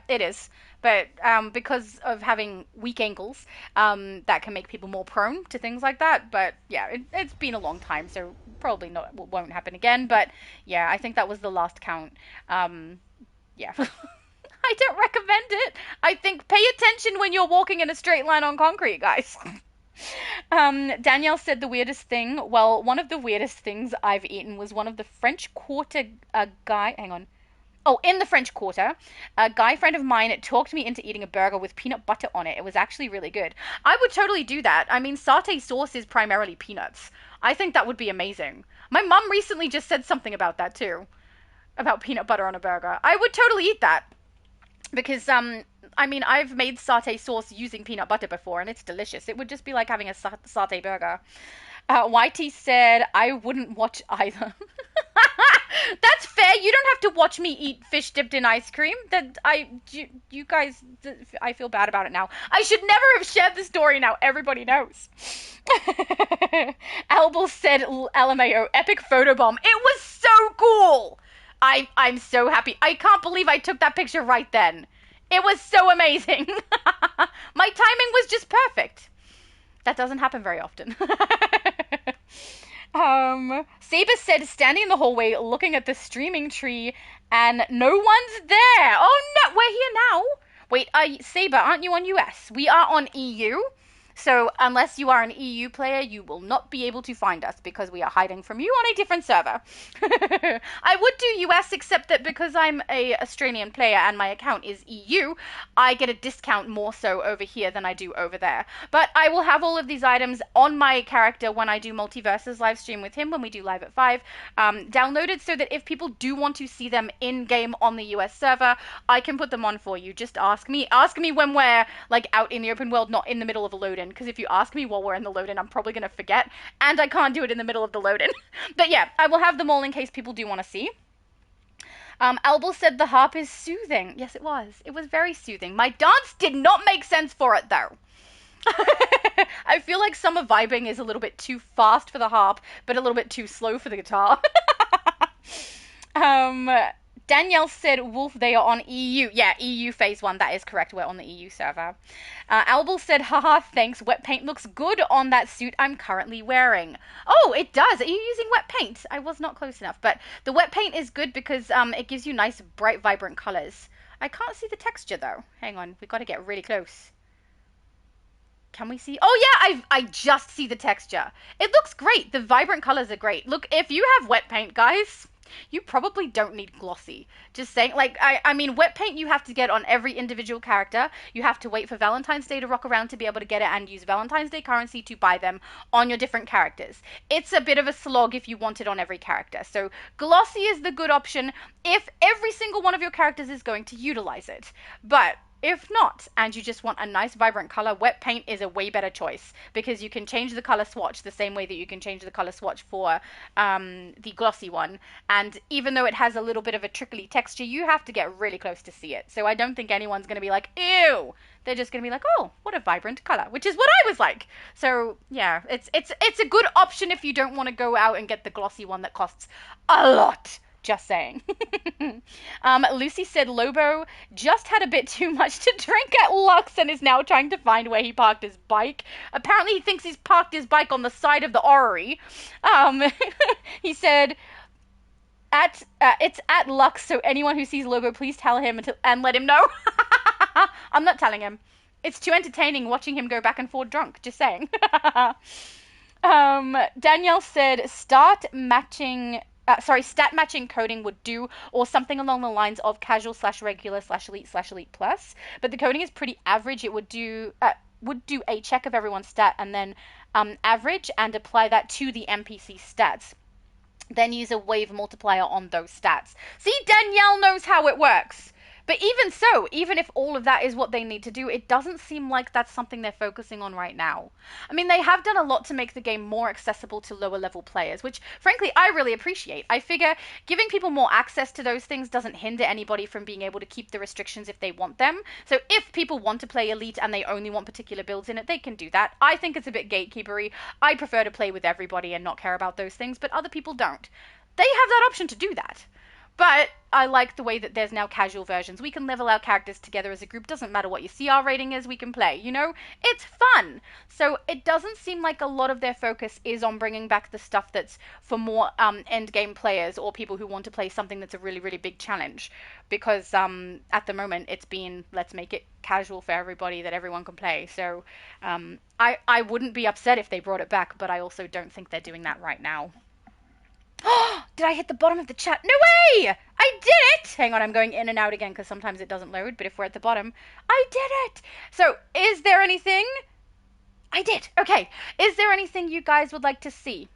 A: it is. But because of having weak ankles, that can make people more prone to things like that. But yeah, it's been a long time, so probably not won't happen again. But yeah, I think that was the last count. Yeah. I don't recommend it. I think pay attention when you're walking in a straight line on concrete, guys. Danielle said the weirdest thing. Well, one of the weirdest things I've eaten was one of the French Quarter guy. Hang on. Oh, in the French Quarter, a guy friend of mine talked me into eating a burger with peanut butter on it. It was actually really good. I would totally do that. I mean, satay sauce is primarily peanuts. I think that would be amazing. My mum recently just said something about that too, about peanut butter on a burger. I would totally eat that because I mean, I've made satay sauce using peanut butter before, and it's delicious. It would just be like having a satay burger. YT said, I wouldn't watch either. That's fair. You don't have to watch me eat fish dipped in ice cream. You guys, I feel bad about it now. I should never have shared the story now. Everybody knows. Albel said, LMAO, epic photobomb. It was so cool. I'm so happy. I can't believe I took that picture right then. It was so amazing. My timing was just perfect. That doesn't happen very often. Saber said, standing in the hallway looking at the streaming tree and no one's there. Oh no, we're here now. Wait, Saber, aren't you on US? We are on EU. So unless you are an EU player, you will not be able to find us because we are hiding from you on a different server. I would do US, except that because I'm a Australian player and my account is EU, I get a discount more so over here than I do over there. But I will have all of these items on my character when I do Multiverses live stream with him, when we do live at 5, downloaded so that if people do want to see them in-game on the US server, I can put them on for you. Just ask me. Ask me when we're like out in the open world, not in the middle of a load-in, because if you ask me while we're in the load-in, I'm probably going to forget, and I can't do it in the middle of the load-in. But yeah, I will have them all in case people do want to see. Albel said the harp is soothing. Yes, it was. It was very soothing. My dance did not make sense for it, though. I feel like summer vibing is a little bit too fast for the harp, but a little bit too slow for the guitar. Danielle said, Wolf, they are on EU. Yeah, EU phase 1. That is correct. We're on the EU server. Albel said, haha, thanks. Wet paint looks good on that suit I'm currently wearing. Oh, it does. Are you using wet paint? I was not close enough. But the wet paint is good because it gives you nice, bright, vibrant colors. I can't see the texture, though. Hang on. We've got to get really close. Can we see? Oh, yeah, I just see the texture. It looks great. The vibrant colors are great. Look, if you have wet paint, guys, you probably don't need glossy. Just saying, like, I mean, wet paint you have to get on every individual character. You have to wait for Valentine's Day to rock around to be able to get it and use Valentine's Day currency to buy them on your different characters. It's a bit of a slog if you want it on every character. So glossy is the good option if every single one of your characters is going to utilize it. But if not, and you just want a nice vibrant color, wet paint is a way better choice because you can change the color swatch the same way that you can change the color swatch for the glossy one. And even though it has a little bit of a trickly texture, you have to get really close to see it. So I don't think anyone's going to be like, ew. They're just going to be like, oh, what a vibrant color, which is what I was like. So yeah, it's a good option if you don't want to go out and get the glossy one that costs a lot. Just saying. Lucy said Lobo just had a bit too much to drink at Lux and is now trying to find where he parked his bike. Apparently he thinks he's parked his bike on the side of the orrery. He said, it's at Lux, so anyone who sees Lobo, please tell him and let him know. I'm not telling him. It's too entertaining watching him go back and forth drunk. Just saying. Danielle said, stat matching coding would do, or something along the lines of casual / regular / elite plus. But the coding is pretty average. It would do a check of everyone's stat and then average and apply that to the NPC stats. Then use a wave multiplier on those stats. See, Danielle knows how it works. But even so, even if all of that is what they need to do, it doesn't seem like that's something they're focusing on right now. I mean, they have done a lot to make the game more accessible to lower level players, which frankly I really appreciate. I figure giving people more access to those things doesn't hinder anybody from being able to keep the restrictions if they want them. So if people want to play Elite and they only want particular builds in it, they can do that. I think it's a bit gatekeepery. I prefer to play with everybody and not care about those things, but other people don't. They have that option to do that. But I like the way that there's now casual versions. We can level our characters together as a group. Doesn't matter what your CR rating is, we can play. You know, it's fun. So it doesn't seem like a lot of their focus is on bringing back the stuff that's for more end game players or people who want to play something that's a really, really big challenge. Because at the moment it's been, let's make it casual for everybody that everyone can play. So I wouldn't be upset if they brought it back, but I also don't think they're doing that right now. Did I hit the bottom of the chat? No way! I did it! Hang on, I'm going in and out again because sometimes it doesn't load, but if we're at the bottom, I did it! So, is there anything? I did! Okay. Is there anything you guys would like to see?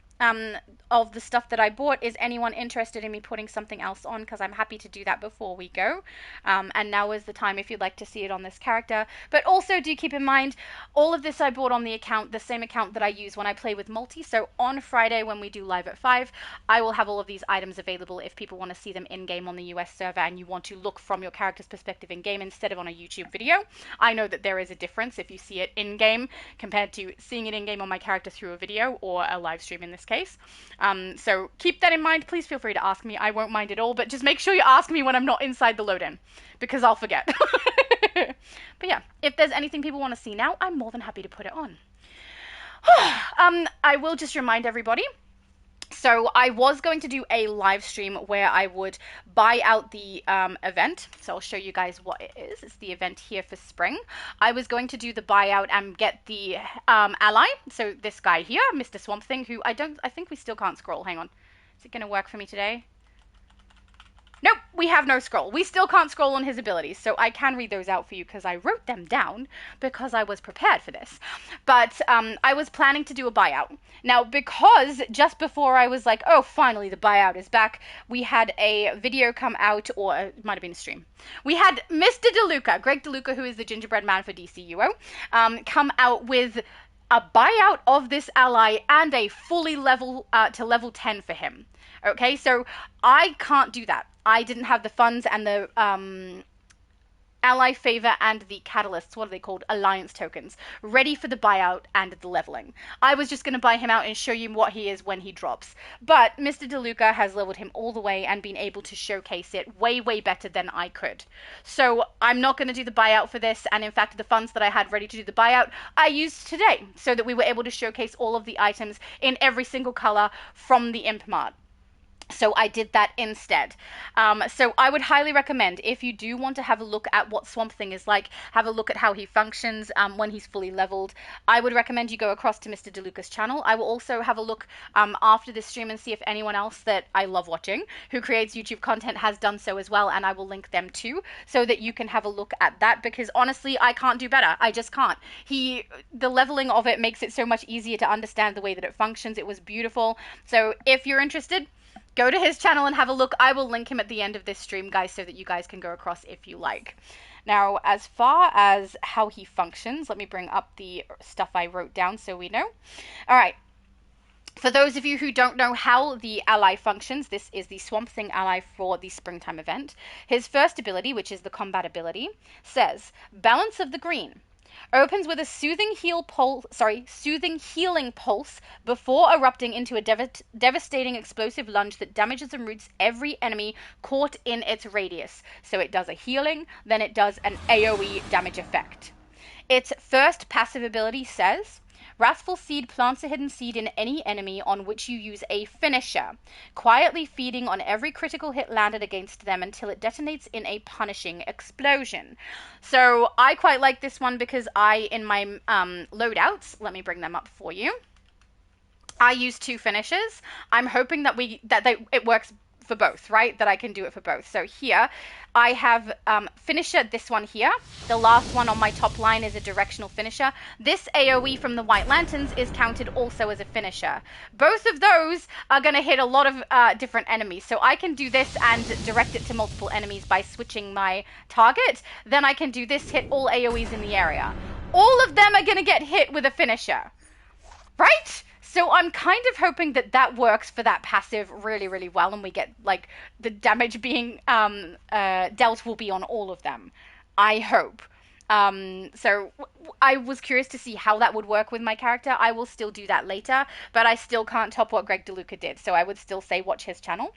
A: Of the stuff that I bought, is anyone interested in me putting something else on? Because I'm happy to do that before we go. And now is the time if you'd like to see it on this character. But also do keep in mind, all of this I bought on the account, the same account that I use when I play with multi. So on Friday when we do live at 5, I will have all of these items available if people want to see them in-game on the US server and you want to look from your character's perspective in-game instead of on a YouTube video. I know that there is a difference if you see it in-game compared to seeing it in-game on my character through a video or a live stream in this case. So keep that in mind. Please feel free to ask me. I won't mind at all, but just make sure you ask me when I'm not inside the load-in because I'll forget. But yeah, if there's anything people want to see now, I'm more than happy to put it on. I will just remind everybody. So I was going to do a live stream where I would buy out the event. So I'll show you guys what it is. It's the event here for spring. I was going to do the buyout and get the ally. So this guy here, Mr. Swamp Thing, who I think we still can't scroll. Hang on. Is it going to work for me today? Nope, we have no scroll. We still can't scroll on his abilities, so I can read those out for you because I wrote them down because I was prepared for this. But I was planning to do a buyout. Now, because just before I was like, oh, finally the buyout is back, we had a video come out, or it might have been a stream. We had Mr. Deluca, Greg Deluca, who is the Gingerbread man for DCUO, come out with a buyout of this ally and a fully level to level 10 for him. Okay, so I can't do that. I didn't have the funds and the ally favor and the catalysts, what are they called? Alliance tokens, ready for the buyout and the leveling. I was just going to buy him out and show you what he is when he drops. But Mr. Deluca has leveled him all the way and been able to showcase it way, way better than I could. So I'm not going to do the buyout for this. And in fact, the funds that I had ready to do the buyout, I used today so that we were able to showcase all of the items in every single color from the Imp Mart. So I did that instead. So I would highly recommend, if you do want to have a look at what Swamp Thing is like, have a look at how he functions when he's fully leveled, I would recommend you go across to Mr. Deluca's channel. I will also have a look after this stream and see if anyone else that I love watching who creates YouTube content has done so as well, and I will link them too so that you can have a look at that, because honestly I can't do better. I just can't. The leveling of it makes it so much easier to understand the way that it functions. It was beautiful. So if you're interested, go to his channel and have a look. I will link him at the end of this stream, guys, so that you guys can go across if you like. Now, as far as how he functions, let me bring up the stuff I wrote down so we know. All right. For those of you who don't know how the ally functions, this is the Swamp Thing ally for the springtime event. His first ability, which is the combat ability, says, Balance of the Green. Opens with a soothing healing pulse before erupting into a devastating explosive lunge that damages and roots every enemy caught in its radius. So it does a healing, then it does an AoE damage effect. Its first passive ability says, Wrathful Seed plants a hidden seed in any enemy on which you use a finisher, quietly feeding on every critical hit landed against them until it detonates in a punishing explosion. So I quite like this one because in my loadouts, let me bring them up for you, I use 2 finishers. I'm hoping that it works for both, right? That I can do it for both. So here I have finisher, this one here. The last one on my top line is a directional finisher. This AoE from the White Lanterns is counted also as a finisher. Both of those are going to hit a lot of different enemies. So I can do this and direct it to multiple enemies by switching my target. Then I can do this, hit all AoEs in the area. All of them are going to get hit with a finisher, right? So I'm kind of hoping that that works for that passive really, really well, and we get, like, the damage being dealt will be on all of them. I hope. So I was curious to see how that would work with my character. I will still do that later, but I still can't top what Greg Deluca did, so I would still say watch his channel.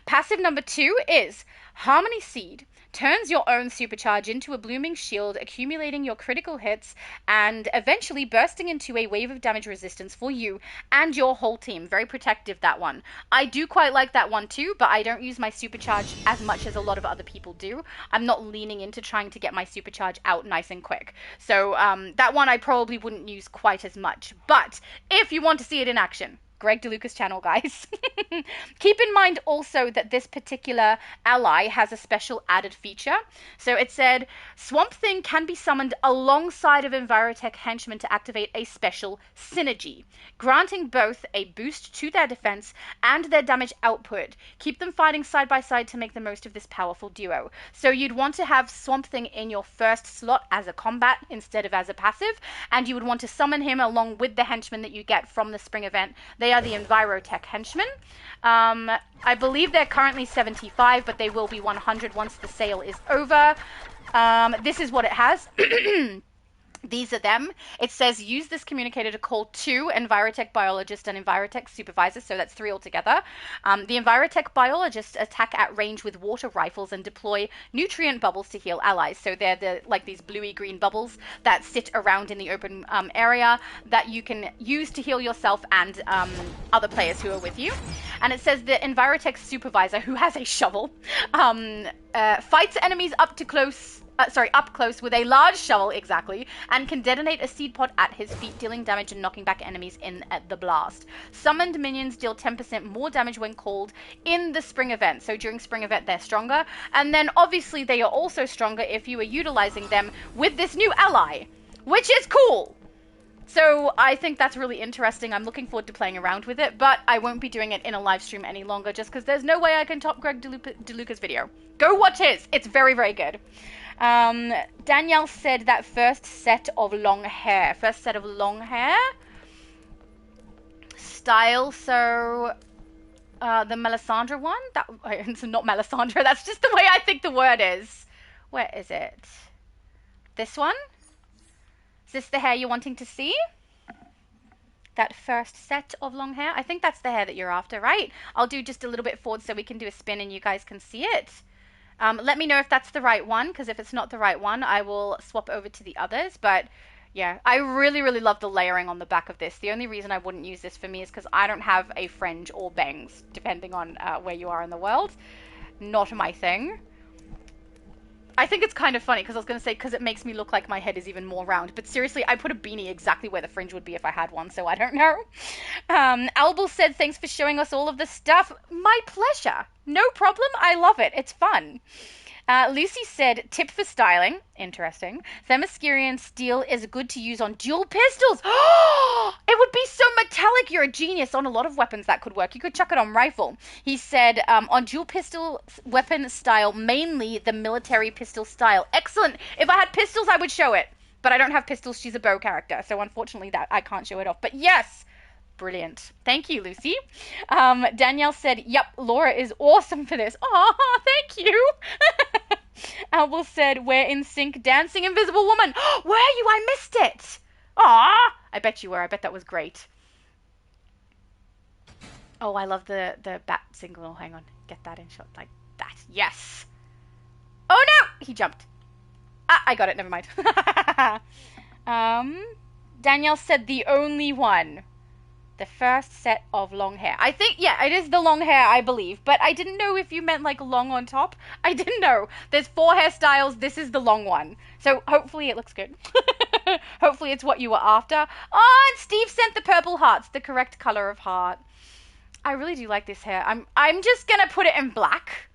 A: Passive number 2 is Harmony Seed. Turns your own supercharge into a blooming shield, accumulating your critical hits and eventually bursting into a wave of damage resistance for you and your whole team. Very protective, that one. I do quite like that one too, but I don't use my supercharge as much as a lot of other people do. I'm not leaning into trying to get my supercharge out nice and quick. So that one I probably wouldn't use quite as much. But if you want to see it in action, Greg Deluca's channel, guys. Keep in mind also that this particular ally has a special added feature. So it said, Swamp Thing can be summoned alongside of Envirotech henchmen to activate a special synergy, granting both a boost to their defense and their damage output. Keep them fighting side by side to make the most of this powerful duo. So you'd want to have Swamp Thing in your first slot as a combat instead of as a passive, and you would want to summon him along with the henchmen that you get from the spring event. They are the Envirotech henchmen. I believe they're currently 75, but they will be 100 once the sale is over. This is what it has. These are them. It says use this communicator to call 2 Envirotech biologists and Envirotech supervisors, so that's 3 altogether. The Envirotech biologists attack at range with water rifles and deploy nutrient bubbles to heal allies. So they're like these bluey green bubbles that sit around in the open area that you can use to heal yourself and other players who are with you. And it says the Envirotech supervisor, who has a shovel, fights enemies up close with a large shovel, exactly, and can detonate a seed pod at his feet, dealing damage and knocking back enemies in at the blast. Summoned minions deal 10% more damage when called in the spring event. So during spring event, they're stronger. And then obviously they are also stronger if you are utilizing them with this new ally, which is cool. So I think that's really interesting. I'm looking forward to playing around with it, but I won't be doing it in a live stream any longer just because there's no way I can top Greg Deluca's video. Go watch his. It's very, very good. Danielle said that first set of long hair style. So the Melisandre one, it's not Melisandre, that's just the way I think the word is. Where is it? This one? Is this the hair you're wanting to see? That first set of long hair? I think that's the hair that you're after, right? I'll do just a little bit forward so we can do a spin and you guys can see it. Let me know if that's the right one, because if it's not the right one, I will swap over to the others. But yeah, I really, really love the layering on the back of this. The only reason I wouldn't use this for me is because I don't have a fringe or bangs, depending on where you are in the world. Not my thing. I think it's kind of funny, because I was going to say, because it makes me look like my head is even more round. But seriously, I put a beanie exactly where the fringe would be if I had one, so I don't know. Albel said, thanks for showing us all of the stuff. My pleasure. No problem. I love it. It's fun. Lucy said, tip for styling. Interesting. Themyscirian steel is good to use on dual pistols. It would be so metallic. You're a genius. On a lot of weapons that could work. You could chuck it on rifle. He said, on dual pistol weapon style, mainly the military pistol style. Excellent. If I had pistols, I would show it. But I don't have pistols. She's a bow character. So unfortunately, that I can't show it off. But yes. Brilliant. Thank you, Lucy. Danielle said, yep, Laura is awesome for this. Oh, thank you. Albel said, we're in sync, dancing invisible woman. Were you? I missed it. Aw, I bet you were. I bet that was great. Oh, I love the bat signal. Hang on. Get that in shot like that. Yes. Oh, no. He jumped. Ah, I got it. Never mind. Danielle said the only one. The first set of long hair. I think, yeah, it is the long hair, I believe. But I didn't know if you meant, like, long on top. I didn't know. There's 4 hairstyles. This is the long one. So hopefully it looks good. Hopefully it's what you were after. Oh, and Steve sent the purple hearts. The correct color of heart. I really do like this hair. I'm just gonna put it in black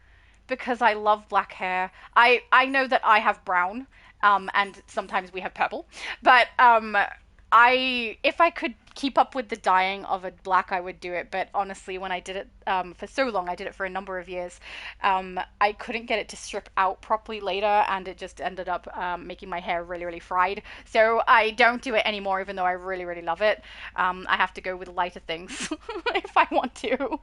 A: because I love black hair. I know that I have brown, and sometimes we have purple, but I if I could keep up with the dyeing of a black, I would do it. But honestly, when I did it for so long, I did it for a number of years. I couldn't get it to strip out properly later, and it just ended up making my hair really, really fried. So I don't do it anymore, even though I really, really love it. I have to go with lighter things if I want to.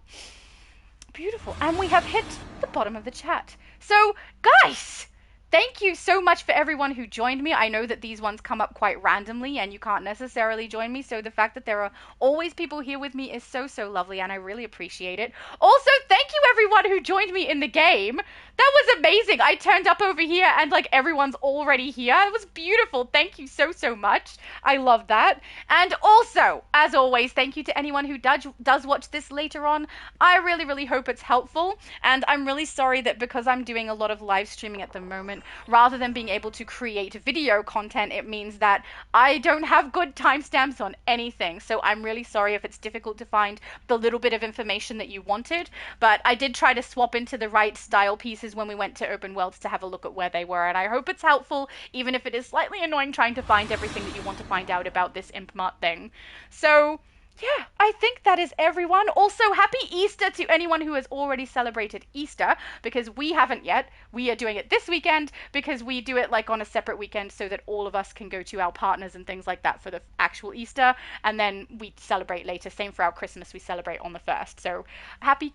A: Beautiful. And we have hit the bottom of the chat. So, guys, thank you so much for everyone who joined me. I know that these ones come up quite randomly and you can't necessarily join me. So the fact that there are always people here with me is so, so lovely and I really appreciate it. Also, thank you everyone who joined me in the game. That was amazing. I turned up over here and like everyone's already here. It was beautiful. Thank you so, so much. I love that. And also, as always, thank you to anyone who does watch this later on. I really, really hope it's helpful. And I'm really sorry that because I'm doing a lot of live streaming at the moment, rather than being able to create video content, it means that I don't have good timestamps on anything. So I'm really sorry if it's difficult to find the little bit of information that you wanted. But I did try to swap into the right style pieces when we went to Open Worlds to have a look at where they were. And I hope it's helpful, even if it is slightly annoying trying to find everything that you want to find out about this Imp Mart thing. So yeah, I think that is everyone. Also, happy Easter to anyone who has already celebrated Easter, because we haven't yet. We are doing it this weekend because we do it like on a separate weekend so that all of us can go to our partners and things like that for the actual Easter, and then we celebrate later. Same for our Christmas, we celebrate on the 1st. So happy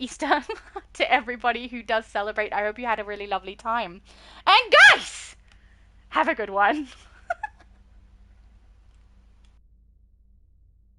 A: Easter to everybody who does celebrate. I hope you had a really lovely time. And guys, have a good one.